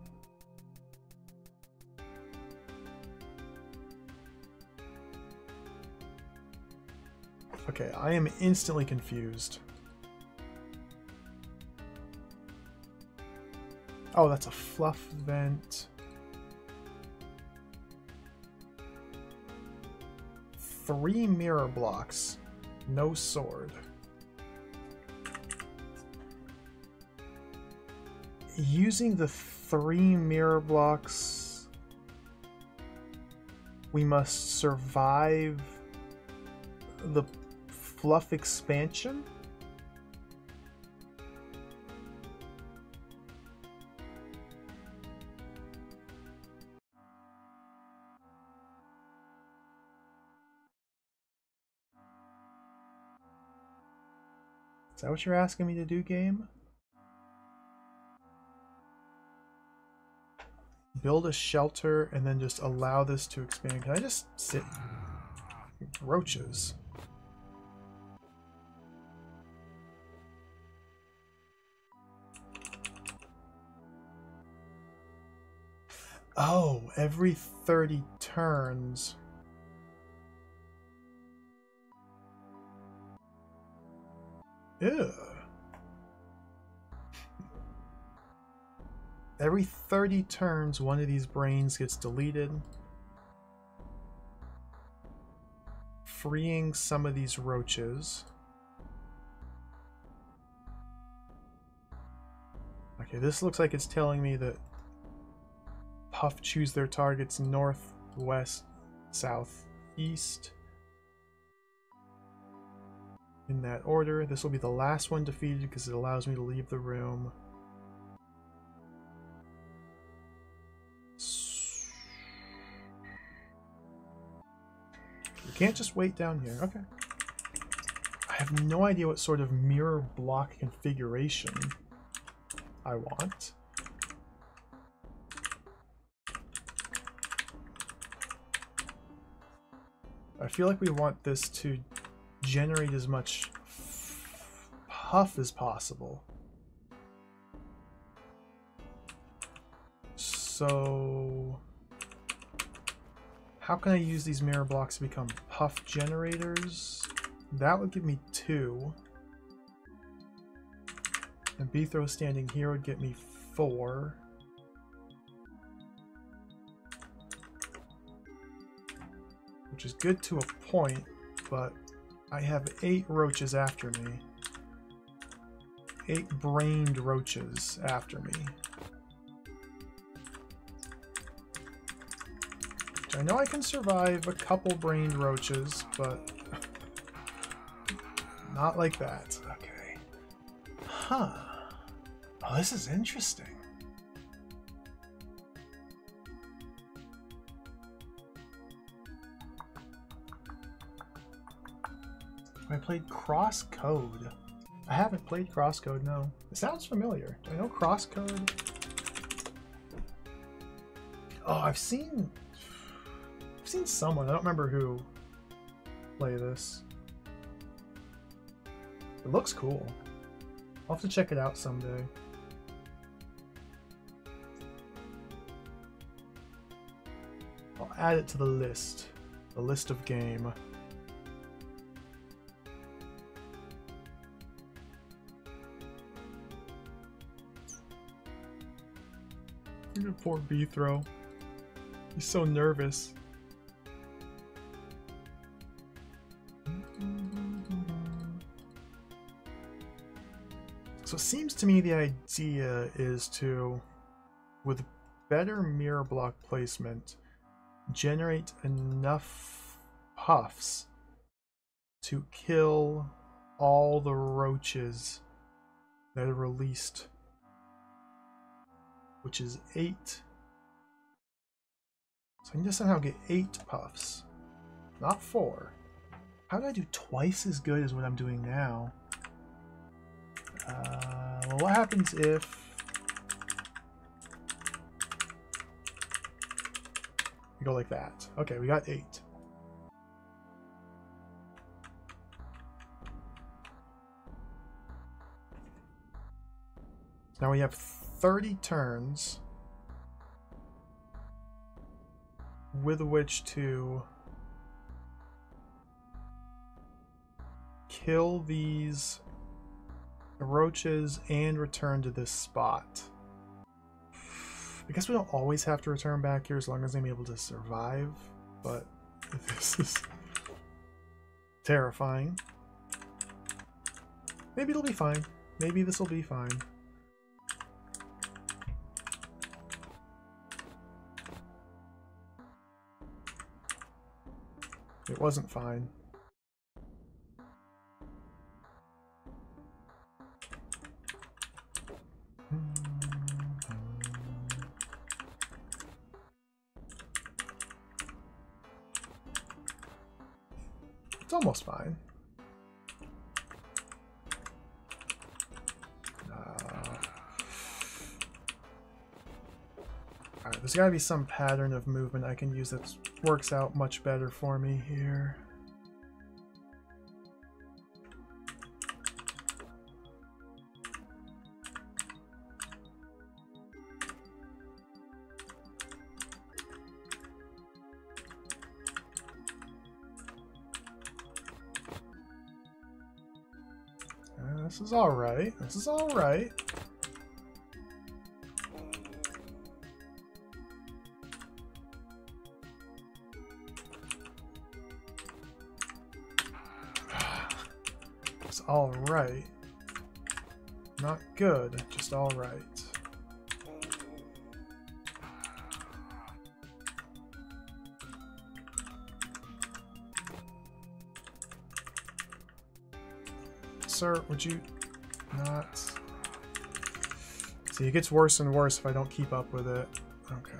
Okay, I am instantly confused. Oh, that's a fluff vent. 3 mirror blocks. No sword. Using the 3 mirror blocks, we must survive the fluff expansion? Is that what you're asking me to do, game? Build a shelter and then just allow this to expand. Can I just sit? Roaches. Oh, every 30 turns. Ew. Every 30 turns, one of these brains gets deleted, freeing some of these roaches. Okay, this looks like it's telling me that Puff choose their targets north, west, south, east. In that order. This will be the last one defeated because it allows me to leave the room. You can't just wait down here. Okay. I have no idea what sort of mirror block configuration I want. I feel like we want this to generate as much puff as possible. So how can I use these mirror blocks to become puff generators? That would give me 2. And B-throw standing here would get me 4. Which is good to a point, but I have 8 roaches after me. 8 brained roaches after me. Which I know I can survive a couple brained roaches, but not like that. Okay. Huh. Oh, this is interesting. I played Crosscode. I haven't played Crosscode, no. It sounds familiar. Do I know Crosscode? Oh, I've seen someone, I don't remember who, play this. It looks cool. I'll have to check it out someday. I'll add it to the list of game. Poor B-throw. He's so nervous. So it seems to me the idea is to, with better mirror block placement, generate enough puffs to kill all the roaches that are released, which is 8. So I need to somehow get 8 puffs, not 4. How do I do twice as good as what I'm doing now? Well, what happens if we go like that? Okay, we got 8. Now we have 30 turns with which to kill these roaches and return to this spot. I guess we don't always have to return back here as long as I'm able to survive, but this is terrifying. Maybe it'll be fine. Maybe this will be fine. It wasn't fine. It's almost fine. Alright, there's gotta be some pattern of movement I can use that works out much better for me here. This is alright. This is alright. It's alright. Not good, just alright. Sir, would you not? See, it gets worse and worse if I don't keep up with it. Okay.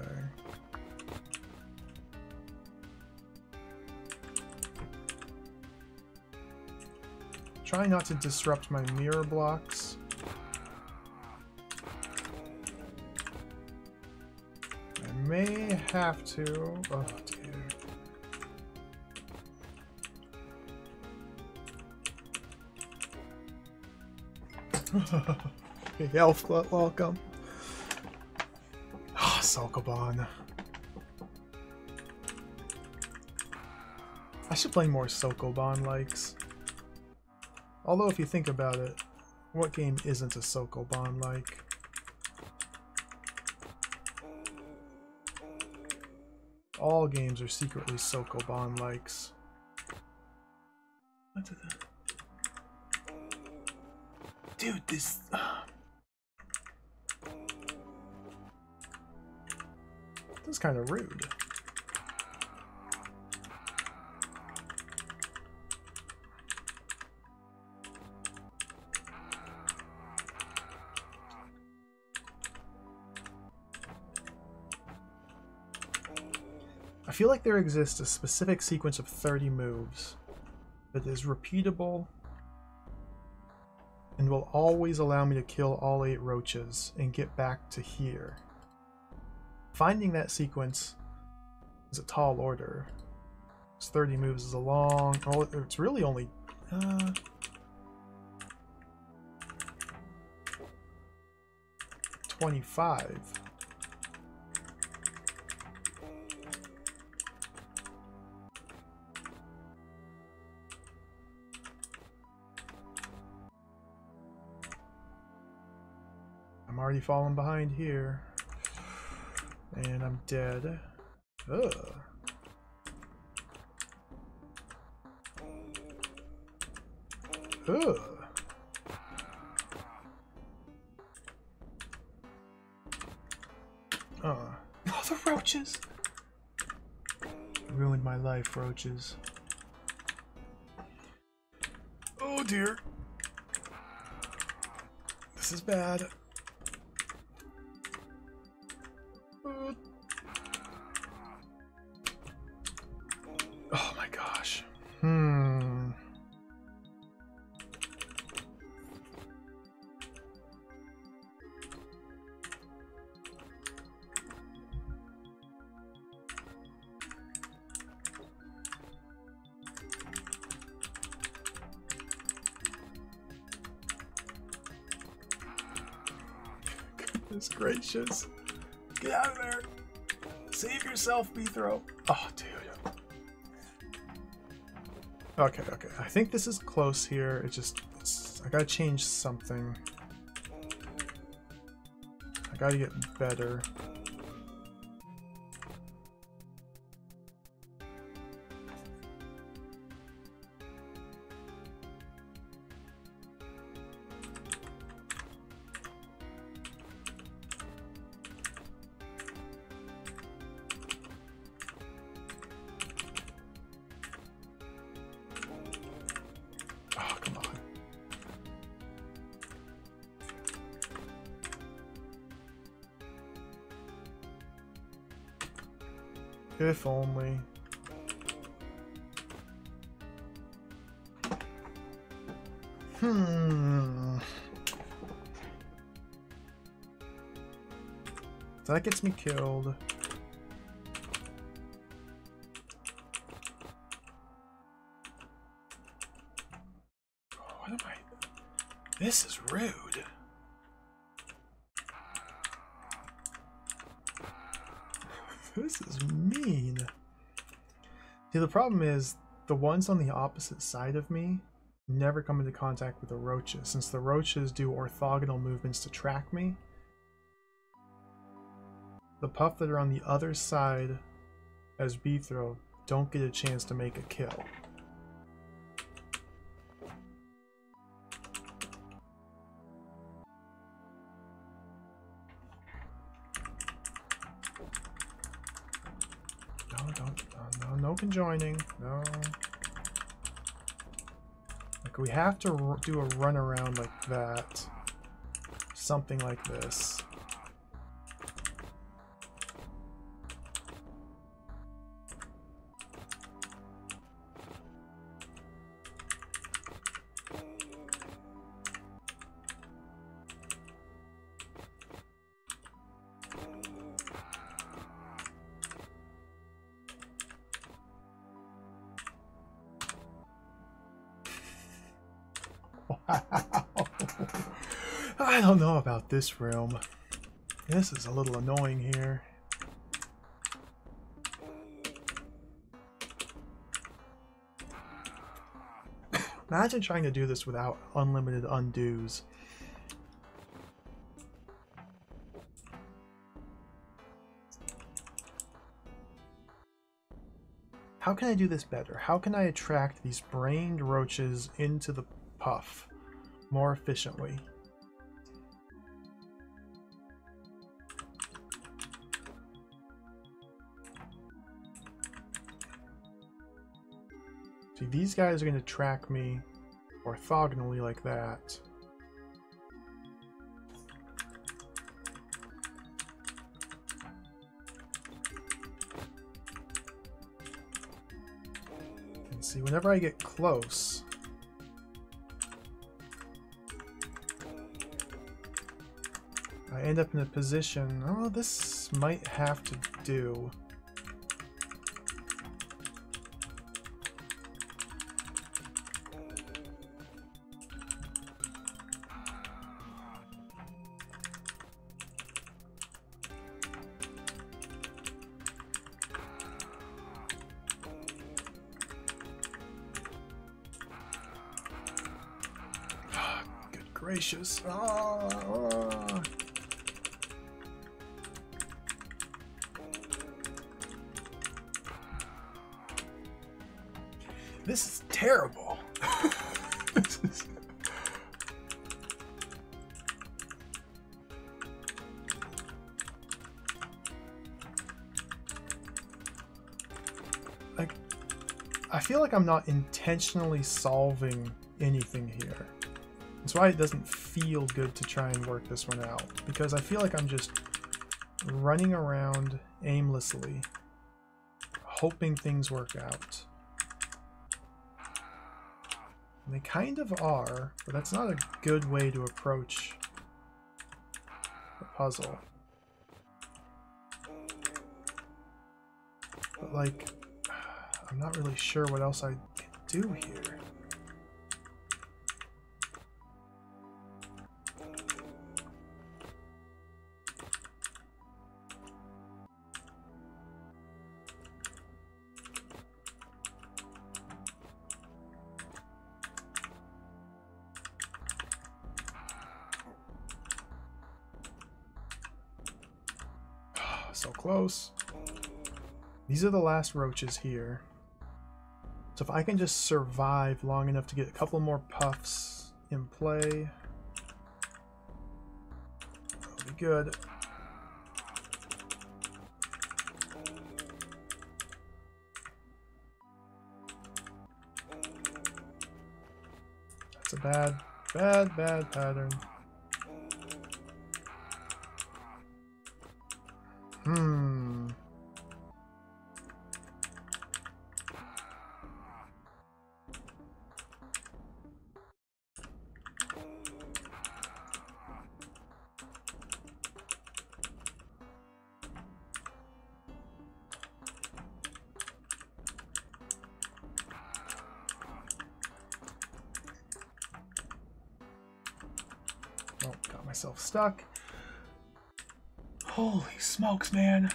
Try not to disrupt my mirror blocks. I may have to. Oh, dear. Hey, Elf, welcome. Ah, Sokoban. I should play more Sokoban likes. Although, if you think about it, what game isn't a Sokoban like? All games are secretly Sokoban likes. What the? Dude, this... This is kind of rude. I feel like there exists a specific sequence of 30 moves that is repeatable and will always allow me to kill all 8 roaches and get back to here. Finding that sequence is a tall order. 30 moves is a long... Oh, it's really only... 25. I'm already falling behind here. And I'm dead. Ugh. Ugh. Oh, the roaches! Ruined my life, roaches. Oh dear. This is bad. Oh my gosh. Goodness gracious. Get out of there. Save yourself, Beethro. Oh, dude. Okay. I think this is close here. I gotta change something. I gotta get better. If only. That gets me killed. What am I? This is rude. This is mean. See, the problem is the ones on the opposite side of me never come into contact with the roaches, since the roaches do orthogonal movements to track me. The puff that are on the other side as Beethro don't get a chance to make a kill. No conjoining. No. Like, we have to do a run around like that. Something like this. I don't know about this room. This is a little annoying here. Imagine trying to do this without unlimited undos. How can I do this better? How can I attract these brained roaches into the puff more efficiently? See, these guys are going to track me orthogonally like that. See, whenever I get close, I end up in a position, oh, this might have to do. Good gracious. Oh. This is terrible. This is... Like, I feel like I'm not intentionally solving anything here. That's why it doesn't feel good to try and work this one out, because I feel like I'm just running around aimlessly, hoping things work out. And they kind of are, but that's not a good way to approach a puzzle. But like, I'm not really sure what else I can do here. So close. These are the last roaches here. So if I can just survive long enough to get a couple more puffs in play, that'll be good. That's a bad pattern. Oh, got myself stuck. Holy smokes, man.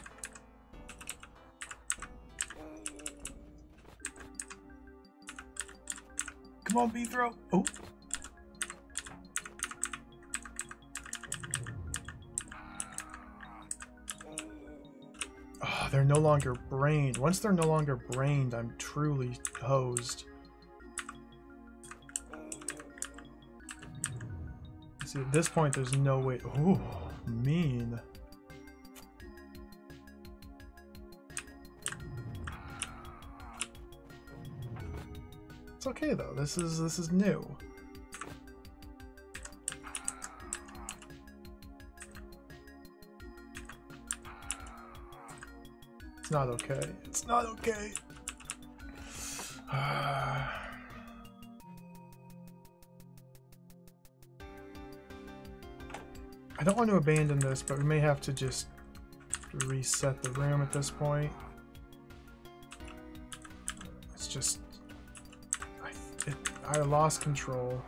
Come on, B-throw. Oh. Oh, they're no longer brained. Once they're no longer brained, I'm truly hosed. See, at this point, there's no way. Ooh, mean. It's okay though. This is new. It's not okay. It's not okay. I don't want to abandon this, but we may have to just reset the room at this point. It's just... I lost control.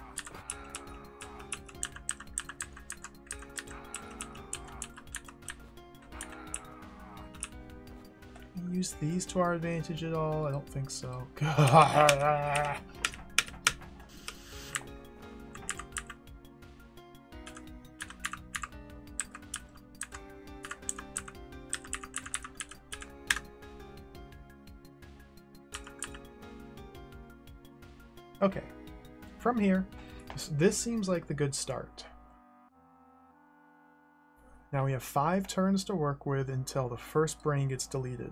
Use these to our advantage at all? I don't think so. Okay, from here, this seems like the good start. Now we have 5 turns to work with until the first brain gets deleted.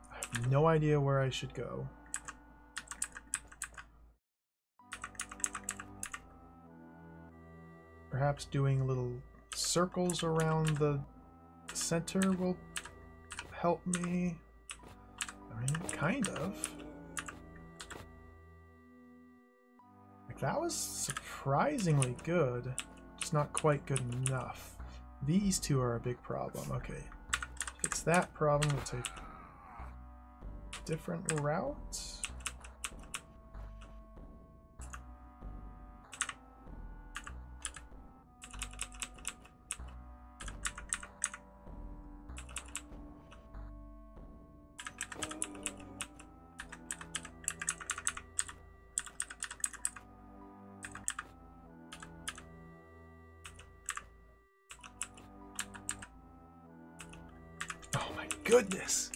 I have no idea where I should go. Perhaps doing a little circles around the center will help me. I mean, kind of. Like, that was surprisingly good. Just not quite good enough. These two are a big problem. Okay. Fix that problem. We'll take a different route. Goodness,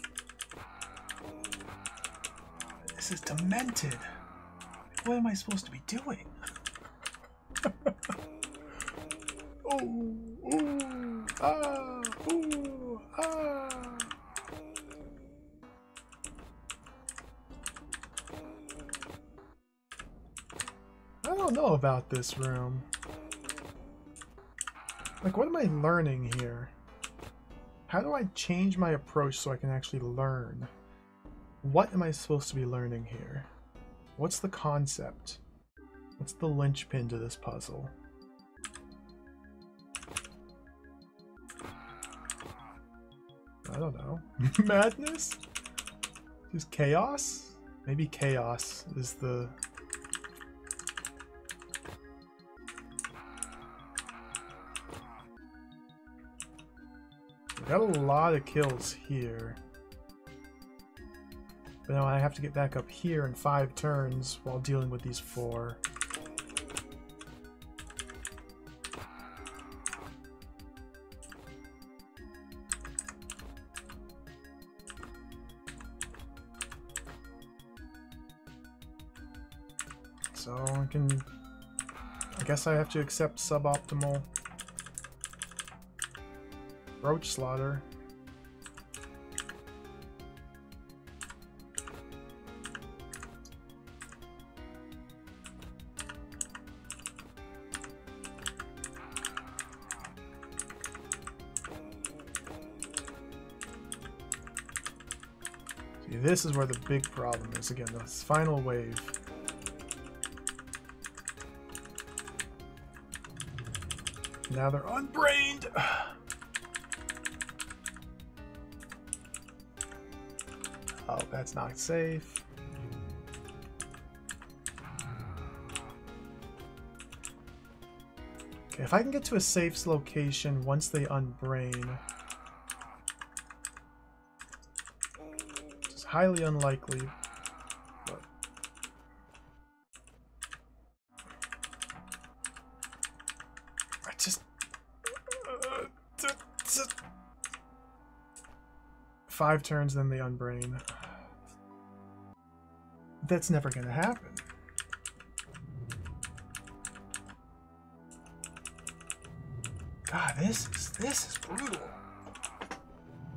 this is demented. What am I supposed to be doing? Ooh, ah, ooh, ah. I don't know about this room. Like, what am I learning here? How do I change my approach so I can actually learn? What am I supposed to be learning here? What's the concept? What's the linchpin to this puzzle? I don't know. Madness? Just chaos? Maybe chaos is the... Got a lot of kills here. But now I have to get back up here in 5 turns while dealing with these 4. So I guess I have to accept suboptimal roach slaughter. See, this is where the big problem is again, this final wave. Now they're unbrained! Oh, that's not safe. Okay, if I can get to a safe location once they unbrain, it's highly unlikely, but I just 5 turns, then they unbrain. That's never gonna happen. God, this is brutal.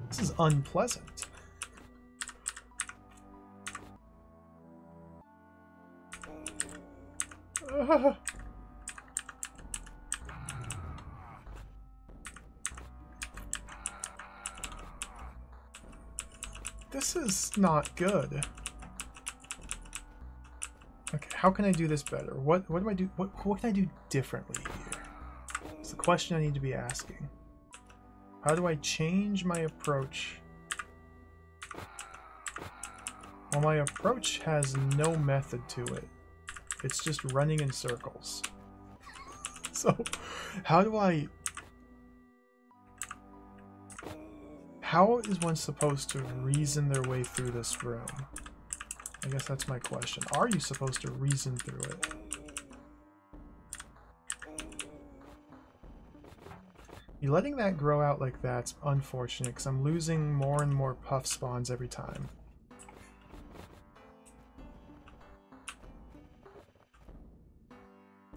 This is unpleasant. This is not good. Okay, how can I do this better? What do I do? What can I do differently here? It's the question I need to be asking. How do I change my approach? Well, my approach has no method to it. It's just running in circles. So, how is one supposed to reason their way through this room? I guess that's my question. Are you supposed to reason through it? You letting that grow out like that's unfortunate because I'm losing more and more puff spawns every time.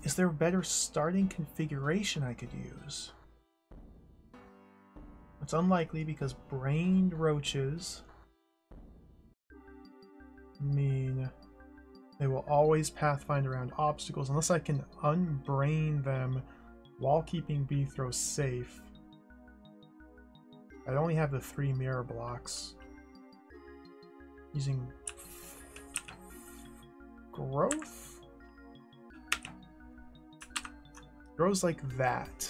Is there a better starting configuration I could use? It's unlikely because brained roaches mean they will always pathfind around obstacles unless I can unbrain them While keeping B throw safe. I only have the 3 mirror blocks. Using growth? Grows like that.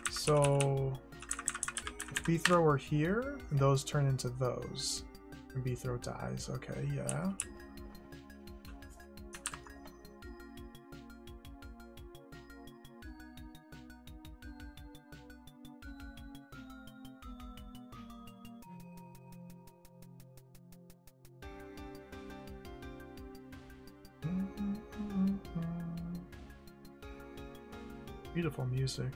So if B throw were here, those turn into those. And B throw dies. Okay, yeah. Beautiful music.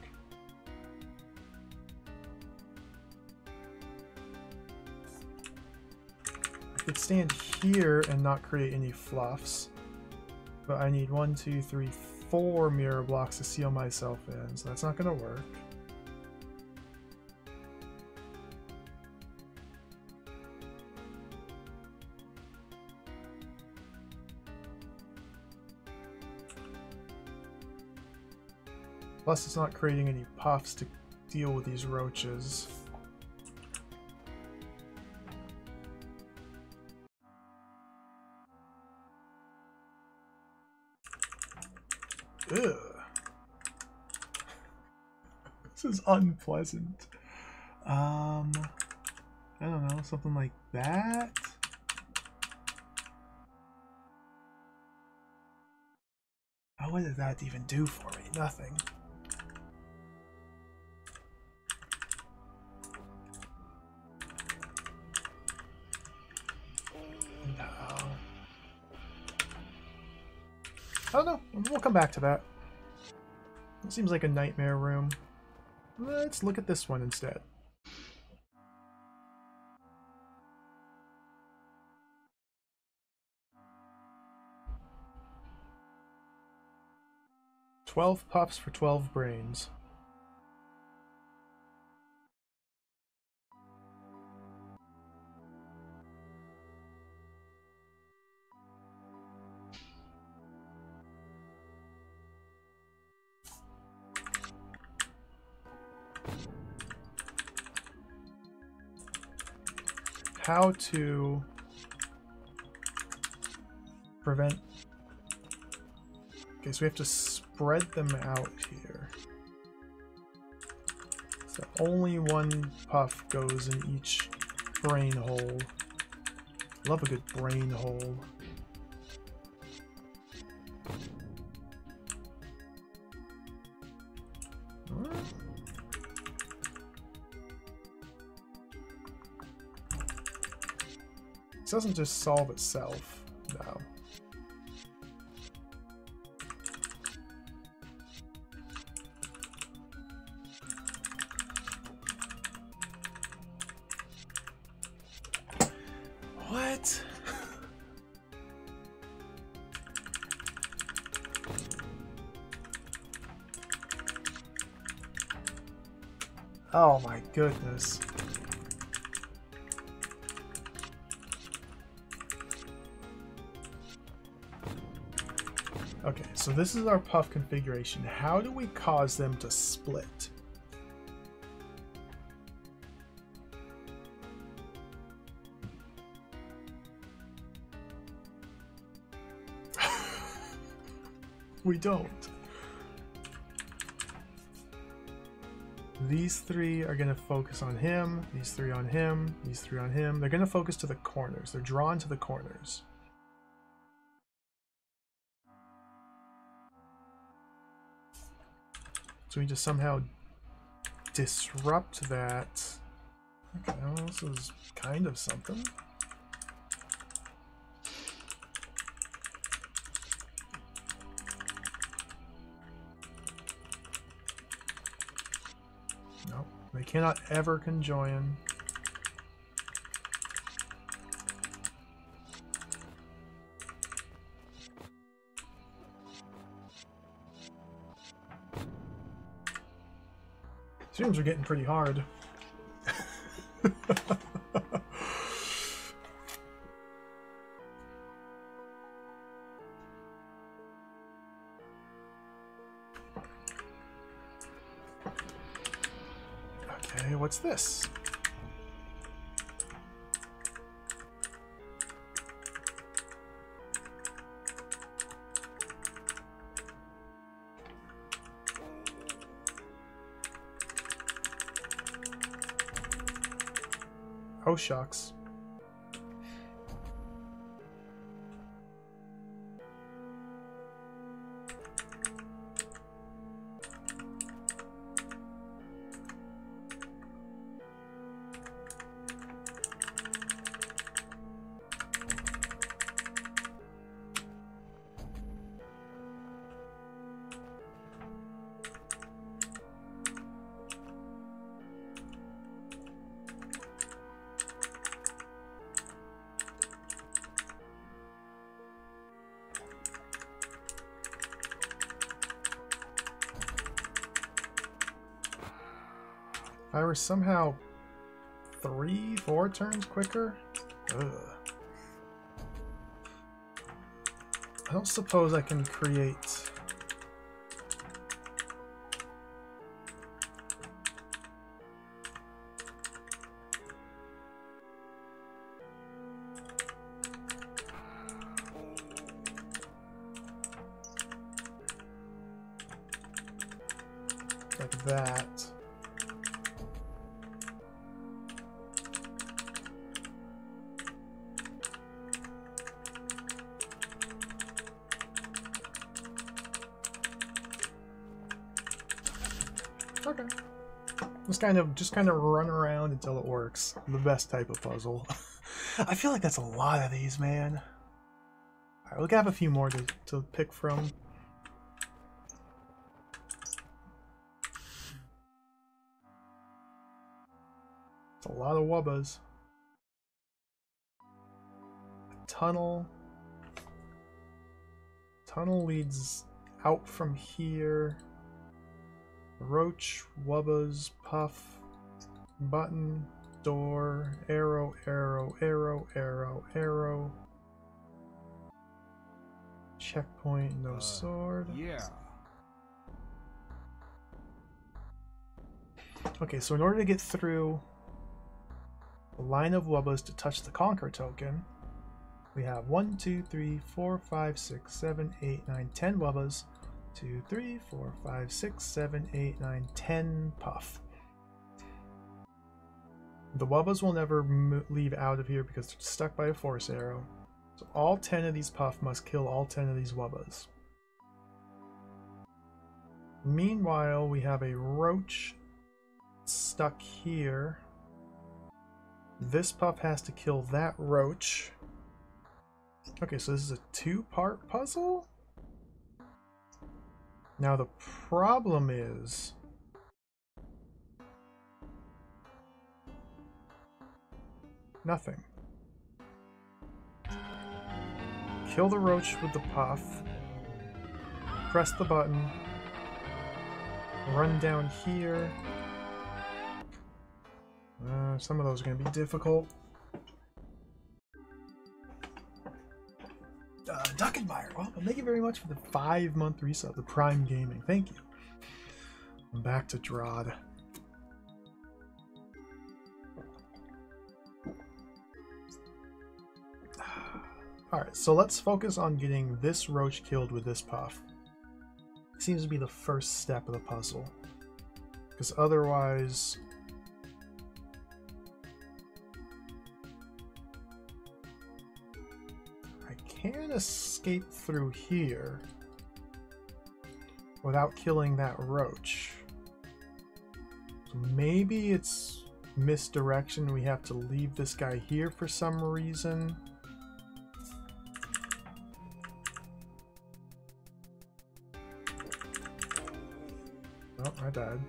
I could stand here and not create any fluffs, but I need 1, 2, 3, 4 mirror blocks to seal myself in, so that's not going to work. Plus, it's not creating any puffs to deal with these roaches. Ugh. This is unpleasant. I don't know, something like that? Oh, what did that even do for me? Nothing. I don't know. We'll come back to that. It seems like a nightmare room. Let's look at this one instead. "12 puffs for 12 brains." How to prevent... Okay, so we have to spread them out here. So only 1 puff goes in each brain hole. Love a good brain hole. This doesn't just solve itself, no. What? Oh my goodness. Okay, so this is our puff configuration. How do we cause them to split? We don't. These 3 are going to focus on him, these 3 on him, these 3 on him. They're going to focus to the corners. They're drawn to the corners. So we just somehow disrupt that. Okay, well, this is kind of something. No, they cannot ever conjoin. These rooms are getting pretty hard. Okay, what's this? Oh, shucks. If I were somehow 3-4 turns quicker? Ugh. I don't suppose I can create... like that. Okay. Just kind of run around until it works. The best type of puzzle. I feel like that's a lot of these, man. Alright, we'll have a few more to pick from. It's a lot of wubbas. A tunnel. Tunnel leads out from here. Roach, wubbas, puff, button, door, arrow, arrow, arrow, arrow, arrow. Checkpoint, no sword. Yeah. Okay, so in order to get through the line of wubbas to touch the conquer token, we have 1, 2, 3, 4, 5, 6, 7, 8, 9, 10 wubbas. 2, 3, 4, 5, 6, 7, 8, 9, 10 puff. The wubbas will never leave out of here because they're stuck by a force arrow. So all 10 of these puff must kill all 10 of these wubbas. Meanwhile, we have a roach stuck here. This puff has to kill that roach. Okay, so this is a 2-part puzzle? Now the problem is... nothing. Kill the roach with the puff. Press the button. Run down here. Some of those are going to be difficult. Duckenmeyer, well, thank you very much for the 5-month resub, the Prime Gaming. Thank you. I'm back to Drod. Alright, so let's focus on getting this roach killed with this puff. Seems to be the first step of the puzzle. Because otherwise... I can't escape through here without killing that roach. So maybe it's misdirection. We have to leave this guy here for some reason. Oh, I died.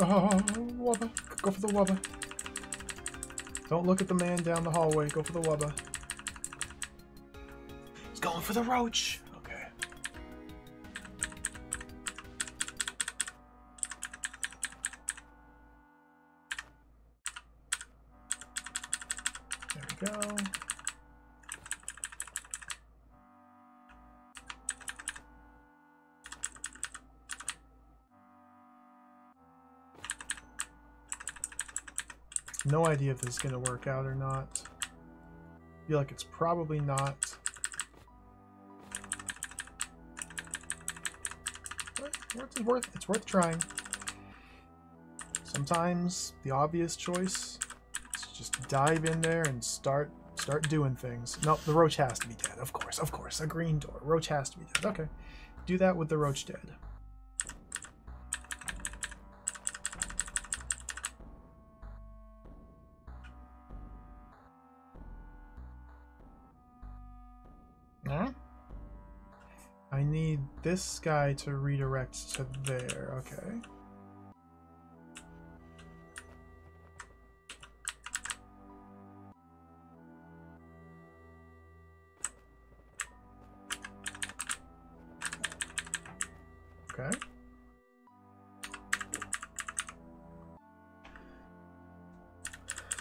Oh, wubba. Go for the wubba. Don't look at the man down the hallway. Go for the wubba. He's going for the roach. Okay. There we go. No idea if this is going to work out or not. Feel like it's probably not. But it's worth trying. Sometimes the obvious choice is just dive in there and start doing things. No, the roach has to be dead. Of course. A green door. Roach has to be dead. Okay. Do that with the roach dead. I need this guy to redirect to there. Okay. Okay.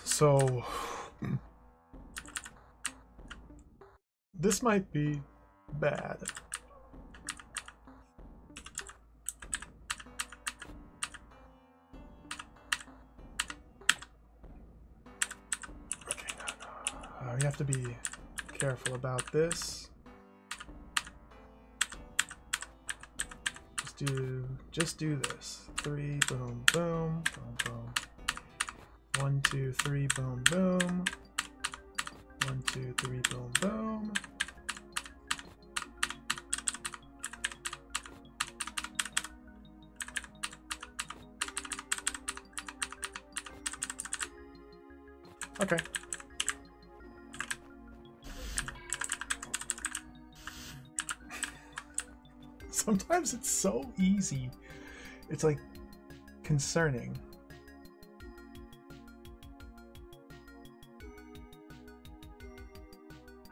So this might be bad. Okay, no. You have to be careful about this. Just do this. 3, boom, boom, boom, boom. 1, 2, 3, boom, boom. 1, 2, 3, boom, boom. Okay. Sometimes it's so easy. It's like concerning.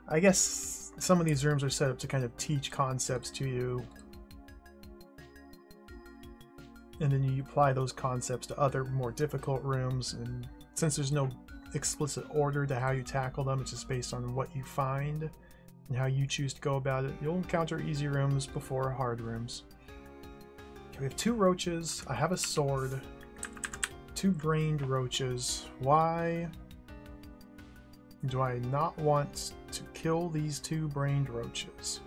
I guess some of these rooms are set up to kind of teach concepts to you. And then you apply those concepts to other more difficult rooms, and since there's no explicit order to how you tackle them, it's just based on what you find and how you choose to go about it. You'll encounter easy rooms before hard rooms. Okay, we have 2 roaches. I have a sword. 2 brained roaches. Why do I not want to kill these 2 brained roaches?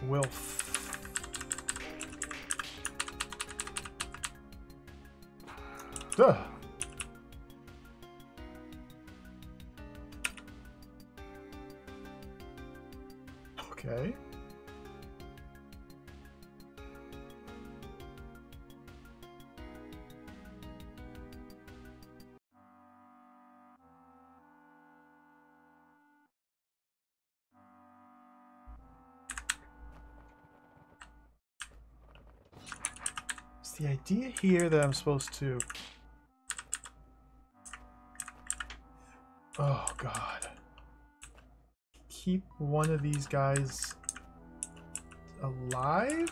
Wilf. Ugh. Okay. It's the idea here that I'm supposed to... Oh, God. Keep one of these guys alive?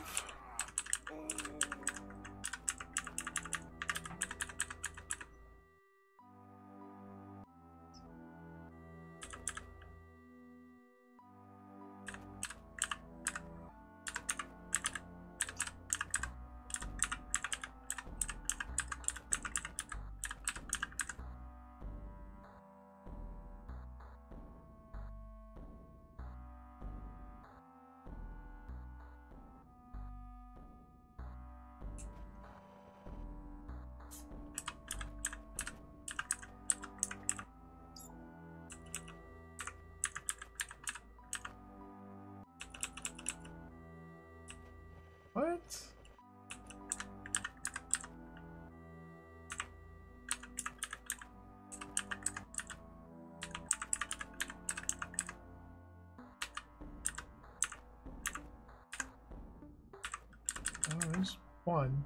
there's one.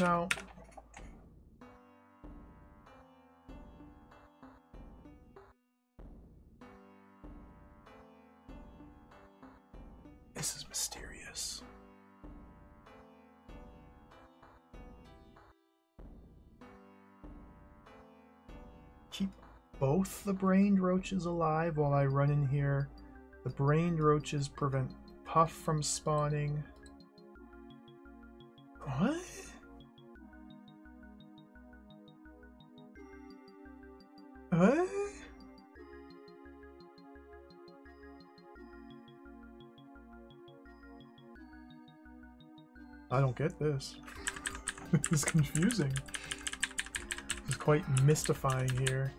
Now, this is mysterious. Keep both the brained roaches alive while I run in here. The brained roaches prevent Puff from spawning. What? What? I don't get this. This is confusing. This is quite mystifying here.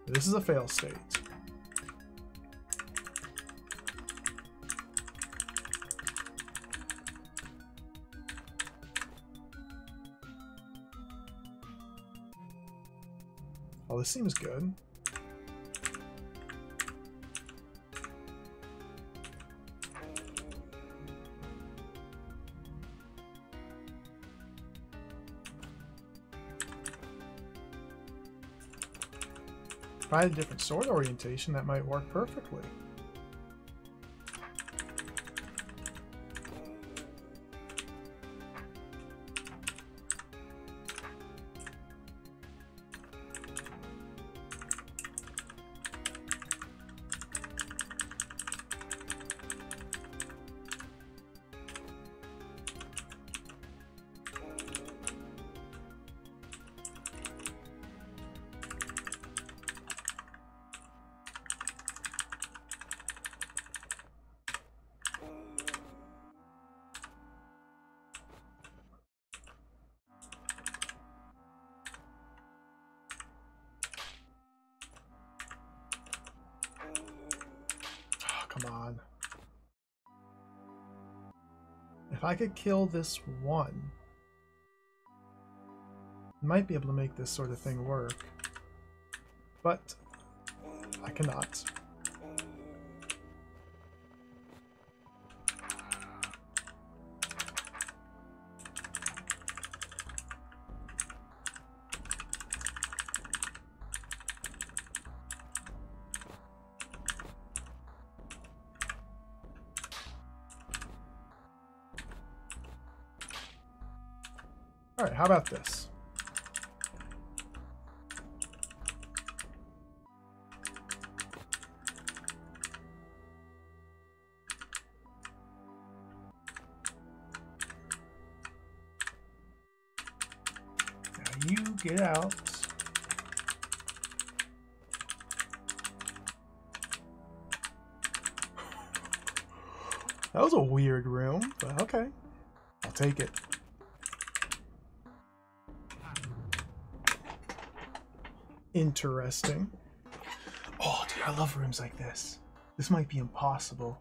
This is a fail state. Oh, this seems good. If I had a different sword orientation, that might work perfectly. Come on. If I could kill this one, I might be able to make this sort of thing work. But I cannot. Alright, how about this? Now you get out. That was a weird room, but okay. I'll take it. Interesting. Oh, dude, I love rooms like this. This might be impossible.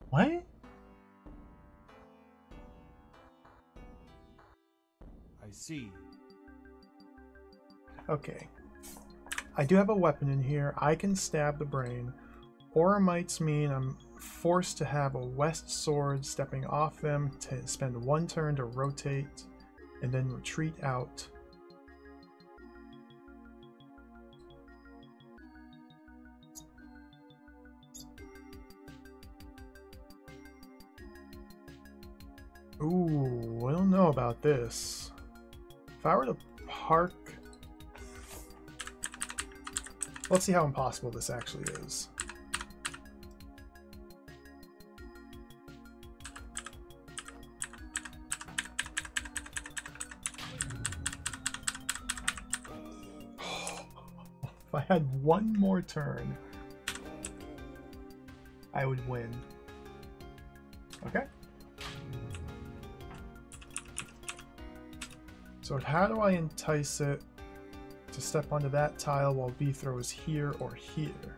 What? I see. Okay. I do have a weapon in here. I can stab the brain. Aura mites mean I'm forced to have a west sword, stepping off them to spend one turn to rotate and then retreat out. Ooh, I don't know about this. If I were to park... Let's see how impossible this actually is. If I had one more turn, I would win. Okay. So how do I entice it to step onto that tile while B throw is here or here?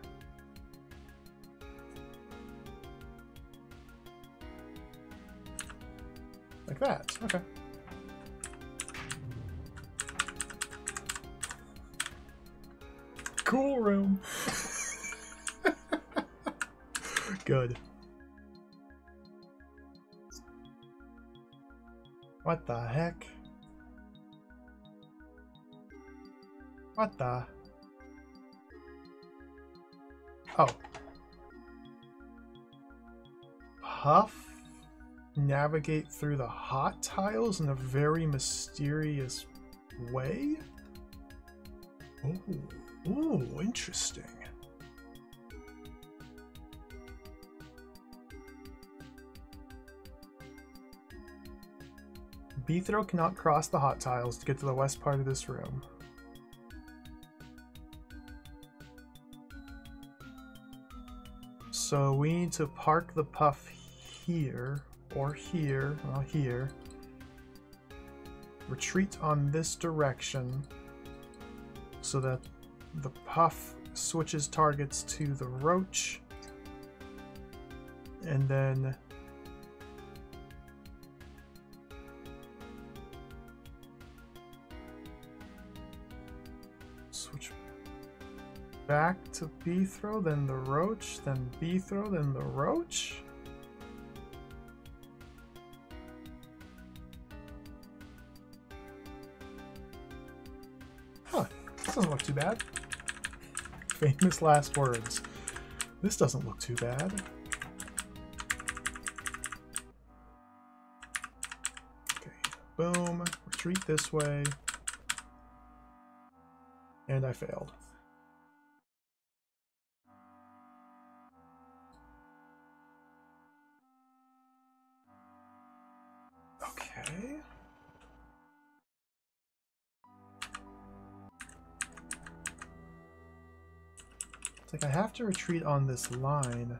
Like that. Okay. Cool room. Good. What the heck? What the? Oh. Puff navigate through the hot tiles in a very mysterious way? Ooh, interesting. Beethro cannot cross the hot tiles to get to the west part of this room. So we need to park the Puff here, or here, well here. Retreat on this direction so that the Puff switches targets to the Roach, and then switch back to Beethro, then the Roach, then Beethro, then the Roach? Huh, this doesn't look too bad. Famous last words. This doesn't look too bad. Okay, boom, retreat this way. And I failed. Okay. It's like I have to retreat on this line.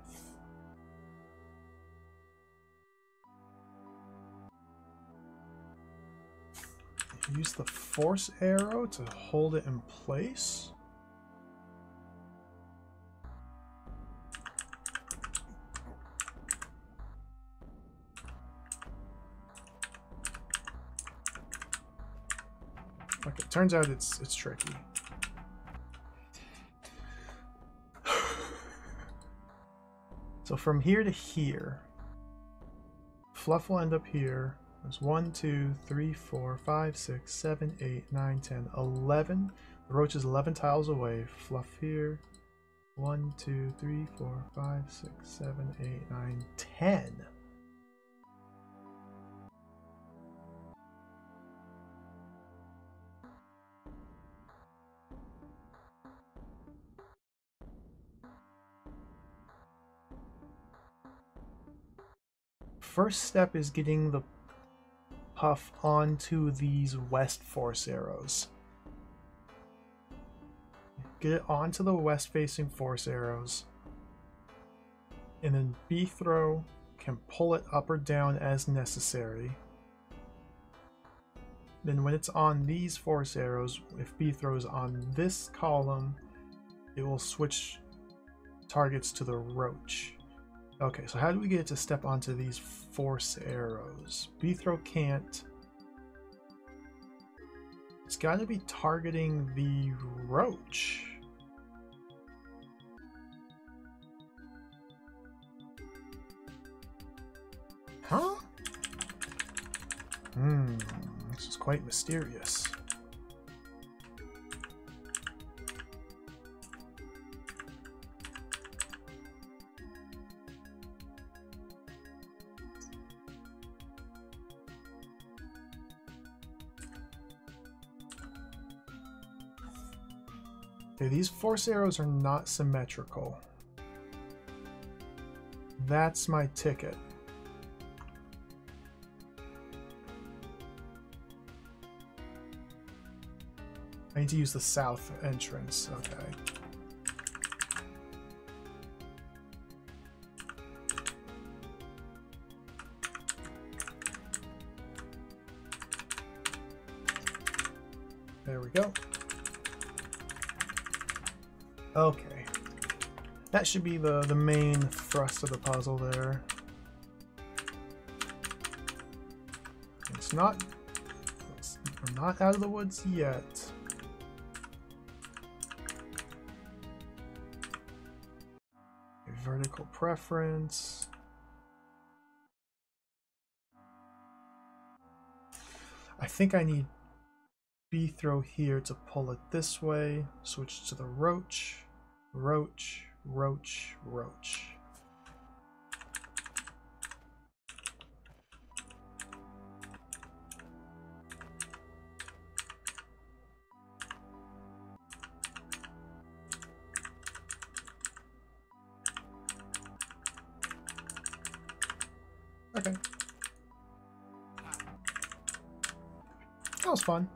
Use the force arrow to hold it in place. Okay, turns out it's tricky. So from here to here, Fluff will end up here. There's 1, 2, 3, 4, 5, 6, 7, 8, 9, 10, 11. The Roach is 11 tiles away. Fluff here. 1, 2, 3, 4, 5, 6, 7, 8, 9, 10. First step is getting the Puff onto these west force arrows. Get it onto the west facing force arrows, and then Beethro can pull it up or down as necessary. Then when it's on these force arrows, if Beethro is on this column, it will switch targets to the Roach. Okay, so how do we get it to step onto these force arrows? Beethro can't. It's got to be targeting the Roach. Huh? This is quite mysterious. Okay, these force arrows are not symmetrical. That's my ticket. I need to use the south entrance, okay. There we go. Okay. That should be the main thrust of the puzzle there. It's not... We're not out of the woods yet. A vertical preference. I think I need B throw here to pull it this way. Switch to the roach. Roach, roach, roach. Okay. That was fun.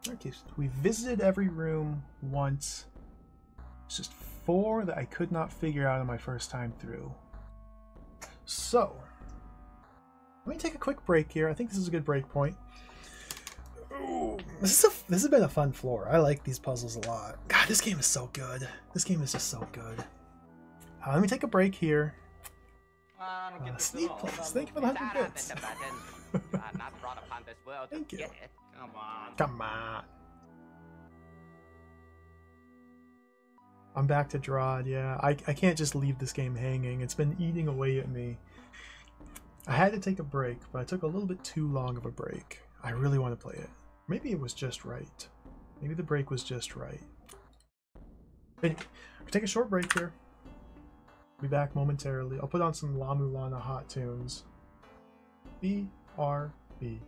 Okay, so we visited every room once. It's just 4 that I could not figure out on my first time through. So, let me take a quick break here. I think this is a good break point. Ooh, this has been a fun floor. I like these puzzles a lot. God, this game is so good. This game is just so good. Let me take a break here. Sneak Place, thank you for the 100 bits. Thank you. Come on. Come on. I'm back to Drod, yeah. I can't just leave this game hanging. It's been eating away at me. I had to take a break, but I took a little bit too long of a break. I really want to play it. Maybe it was just right. Maybe the break was just right. Anyway, we'll take a short break here. Be back momentarily. I'll put on some La Mulana hot tunes. BRB.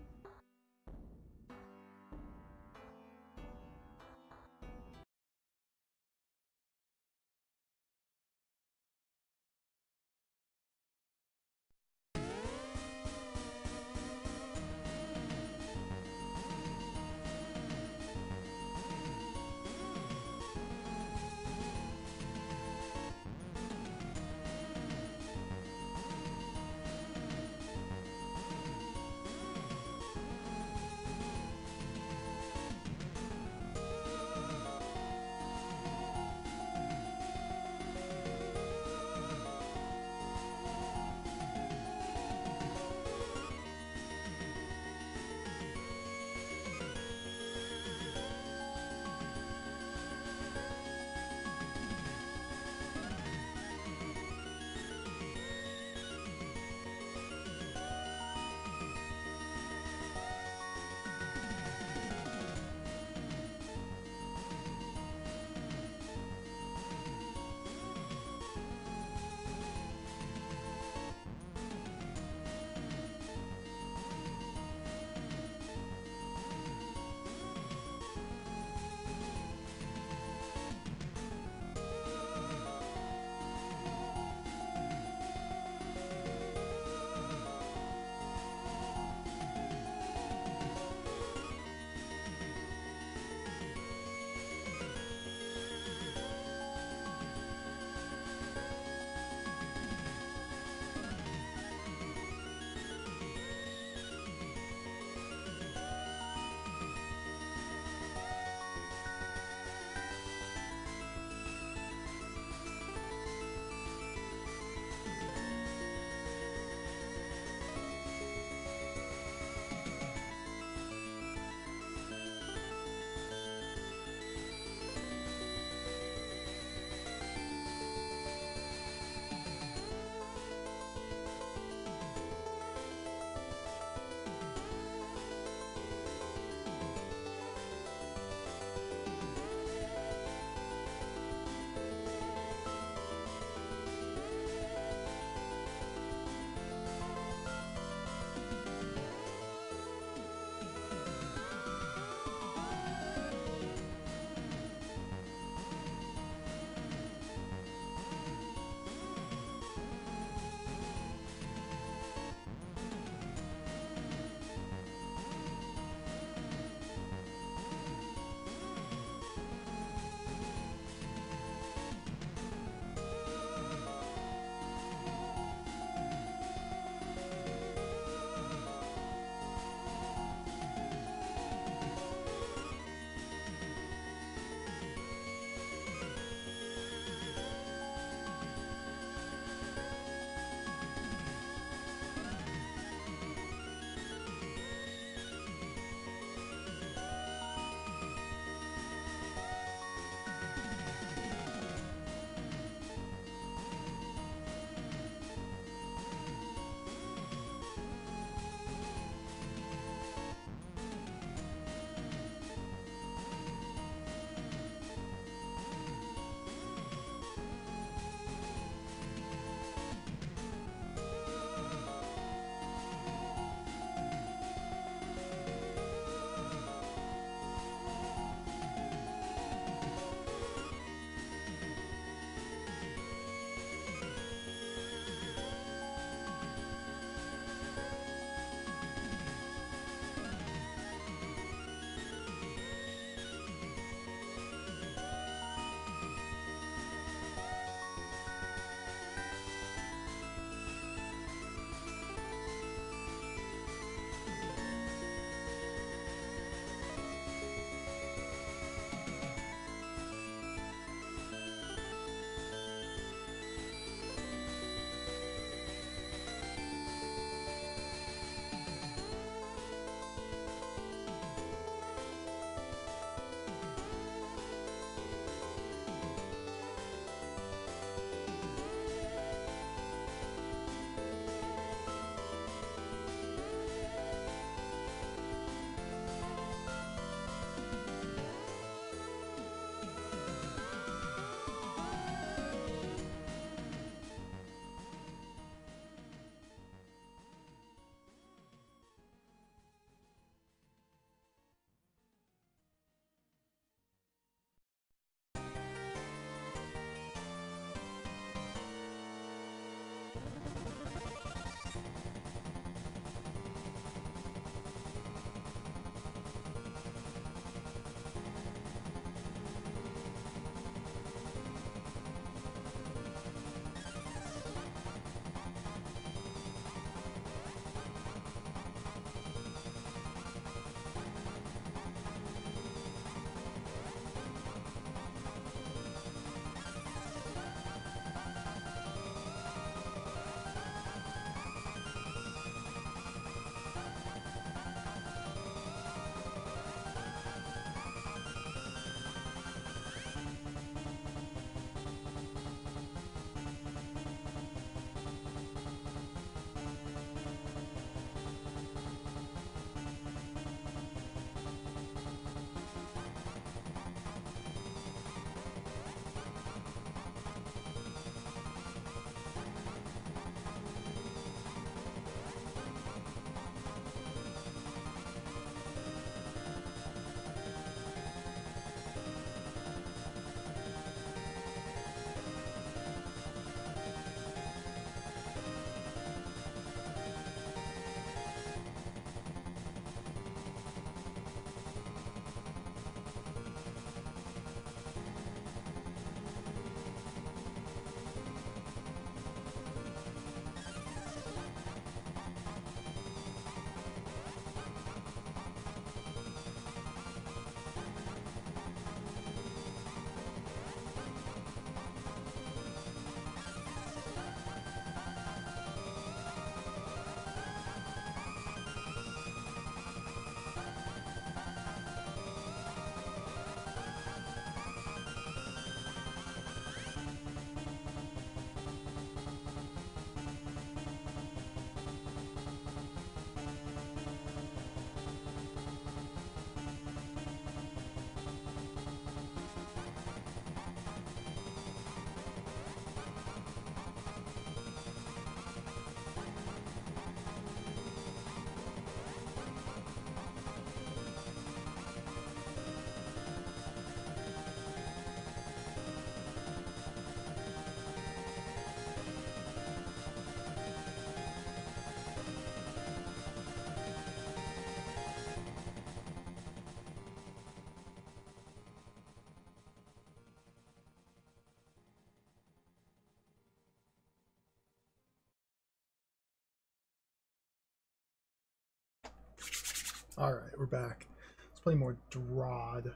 Alright, we're back. Let's play more Drod.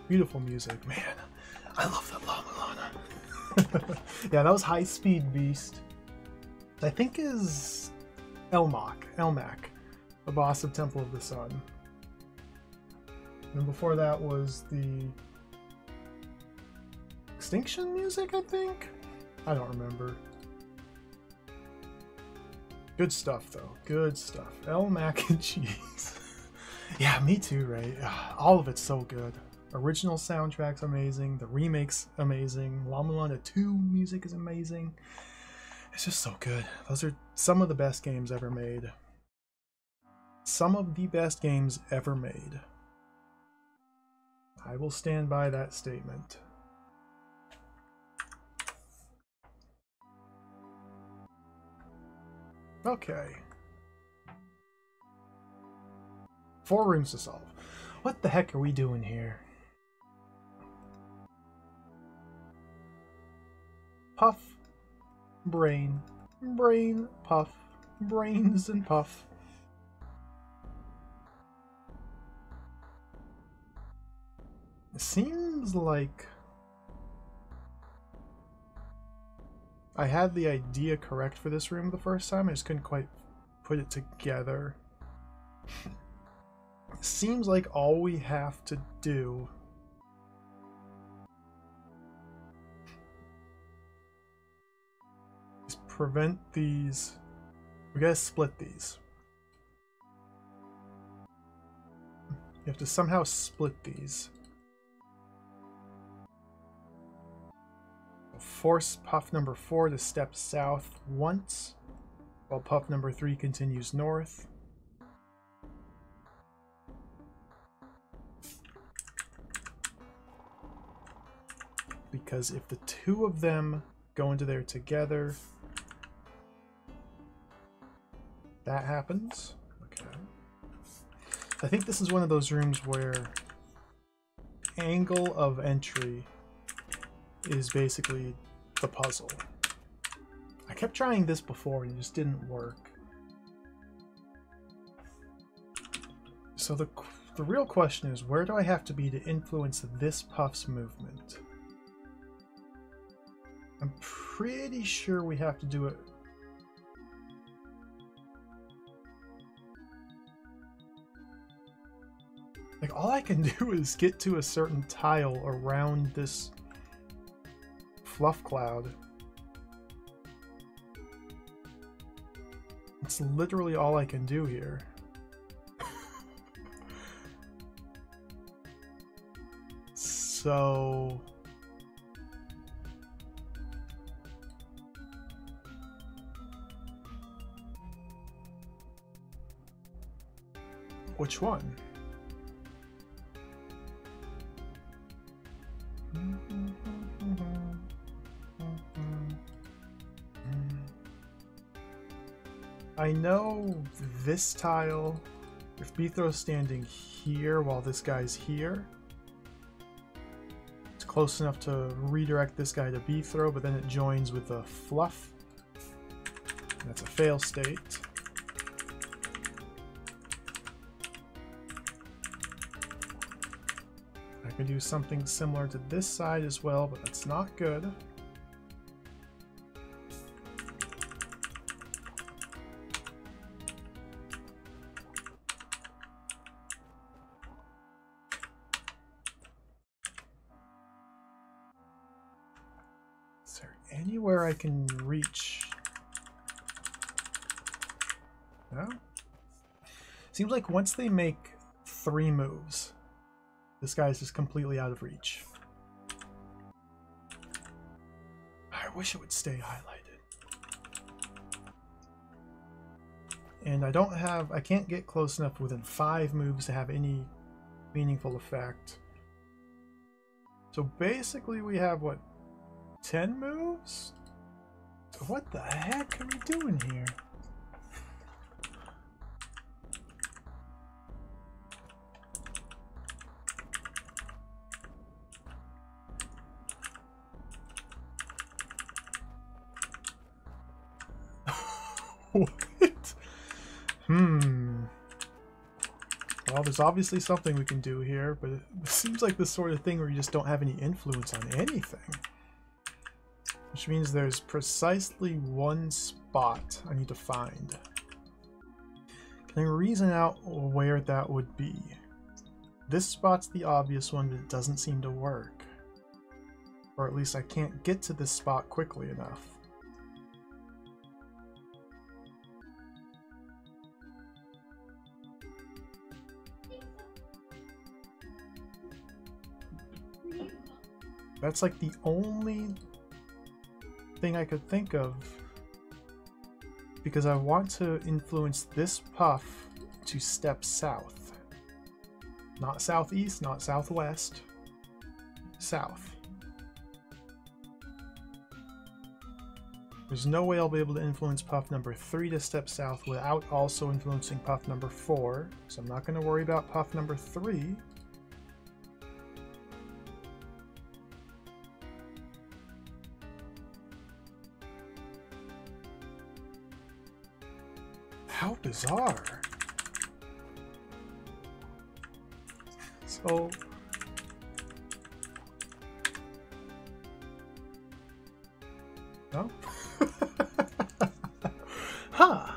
Beautiful music, man. I love that La Mulana. Yeah, that was High Speed Beast. I think is Elmac, the boss of Temple of the Sun. And before that was the Extinction music, I think? I don't remember. Good stuff, though. Good stuff. Mac and cheese. Yeah, me too, right? All of it's so good. Original soundtrack's amazing. The remake's amazing. La Mulana 2 music is amazing. It's just so good. Those are some of the best games ever made. Some of the best games ever made. I will stand by that statement. Okay. 4 rooms to solve. What the heck are we doing here? Puff, brain, brain, puff, brains and puff. It seems like I had the idea correct for this room the first time, I just couldn't quite put it together. It seems like all we have to do is prevent these. We gotta split these. You have to somehow split these. Force puff number 4 to step south once, while puff number 3 continues north. because if the two of them go into there together, that happens. Okay. I think this is one of those rooms where angle of entry is basically the puzzle. I kept trying this before and it just didn't work. So the real question is, where do I have to be to influence this Puff's movement? I'm pretty sure we have to do it. Like, all I can do is get to a certain tile around this fluff cloud. It's literally all I can do here. So... which one? I know this tile, if Beethro's standing here while this guy's here, it's close enough to redirect this guy to Beethro, but then it joins with a fluff. That's a fail state. I could do something similar to this side as well, but that's not good. Is there anywhere I can reach? No? Seems like once they make 3 moves, this guy's just completely out of reach. I wish it would stay highlighted. And I can't get close enough within 5 moves to have any meaningful effect. So basically we have, what, 10 moves? So what the heck are we doing here? What? Well, there's obviously something we can do here, but it seems like the sort of thing where you just don't have any influence on anything. Which means there's precisely one spot I need to find. Can I reason out where that would be? This spot's the obvious one, but it doesn't seem to work. Or at least I can't get to this spot quickly enough. That's like the only thing I could think of, because I want to influence this Puff to step south. Not southeast, not southwest. South. There's no way I'll be able to influence Puff number 3 to step south without also influencing Puff number 4, so I'm not going to worry about Puff number 3. How bizarre. So... no? Huh.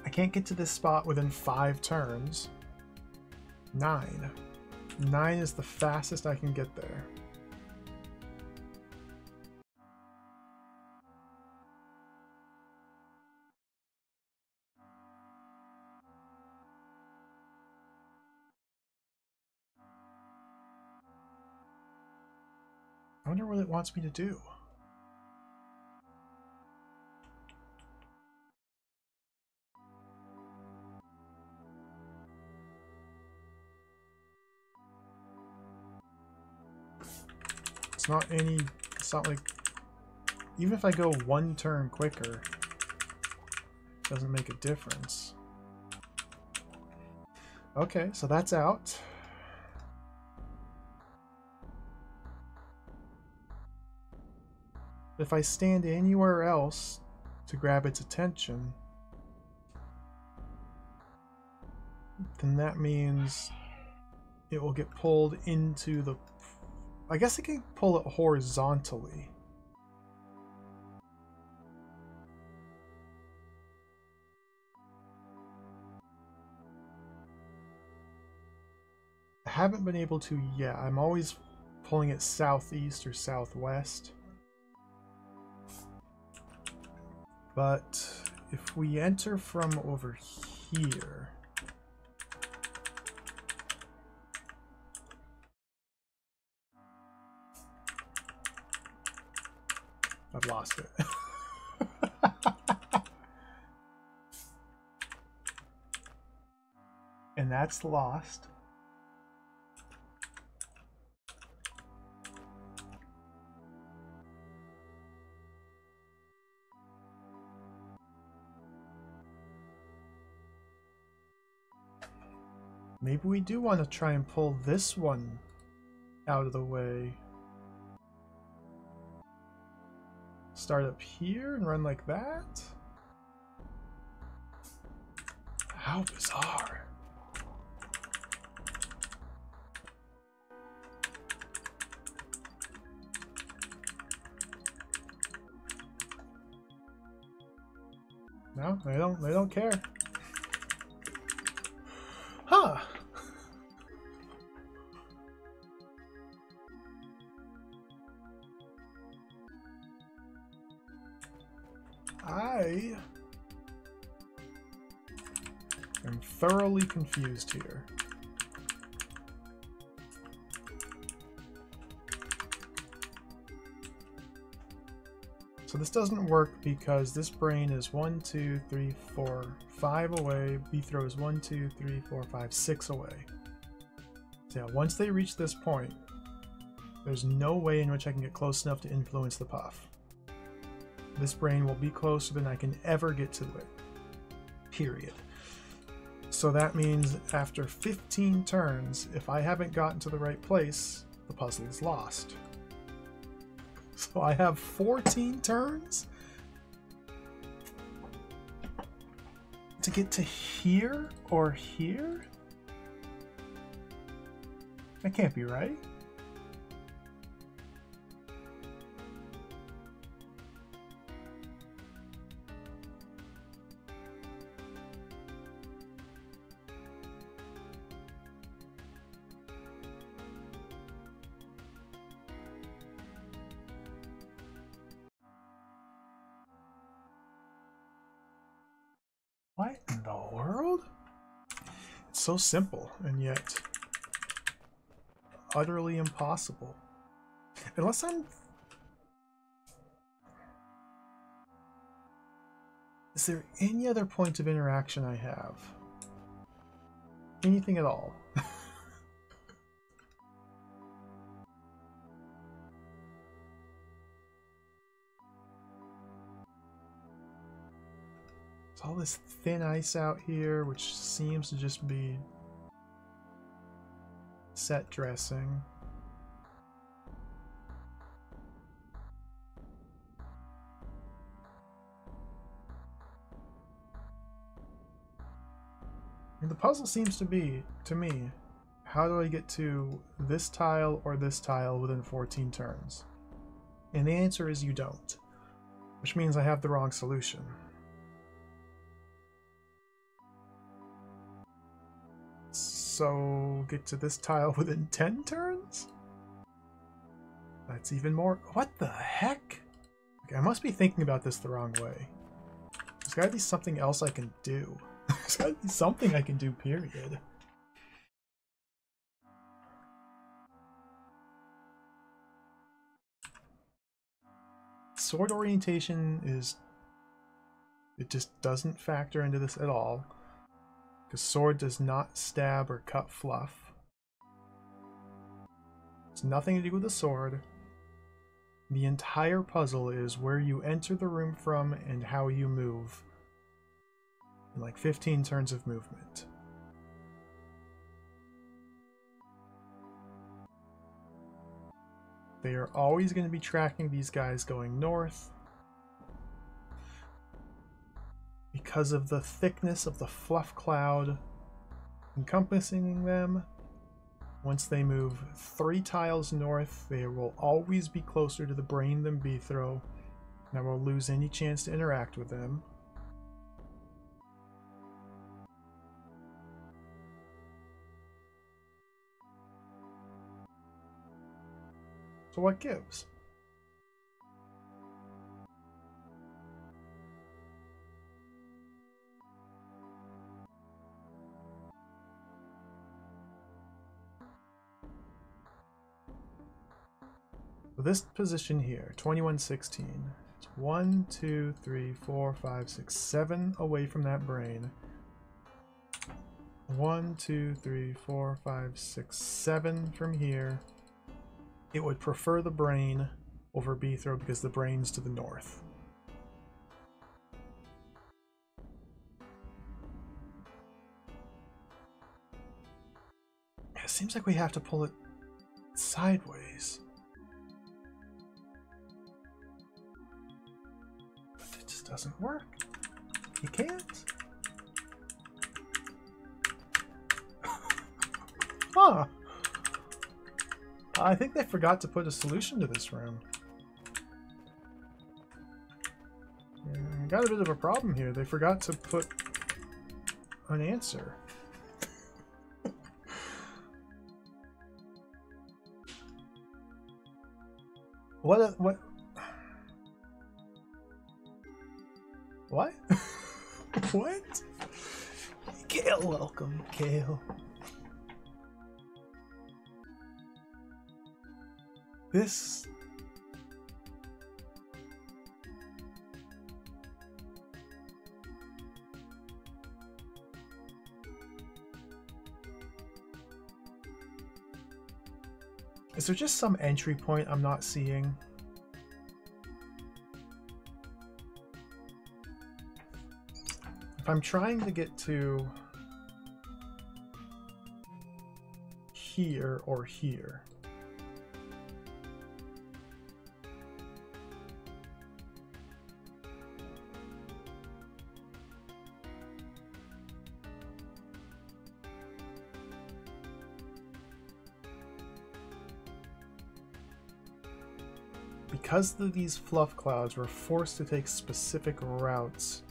I can't get to this spot within 5 turns. 9. 9 is the fastest I can get there. I wonder what it wants me to do. not any... It's not like... Even if I go one turn quicker, it doesn't make a difference. Okay, so that's out. If I stand anywhere else to grab its attention, then that means it will get pulled into the... I guess I can pull it horizontally. I haven't been able to yet. I'm always pulling it southeast or southwest. But if we enter from over here... I've lost it. And that's lost. Maybe we do want to try and pull this one out of the way. Start up here and run like that? How bizarre. No, they don't care. Huh. I am thoroughly confused here. So this doesn't work because this brain is 1, 2, 3, 4, 5 away. B throws 1, 2, 3, 4, 5, 6 away. So yeah, once they reach this point, there's no way in which I can get close enough to influence the puff. This brain will be closer than I can ever get to it. Period. So that means after 15 turns, if I haven't gotten to the right place, the puzzle is lost. So I have 14 turns to get to here or here? That can't be right. What in the world? It's so simple, and yet utterly impossible. Unless I'm... Is there any other point of interaction I have? Anything at all? All this thin ice out here, which seems to just be set dressing. And the puzzle seems to be, to me, how do I get to this tile or this tile within 14 turns? And the answer is you don't, which means I have the wrong solution. So, get to this tile within 10 turns? That's even more... What the heck? Okay, I must be thinking about this the wrong way. There's gotta be something else I can do. There's gotta be something I can do, period. Sword orientation is... It just doesn't factor into this at all. Because sword does not stab or cut fluff. It's nothing to do with the sword. The entire puzzle is where you enter the room from and how you move. And like 15 turns of movement. They are always going to be tracking these guys going north. Because of the thickness of the fluff cloud encompassing them, once they move 3 tiles north, they will always be closer to the brain than Beethro, and I will lose any chance to interact with them. So what gives? This position here, 2116. It's 1, 2, 3, 4, 5, 6, 7 away from that brain. 1, 2, 3, 4, 5, 6, 7 from here. It would prefer the brain over Beethro because the brain's to the north. It seems like we have to pull it sideways. Doesn't work. You can't. Huh. I think they forgot to put a solution to this room. I got a bit of a problem here. They forgot to put an answer. What? What? What? Kale, welcome, Kale. This... Is there just some entry point I'm not seeing? If I'm trying to get to here or here, because these fluff clouds were forced to take specific routes,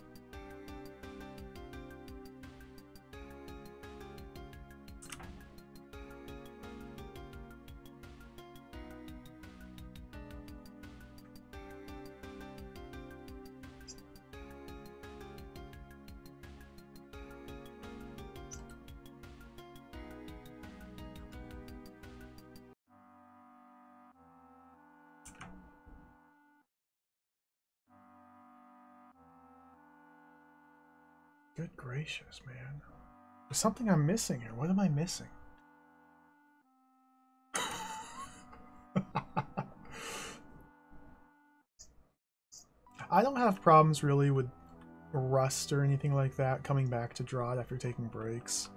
good gracious, man. There's something I'm missing here. What am I missing? I don't have problems really with rust or anything like that coming back to Drawd after taking breaks.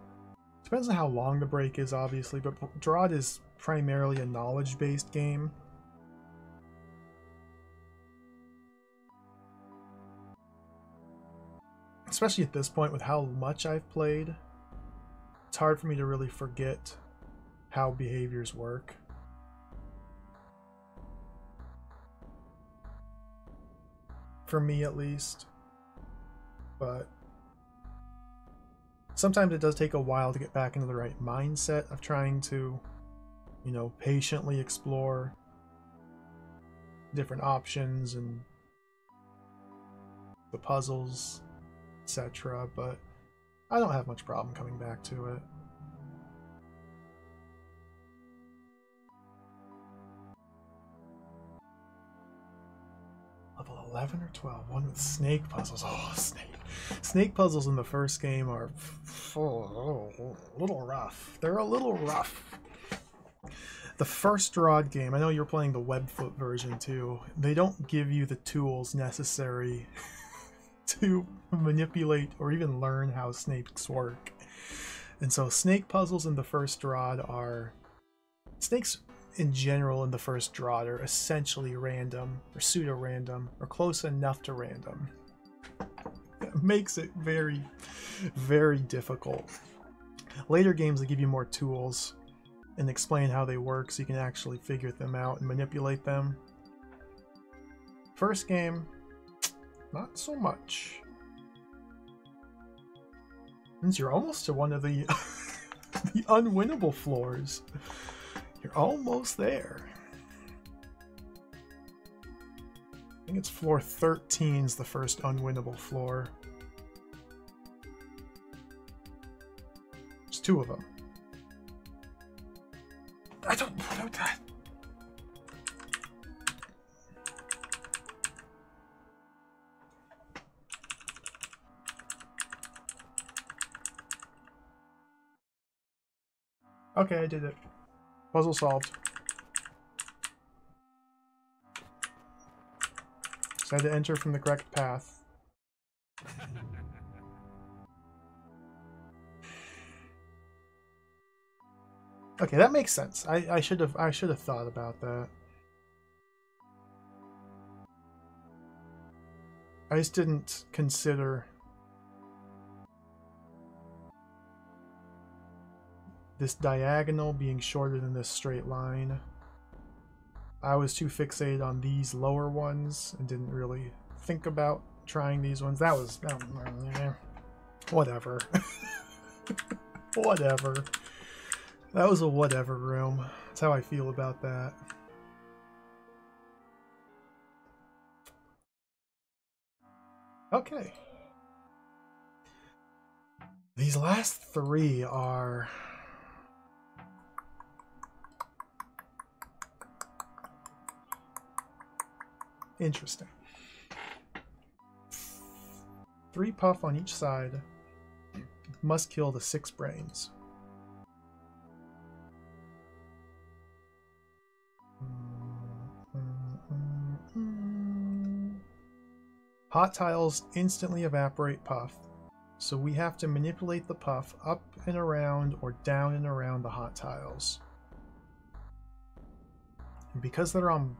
Depends on how long the break is, obviously, but Drawd is primarily a knowledge-based game. Especially at this point with how much I've played, it's hard for me to really forget how behaviors work. For me at least. But sometimes it does take a while to get back into the right mindset of trying to, you know, patiently explore different options and the puzzles, etc., but I don't have much problem coming back to it. Level 11 or 12, one with snake puzzles. Oh, snake puzzles in the first game are a little rough. They're a little rough. The first Rod game, I know you're playing the Webfoot version too, they don't give you the tools necessary to manipulate or even learn how snakes work. And so snake puzzles in the first Rod are... Snakes in general in the first Rod are essentially random, or pseudo-random, or close enough to random. It makes it very, very difficult. Later games, they give you more tools and explain how they work so you can actually figure them out and manipulate them. First game, not so much. Means you're almost to one of the the unwinnable floors. You're almost there. I think it's floor 13 is the first unwinnable floor. There's 2 of them. I don't know that. Okay, I did it. Puzzle solved. So I had to enter from the correct path. Okay, that makes sense. I should have thought about that. I just didn't consider this diagonal being shorter than this straight line. I was too fixated on these lower ones and didn't really think about trying these ones. That was whatever. Whatever. That was a whatever room. That's how I feel about that. Okay. These last 3 are... interesting. 3 puff on each side. Must kill the 6 brains. Hot tiles instantly evaporate puff, so we have to manipulate the puff up and around or down and around the hot tiles. And because they're on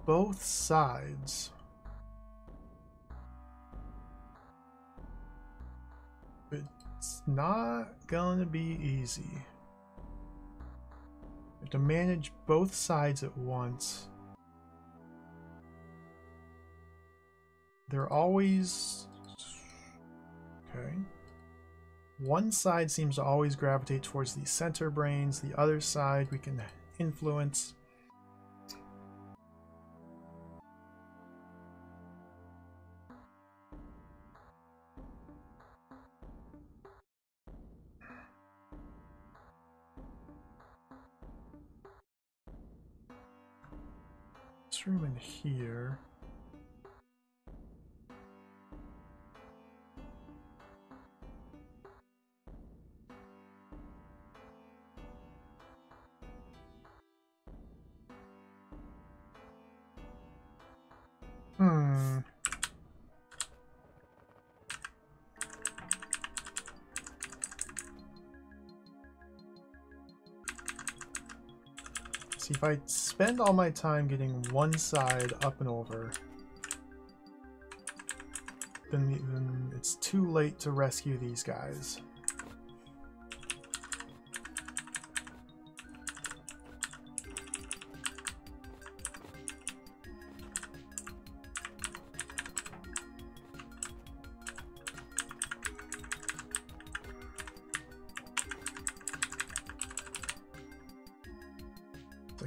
both sides, it's not gonna be easy. You have to manage both sides at once. They're always... okay. One side seems to always gravitate towards the center brains. The other side we can influence. This room in here. See, if I spend all my time getting one side up and over, then it's too late to rescue these guys.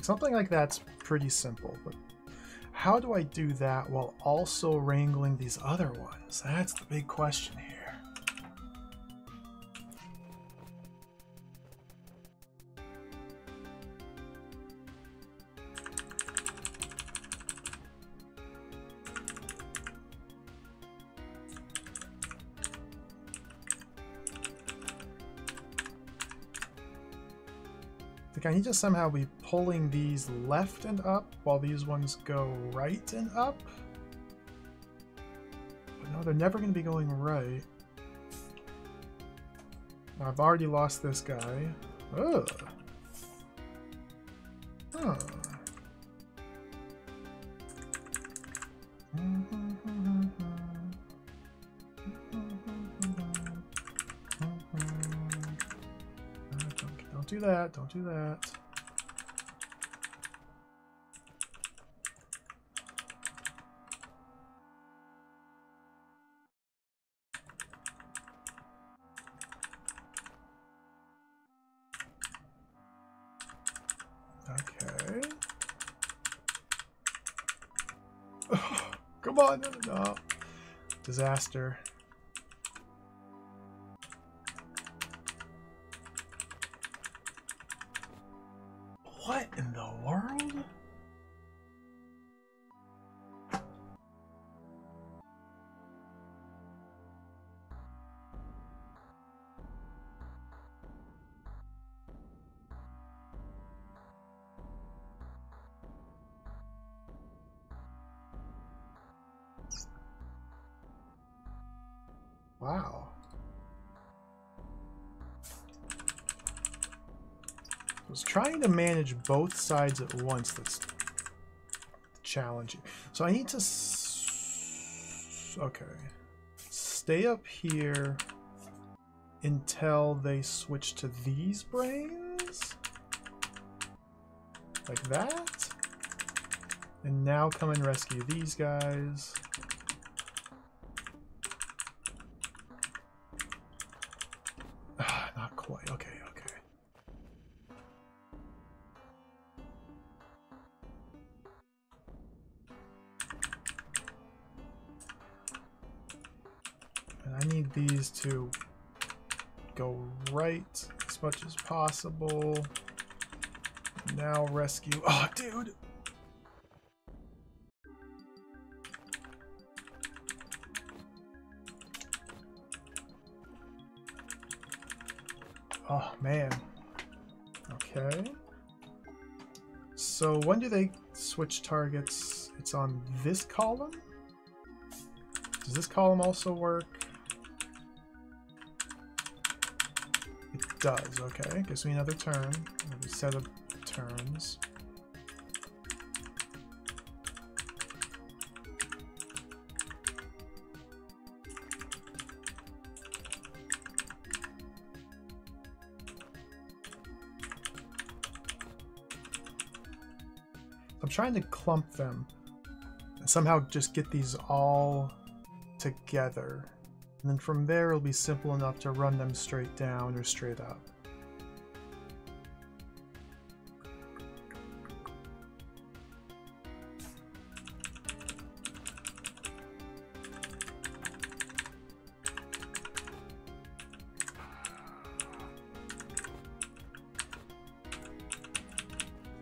Something like that's pretty simple, but how do I do that while also wrangling these other ones? That's the big question here. Like I need to somehow be pulling these left and up while these ones go right and up. But no, they're never going to be going right. I've already lost this guy. Ugh. Huh. Don't do that. Don't do that. Okay. Oh, come on. No. Disaster. What in the world? Wow. I was trying to manage both sides at once. That's challenging. So I need to... okay. Stay up here until they switch to these brains? Like that? And now come and rescue these guys. Not quite. Okay, okay. And I need these to go right as much as possible. Now rescue. Oh, dude! Oh, man. Okay. So when do they switch targets? It's on this column? Does this column also work? It does, okay. Gives me another turn. Another set of turns. I'm trying to clump them and somehow just get these all together. And then from there it'll be simple enough to run them straight down or straight up.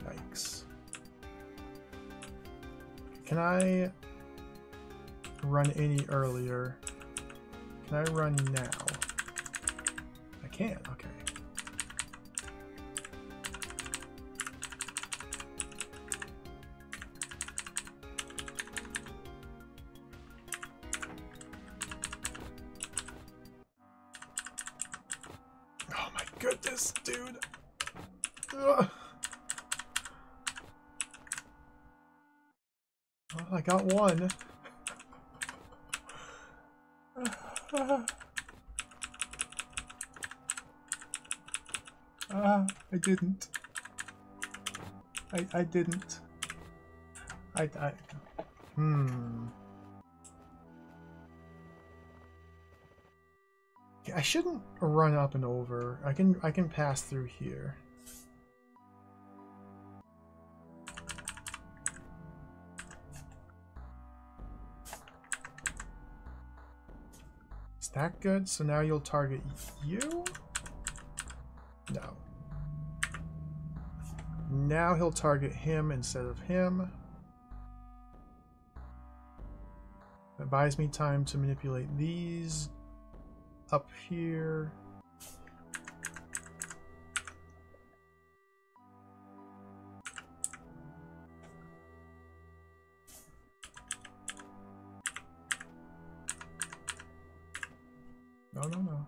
Yikes. Can I run any earlier? Can I run now? I can, okay. Oh my goodness, dude. Ugh. Well, I got one. I didn't. I didn't. I shouldn't run up and over. I can pass through here. Is that good? So now you'll target you? No. Now he'll target him instead of him. That buys me time to manipulate these up here. No, no, no.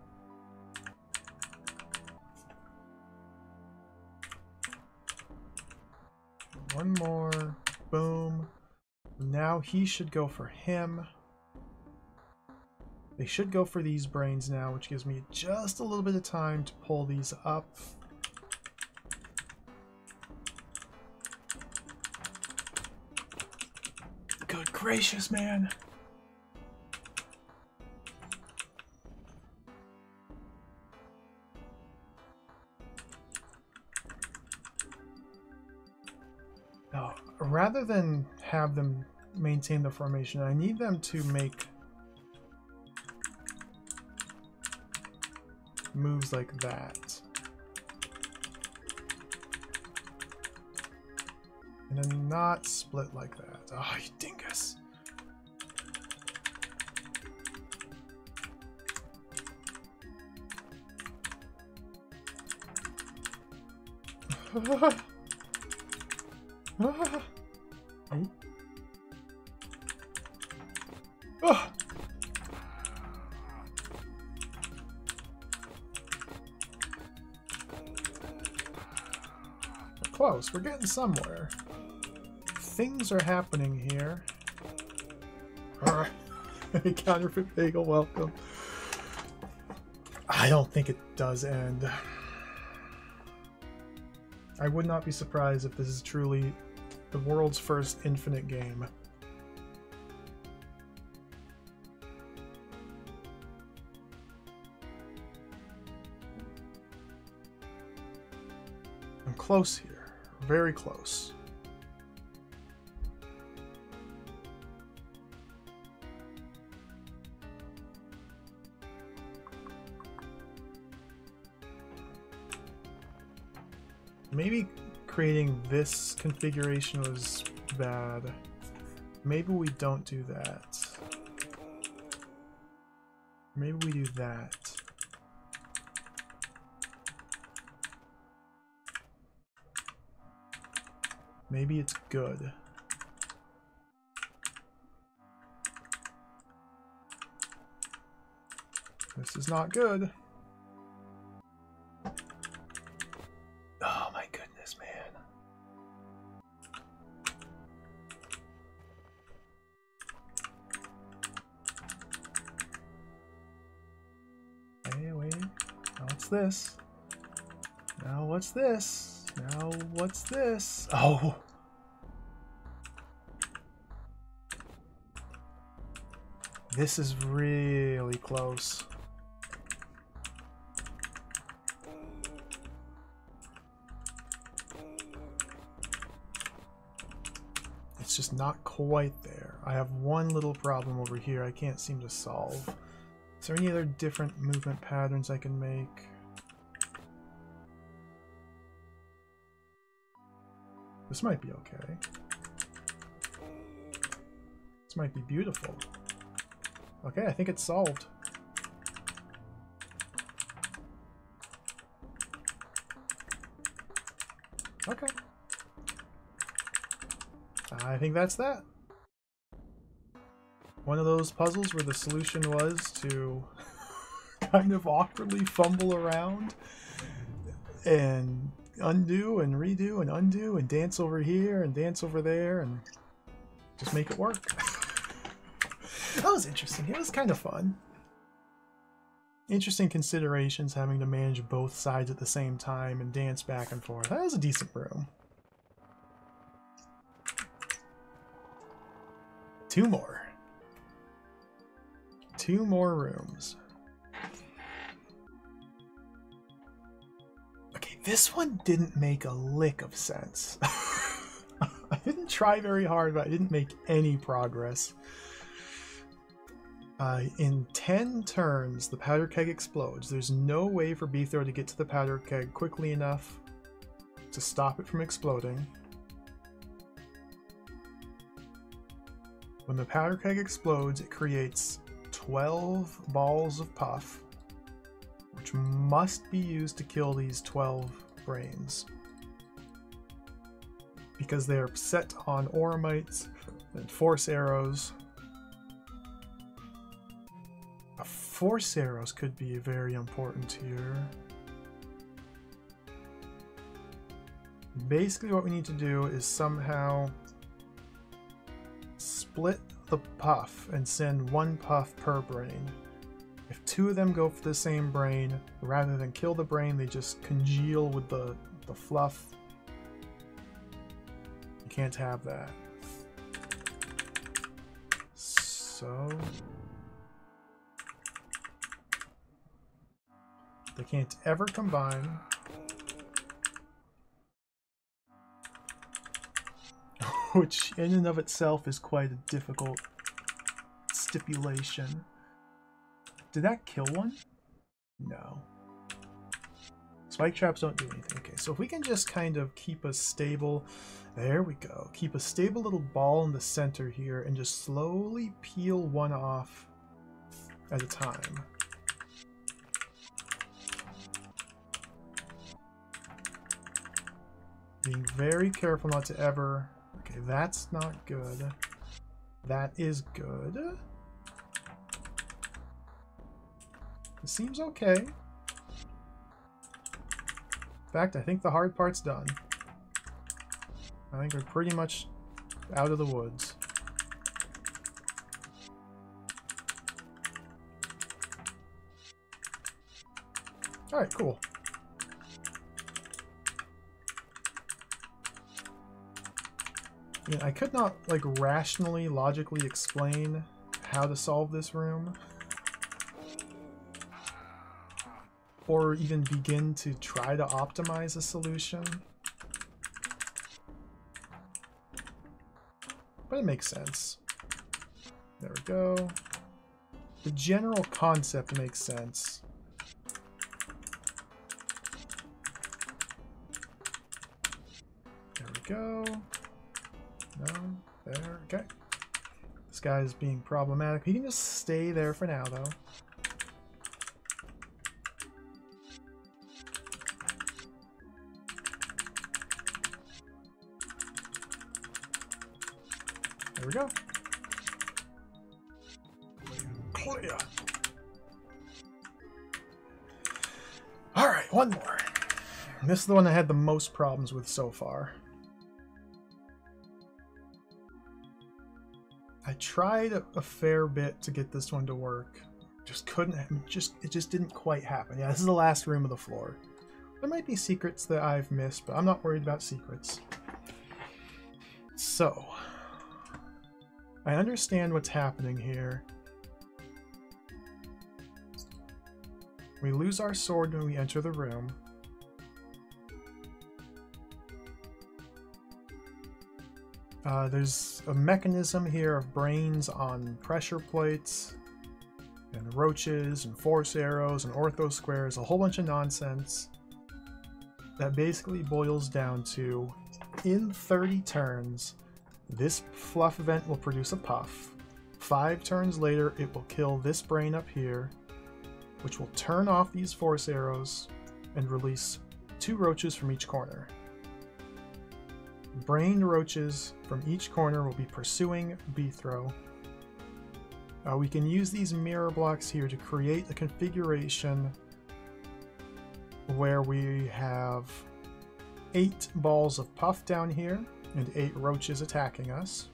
One more. Boom. Now he should go for him. They should go for these brains now, which gives me just a little bit of time to pull these up. Good gracious, man. Now, rather than have them maintain the formation, I need them to make moves like that. And then not split like that. Oh, you dingus. Oh. Oh. We're close. We're getting somewhere. Things are happening here. Counterfeit bagel, welcome. I don't think it does end. I would not be surprised if this is truly the world's first infinite game. I'm close here. Very close. Maybe creating this configuration was bad. Maybe we don't do that. Maybe we do that. Maybe it's good. This is not good. Oh my goodness, man. Hey, wait. Now what's this? Now what's this? Now what's this? Oh! This is really close. It's just not quite there. I have one little problem over here I can't seem to solve. Is there any other different movement patterns I can make? This might be okay. This might be beautiful. Okay, I think it's solved. Okay. I think that's that. One of those puzzles where the solution was to kind of awkwardly fumble around and undo and redo and undo and dance over here and dance over there and just make it work. That was interesting. It was kind of fun. Interesting considerations having to manage both sides at the same time and dance back and forth. That was a decent room. Two more. Two more rooms. Okay, this one didn't make a lick of sense. I didn't try very hard, but I didn't make any progress. In 10 turns, the powder keg explodes. There's no way for Beethro to get to the powder keg quickly enough to stop it from exploding. When the powder keg explodes, it creates 12 balls of puff, which must be used to kill these 12 brains. Because they are set on Oramites and Force Arrows. A Force arrows could be very important here. Basically what we need to do is somehow split the puff and send one puff per brain. If two of them go for the same brain, rather than kill the brain, they just congeal with the fluff. You can't have that. So they can't ever combine. Which in and of itself is quite a difficult stipulation. Did that kill one? No. Spike traps don't do anything. Okay, so if we can just kind of keep a stable... There we go. Keep a stable little ball in the center here and just slowly peel one off at a time. Being very careful not to ever... Okay, that's not good. That is good. It seems okay. In fact, I think the hard part's done. I think we're pretty much out of the woods. Alright, cool. I mean, I could not, like, rationally, logically explain how to solve this room. Or even begin to try to optimize a solution. But it makes sense. There we go. The general concept makes sense. There we go. No, there, okay. This guy's being problematic. He can just stay there for now, though. There we go. Clear. Alright, one more. And this is the one I had the most problems with so far. I tried a fair bit to get this one to work. Just couldn't, it just didn't quite happen. Yeah, this is the last room of the floor. There might be secrets that I've missed, but I'm not worried about secrets. So, I understand what's happening here. We lose our sword when we enter the room. There's a mechanism here of brains on pressure plates, and roaches, and force arrows, and ortho squares, a whole bunch of nonsense that basically boils down to, in 30 turns, this fluff event will produce a puff. 5 turns later, it will kill this brain up here, which will turn off these force arrows and release 2 roaches from each corner. Brained roaches from each corner will be pursuing Beethro. We can use these mirror blocks here to create a configuration where we have 8 balls of puff down here and 8 roaches attacking us.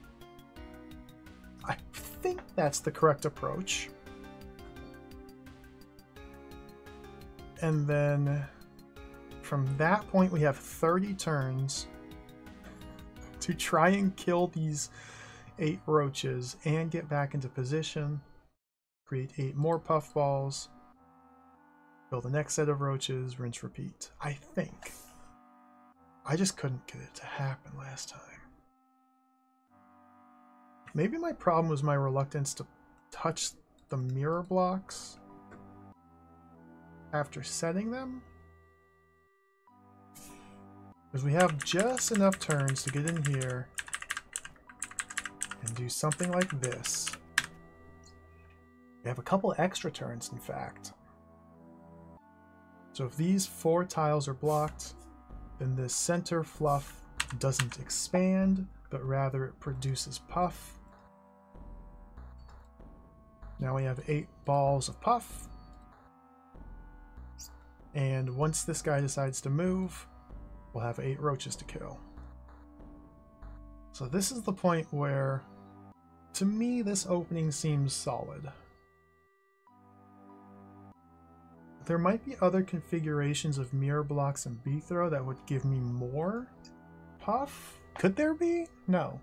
I think that's the correct approach. And then from that point we have 30 turns to try and kill these 8 roaches and get back into position, create 8 more puff balls, kill the next set of roaches, rinse, repeat. I think. I just couldn't get it to happen last time. Maybe my problem was my reluctance to touch the mirror blocks after setting them. Because we have just enough turns to get in here and do something like this. We have a couple extra turns, in fact. So if these 4 tiles are blocked, then the center fluff doesn't expand, but rather it produces puff. Now we have 8 balls of puff. And once this guy decides to move, we'll have 8 roaches to kill. So this is the point where, to me, this opening seems solid. There might be other configurations of mirror blocks and B-throw that would give me more puff. Could there be? No.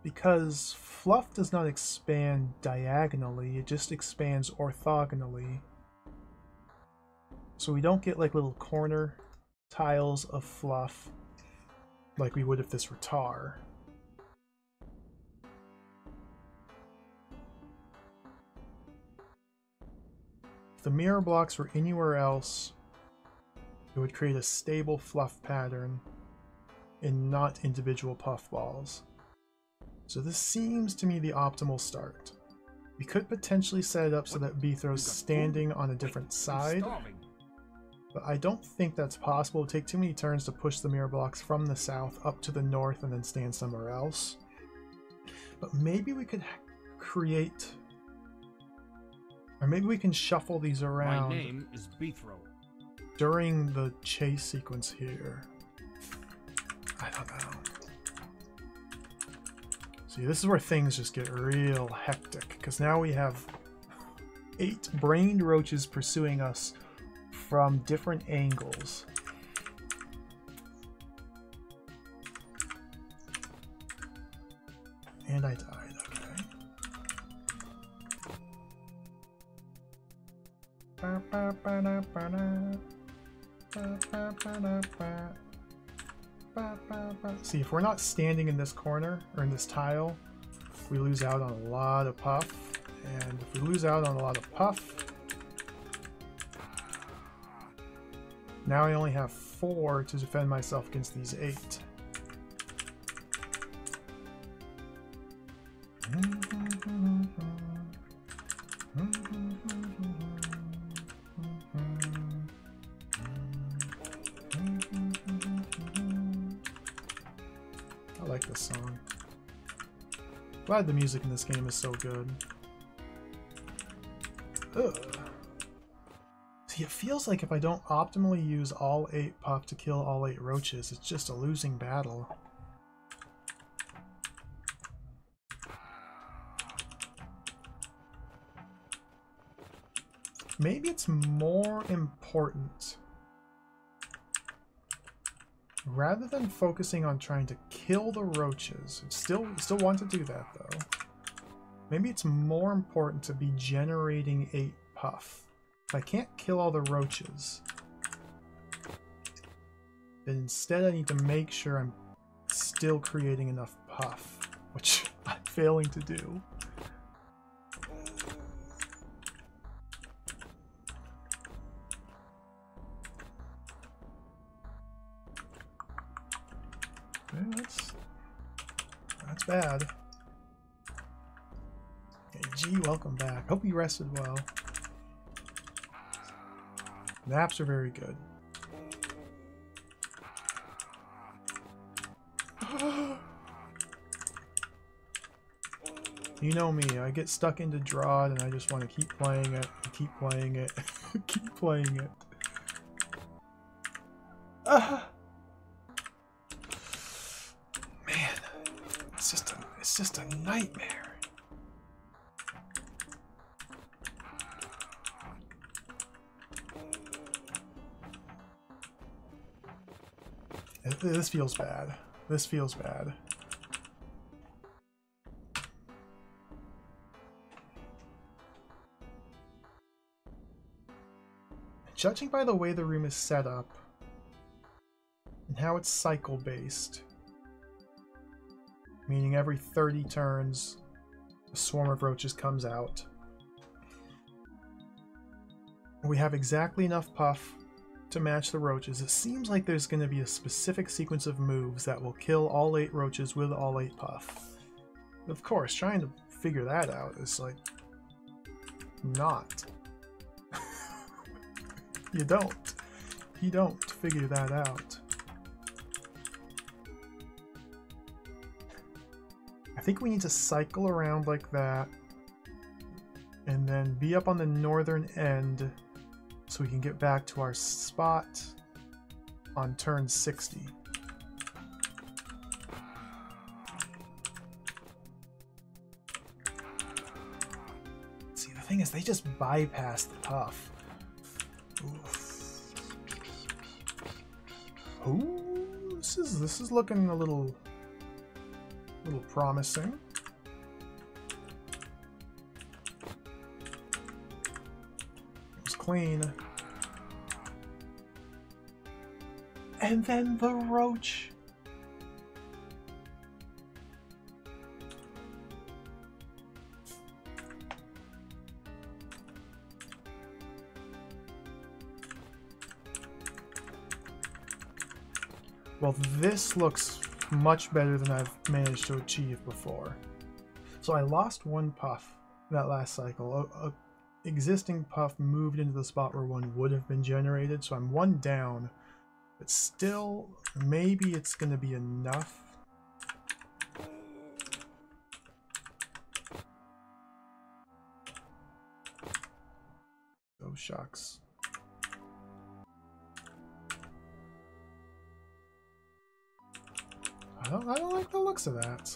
Because fluff does not expand diagonally, it just expands orthogonally. So we don't get like little corner tiles of fluff like we would if this were tar. If the mirror blocks were anywhere else, it would create a stable fluff pattern and not individual puff balls. So this seems to me the optimal start. We could potentially set it up so that B-throw's standing on a different side, but I don't think that's possible. It would take too many turns to push the mirror blocks from the south up to the north and then stand somewhere else. But maybe we could create... Or maybe we can shuffle these around. My name is B-throw. During the chase sequence here. I don't know. See, this is where things just get real hectic, because now we have 8 brained roaches pursuing us from different angles. And I died, okay. See, if we're not standing in this corner, or in this tile, we lose out on a lot of puff. And if we lose out on a lot of puff, now I only have 4 to defend myself against these 8. I like this song. Glad the music in this game is so good. Ugh. See, it feels like if I don't optimally use all 8 puff to kill all 8 roaches, it's just a losing battle. Maybe it's more important, rather than focusing on trying to kill the roaches, still want to do that though, maybe it's more important to be generating 8 puff. If I can't kill all the roaches, then instead I need to make sure I'm still creating enough puff, which I'm failing to do. That's bad. Hey, G, welcome back. Hope you rested well. Naps are very good. You know me, I get stuck into Drawd and I just want to keep playing it, keep playing it, keep playing it. Man, it's just a nightmare. This feels bad. This feels bad. Judging by the way the room is set up and how it's cycle based, meaning every 30 turns a swarm of roaches comes out, we have exactly enough puff to match the roaches. It seems like there's going to be a specific sequence of moves that will kill all 8 roaches with all 8 puff. Of course, trying to figure that out is like not. You don't figure that out. I think we need to cycle around like that. And then be up on the northern end so we can get back to our spot on turn 60. See, the thing is, they just bypass the puff. Oof. Ooh, this is looking a little promising. It was clean. And then the roach. Well, this looks much better than I've managed to achieve before. So I lost one puff that last cycle. A existing puff moved into the spot where one would have been generated, so I'm one down. But still, maybe it's going to be enough. Oh, shucks. I don't like the looks of that.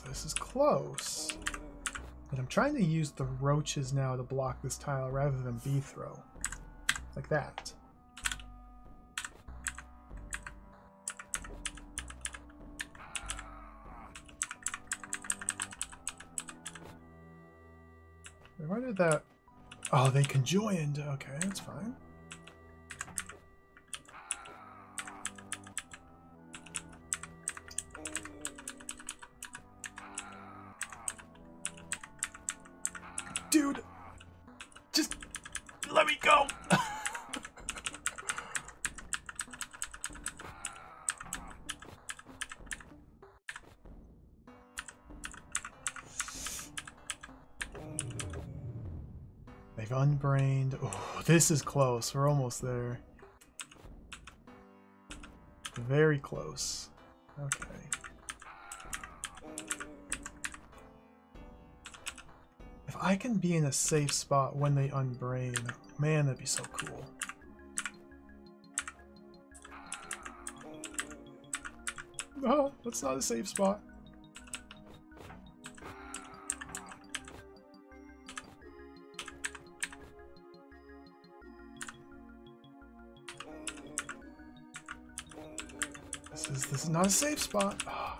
This is close. But I'm trying to use the roaches now to block this tile rather than bee throw. Like that. Why did that... Oh, they conjoined. Okay, that's fine. Dude! Just... let me go! They've unbrained. Oh, this is close. We're almost there. Very close. Okay. If I can be in a safe spot when they unbrain, man, that'd be so cool. No, that's not a safe spot. This is not a safe spot. Oh.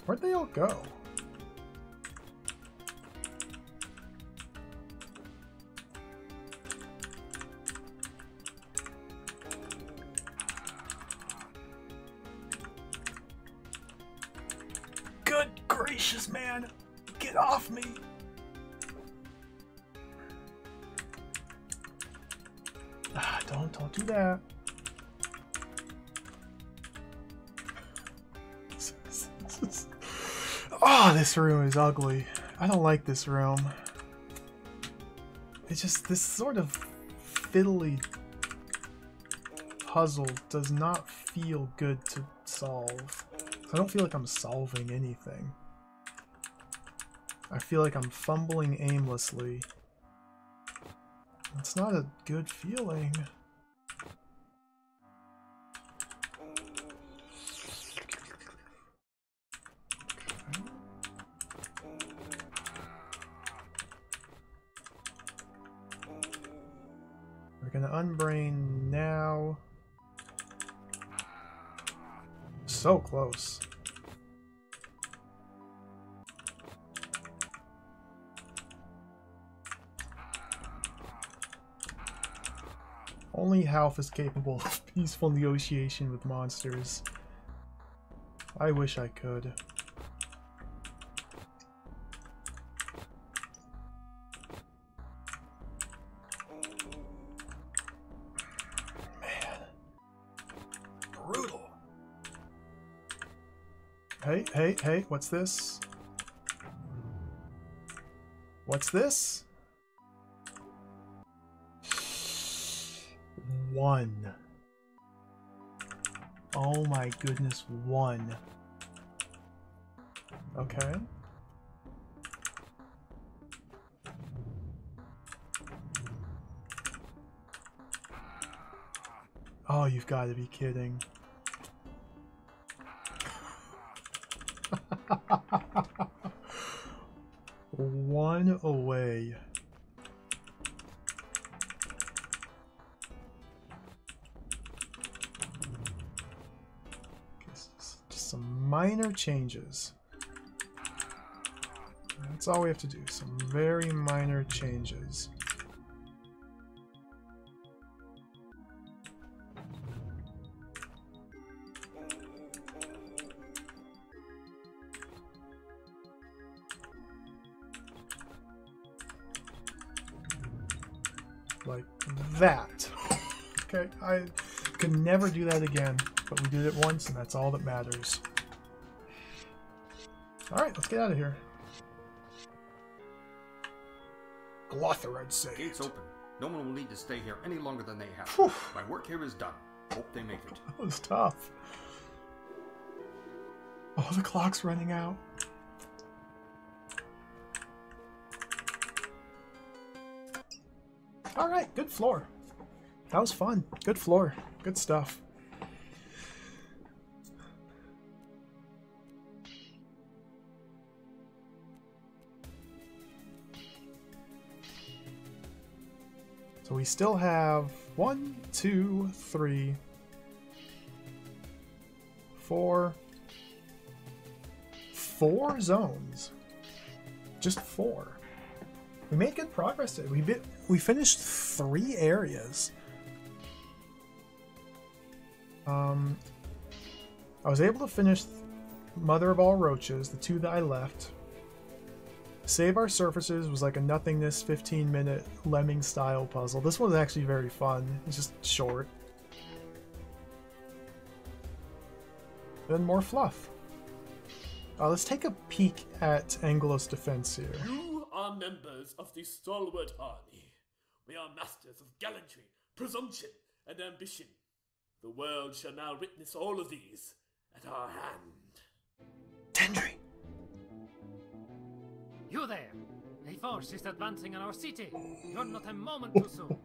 Where'd they all go? Good gracious, man! Get off me! Ah, don't do that. Oh, this room is ugly. I don't like this room. It's just this sort of fiddly puzzle does not feel good to solve. I don't feel like I'm solving anything. I feel like I'm fumbling aimlessly. It's not a good feeling. We're gonna unbrain now. so close. Only Half is capable of peaceful negotiation with monsters. I wish I could. Man. Brutal. Hey, hey, hey, what's this? What's this? 1. Oh my goodness, 1. Okay. Oh, you've got to be kidding. One away. Just some minor changes. That's all we have to do. Some very minor changes. Like that. Okay, I could never do that again, but we did it once and that's all that matters. Alright, let's get out of here. Glotharad saved. Gates open. No one will need to stay here any longer than they have. Whew. My work here is done. Hope they make it. That was tough. Oh, the clock's running out. Alright, good floor. That was fun. Good floor. Good stuff. So we still have 1, 2, 3, 4 zones. Just 4. We made good progress today. We finished 3 areas. I was able to finish Mother of All Roaches, the 2 that I left. Save Our Surfaces was like a nothingness 15-minute lemming style puzzle. This one was actually very fun. It's just short. Then more fluff. Let's take a peek at Anglos defense here. You are members of the stalwart army. We are masters of gallantry, presumption, and ambition. The world shall now witness all of these at our hand. Tendry! You there! A force is advancing on our city. You're not a moment too soon.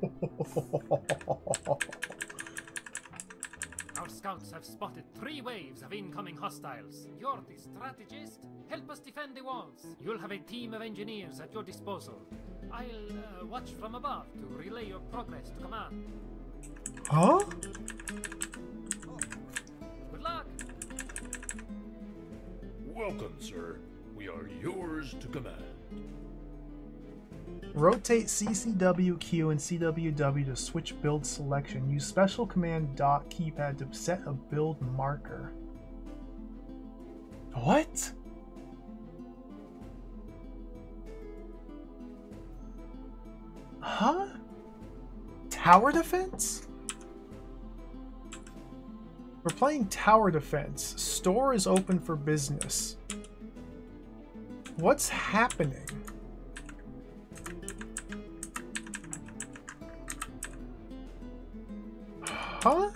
Our scouts have spotted 3 waves of incoming hostiles. You're the strategist. Help us defend the walls. You'll have a team of engineers at your disposal. I'll watch from above to relay your progress to command. Huh? Good luck! Welcome, sir. We are yours to command. Rotate CCWQ and CWW to switch build selection. Use special command dot keypad to set a build marker. What? Huh? Tower defense? We're playing tower defense. Store is open for business. What's happening? Huh?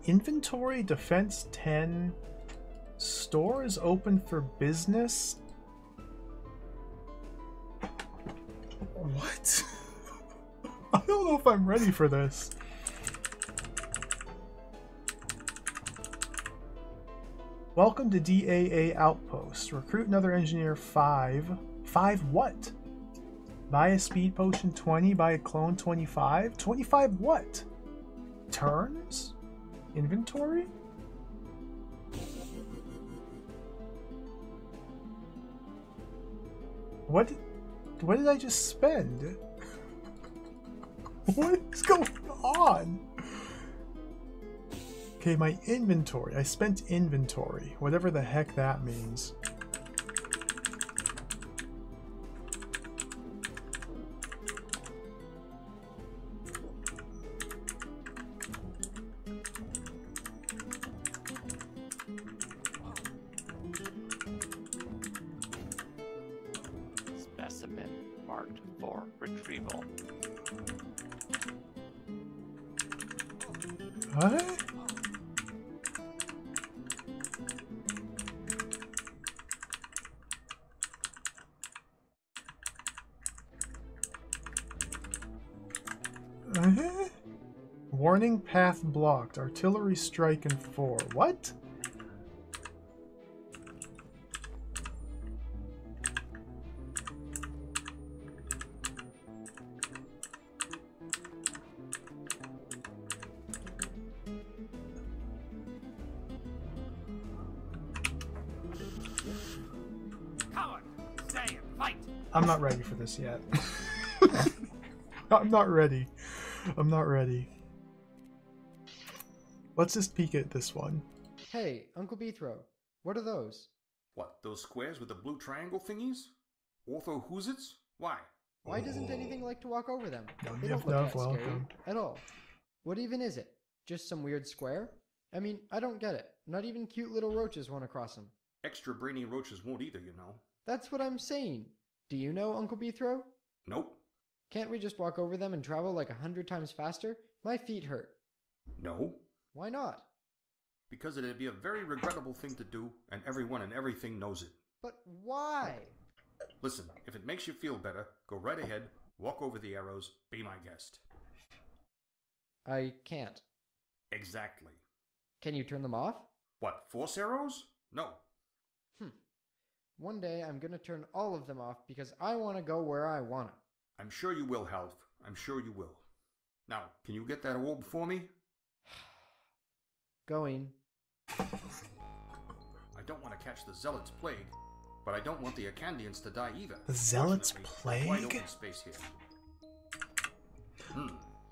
Inventory, defense 10. Store is open for business. What? I don't know if I'm ready for this. Welcome to DAA Outpost. Recruit another engineer 5. 5 what? Buy a speed potion 20, buy a clone 25? 25 what? Turns? Inventory? What did I just spend? What is going on? Okay, my inventory. I spent inventory. Whatever the heck that means. Specimen marked for retrieval. What? Warning, path blocked. Artillery strike in 4. What? Coward! Say it! Fight! I'm not ready for this yet. I'm not ready. I'm not ready. Let's just peek at this one. Hey, Uncle Beethro, what are those? What, those squares with the blue triangle thingies? Ortho Whoozits? Why? Why doesn't anything like to walk over them? No, They you don't have look no that scary welcome. at all. What even is it? Just some weird square? I mean, I don't get it. Not even cute little roaches want to cross them. Extra brainy roaches won't either, you know. That's what I'm saying. Do you know, Uncle Beethro? Nope. Can't we just walk over them and travel like 100 times faster? My feet hurt. No. Why not? Because it'd be a very regrettable thing to do, and everyone and everything knows it. But why? Listen, if it makes you feel better, go right ahead, walk over the arrows, be my guest. I can't. Exactly. Can you turn them off? What, force arrows? No. One day I'm gonna turn all of them off because I want to go where I want to. I'm sure you will, Half. I'm sure you will. Now, can you get that orb for me? Going. I don't want to catch the Zealot's plague, but I don't want the Akandians to die either. The Zealot's Fortunately, there's wide plague? open space here.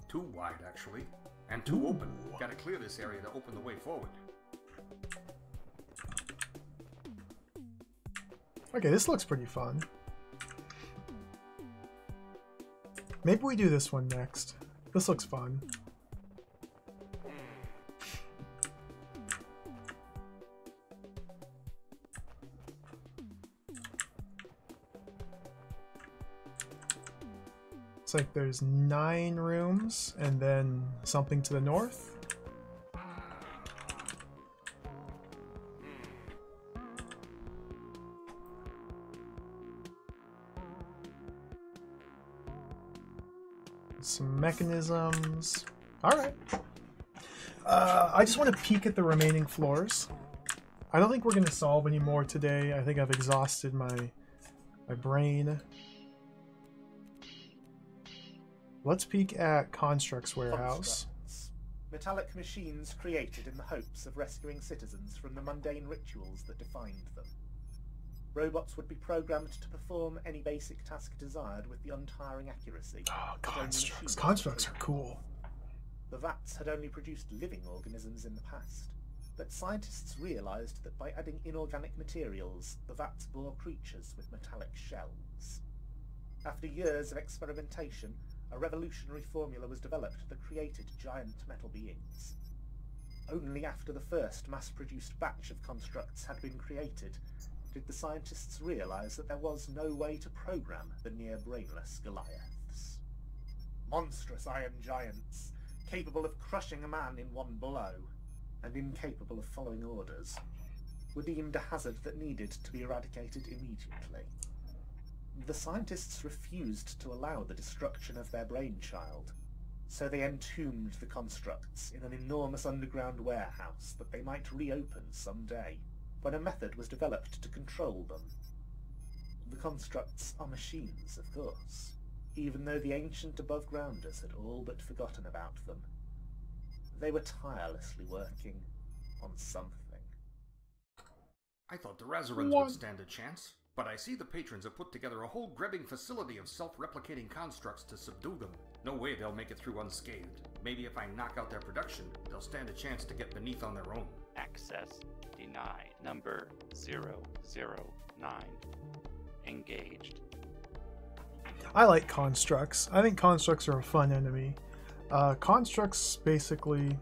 Too wide, actually. And too open. Gotta clear this area to open the way forward. Okay, this looks pretty fun. Maybe we do this one next. This looks fun. It's like there's 9 rooms and then something to the north. Some mechanisms. Alright. I just want to peek at the remaining floors. I don't think we're going to solve any more today. I think I've exhausted my brain. Let's peek at Construct's warehouse. Constructs. Metallic machines created in the hopes of rescuing citizens from the mundane rituals that defined them. Robots would be programmed to perform any basic task desired with the untiring accuracy. Oh, that only Constructs. machines Constructs are could cool. The VATs had only produced living organisms in the past, but scientists realized that by adding inorganic materials, the VATs bore creatures with metallic shells. After years of experimentation, a revolutionary formula was developed that created giant metal beings. Only after the first mass-produced batch of constructs had been created did the scientists realize that there was no way to program the near-brainless Goliaths. Monstrous iron giants, capable of crushing a man in one blow, and incapable of following orders, were deemed a hazard that needed to be eradicated immediately. The scientists refused to allow the destruction of their brainchild, so they entombed the constructs in an enormous underground warehouse that they might reopen someday, when a method was developed to control them. The constructs are machines, of course, even though the ancient above-grounders had all but forgotten about them. They were tirelessly working on something. I thought the Razorans would stand a chance, but I see the patrons have put together a whole grebbing facility of self-replicating constructs to subdue them. No way they'll make it through unscathed. Maybe if I knock out their production, they'll stand a chance to get beneath on their own. Access denied. Number 009. Engaged. I like constructs. I think constructs are a fun enemy. Constructs, basically,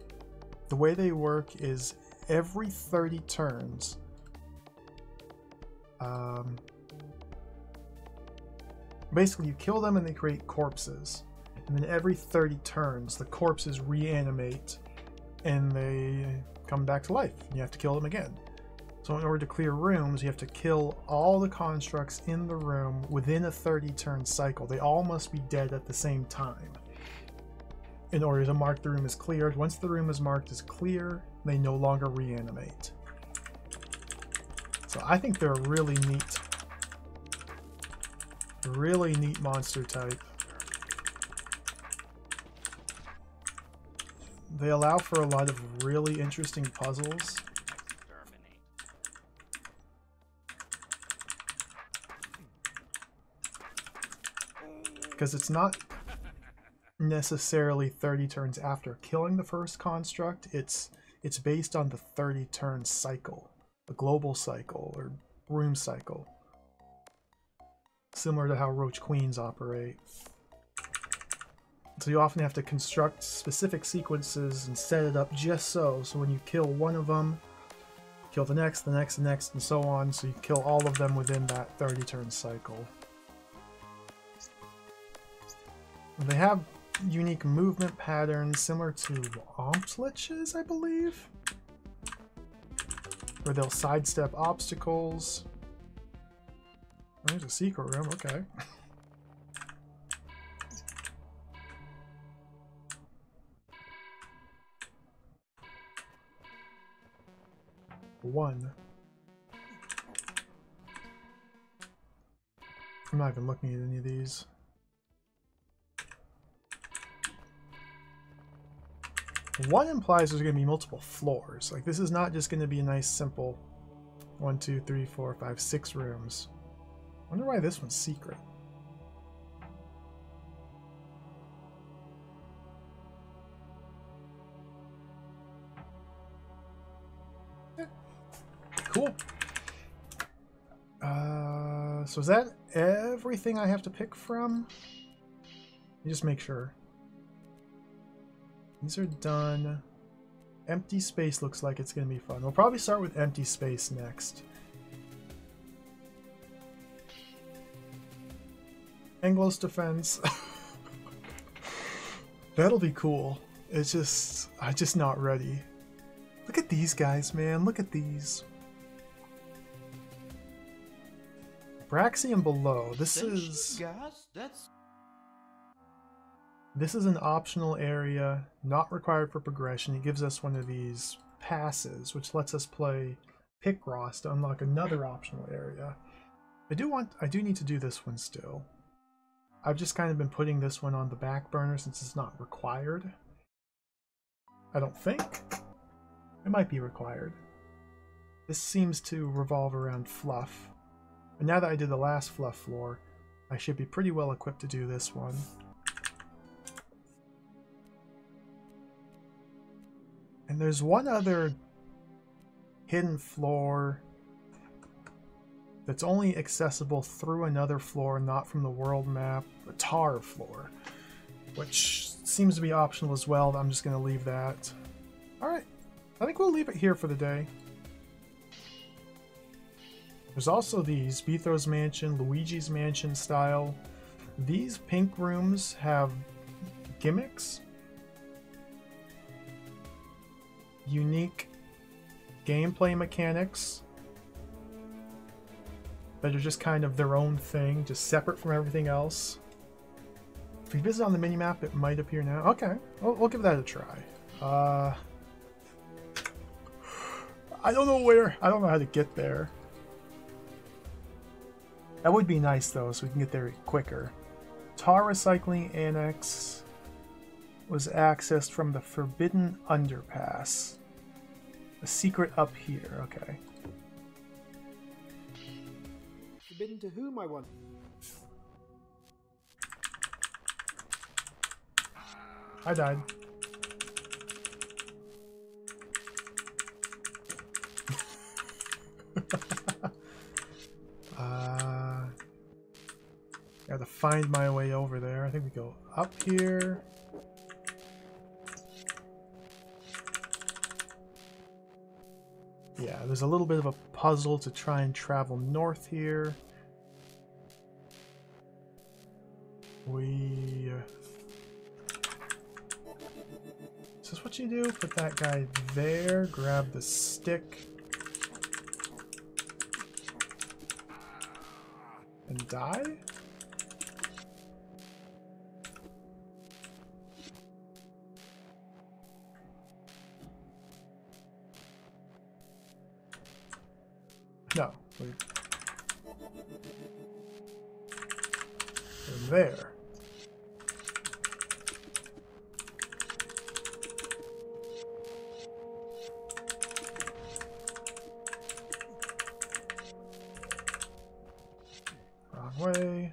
the way they work is every 30 turns, basically you kill them and they create corpses, and then every 30 turns the corpses reanimate and they come back to life, and you have to kill them again. So in order to clear rooms, you have to kill all the constructs in the room within a 30-turn cycle. They all must be dead at the same time in order to mark the room as cleared. Once the room is marked as clear, they no longer reanimate. So I think they're a really neat monster type. They allow for a lot of really interesting puzzles. Because it's not necessarily 30 turns after killing the first construct, it's based on the 30-turn cycle, the global cycle or room cycle, similar to how Roach Queens operate. So you often have to construct specific sequences and set it up just so when you kill one of them, kill the next, the next, the next, and so on, so you kill all of them within that 30-turn cycle. They have unique movement patterns similar to Ompliches, I believe, where they'll sidestep obstacles. Oh, there's a secret room, okay. One. I'm not even looking at any of these. One implies there's going to be multiple floors. Like, this is not just going to be a nice simple 1, 2, 3, 4, 5, 6 rooms. I wonder why this one's secret. Cool. So is that everything I have to pick from? Let me just make sure. These are done. Empty space looks like it's going to be fun. We'll probably start with empty space next. Anglos defense. That'll be cool. It's just, I'm just not ready. Look at these guys, man. Look at these. Braxium below. This is an optional area, not required for progression. It gives us one of these passes, which lets us play Picross to unlock another optional area. I do need to do this one still. I've just kind of been putting this one on the back burner since it's not required. I don't think. It might be required. This seems to revolve around fluff. And now that I did the last fluff floor, I should be pretty well equipped to do this one. And there's one other hidden floor that's only accessible through another floor, not from the world map, the tar floor, which seems to be optional as well. I'm just going to leave that. Alright, I think we'll leave it here for the day. There's also these Bethos Mansion, Luigi's Mansion style. These pink rooms have gimmicks, unique gameplay mechanics that are just kind of their own thing, just separate from everything else. If you visit on the minimap, it might appear now. Okay, we'll give that a try. I don't know how to get there. That would be nice though, so we can get there quicker. Tar Recycling Annex was accessed from the Forbidden Underpass. A secret up here, okay. Forbidden to whom, I wonder? I died. Gotta find my way over there. I think we go up here. Yeah, there's a little bit of a puzzle to try and travel north here. Is this what you do? Put that guy there, grab the stick, and die? No. We're there. Wrong way.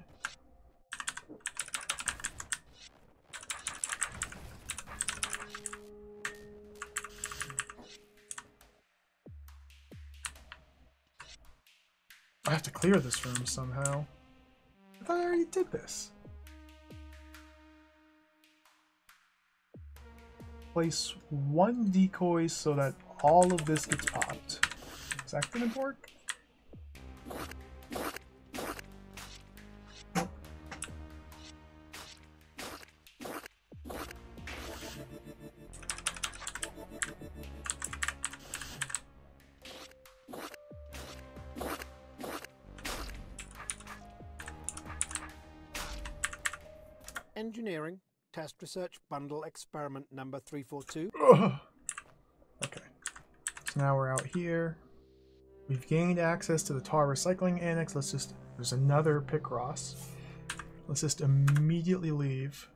I have to clear this room somehow. I thought I already did this. Place one decoy so that all of this gets popped. Is that gonna work? Engineering, test research bundle experiment number 342. Ugh. Okay. So now we're out here. We've gained access to the Tar Recycling Annex. There's another Picross. Let's just immediately leave.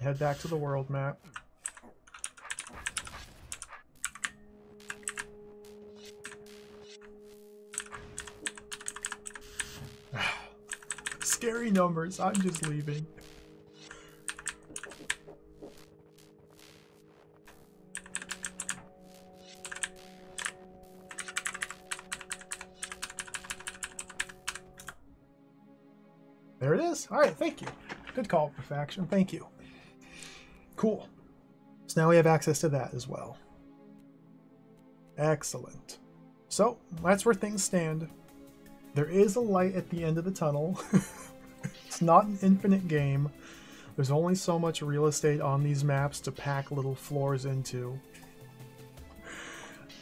Head back to the world map. Scary numbers. I'm just leaving. There it is. All right, thank you. Good call, Perfection. Thank you. Cool. So now we have access to that as well. Excellent. So that's where things stand. There is a light at the end of the tunnel. It's not an infinite game. There's only so much real estate on these maps to pack little floors into.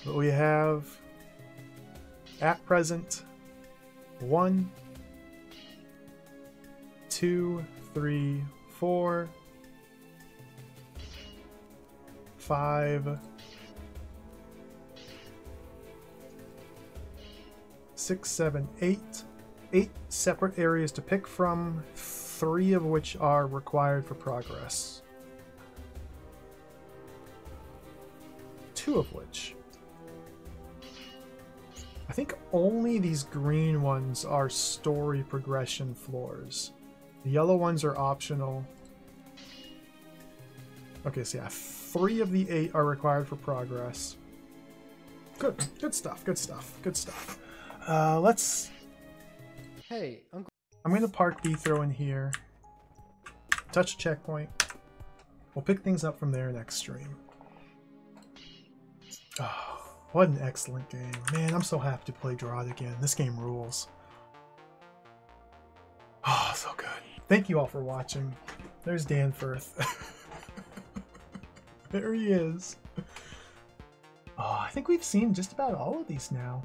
But we have, at present, 1, 2, 3, 4, 5, 6, 7, 8. 8 separate areas to pick from, 3 of which are required for progress. 2 of which. I think only these green ones are story progression floors. The yellow ones are optional. Okay, so yeah, 3 of the 8 are required for progress. Good. Good stuff. Good stuff. Good stuff. Let's... Hey, Uncle... I'm going to park B-throw in here. Touch a checkpoint. We'll pick things up from there next stream. Oh, what an excellent game. Man, I'm so happy to play Draught again. This game rules. Oh, so good. Thank you all for watching. There's Dan Firth. There he is. Oh, I think we've seen just about all of these now.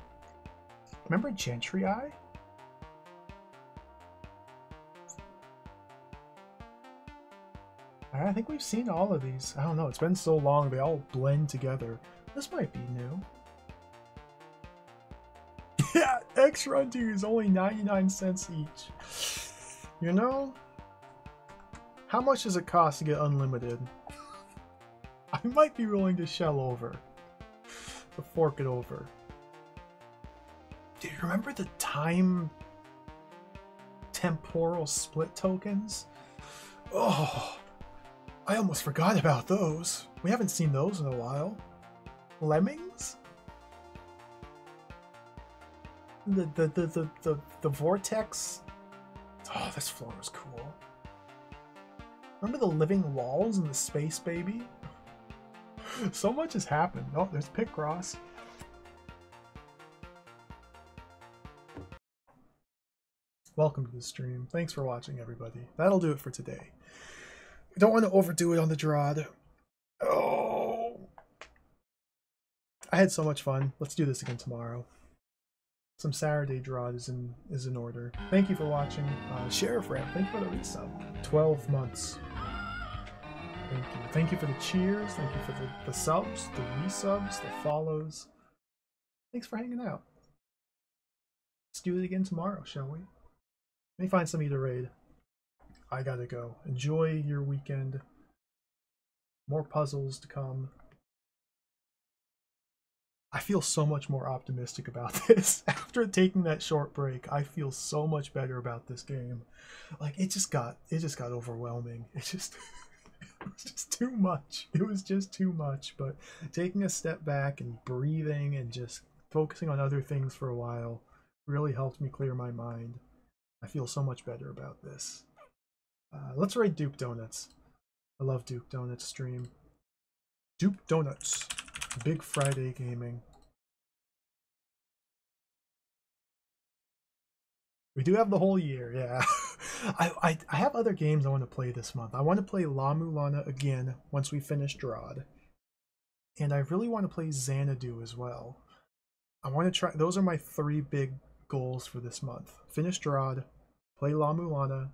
Remember Gentry Eye? I think we've seen all of these. I don't know, it's been so long, they all blend together. This might be new. Yeah, X Run 2 is only 99 cents each. You know, how much does it cost to get unlimited? I might be willing to shell over. To fork it over. Do you remember the time temporal split tokens? Oh, I almost forgot about those. We haven't seen those in a while. Lemmings? The vortex? Oh, this floor was cool. Remember the living walls and the space baby? So much has happened. Oh, there's Picross. Welcome to the stream. Thanks for watching, everybody. That'll do it for today. I don't want to overdo it on the Drod. Oh, I had so much fun. Let's do this again tomorrow. Some Saturday Drod is in order. Thank you for watching. Sheriff Ramp, thank you for the resub. 12 months. Thank you. Thank you for the cheers. Thank you for the subs, the resubs, the follows. Thanks for hanging out. Let's do it again tomorrow, shall we? Let me find somebody to raid. I gotta go. Enjoy your weekend. More puzzles to come. I feel so much more optimistic about this. After taking that short break, I feel so much better about this game. Like, it just got overwhelming. It was just too much. It was just too much. But taking a step back and breathing and just focusing on other things for a while really helped me clear my mind. I feel so much better about this. Let's raid Duke Donuts. I love Duke Donuts stream. Duke Donuts. Big Friday Gaming. We do have the whole year, yeah. I have other games I want to play this month. I want to play La Mulana again once we finish Drod. And I really want to play Xanadu as well. I want to try, those are my 3 big goals for this month. Finish Drod, play La Mulana,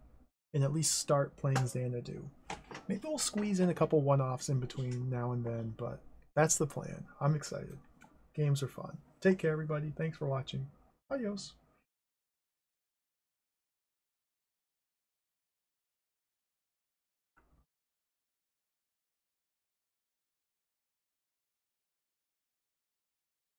and at least start playing Xanadu. Maybe we'll squeeze in a couple one-offs in between now and then, but that's the plan. I'm excited. Games are fun. Take care, everybody. Thanks for watching. Adios.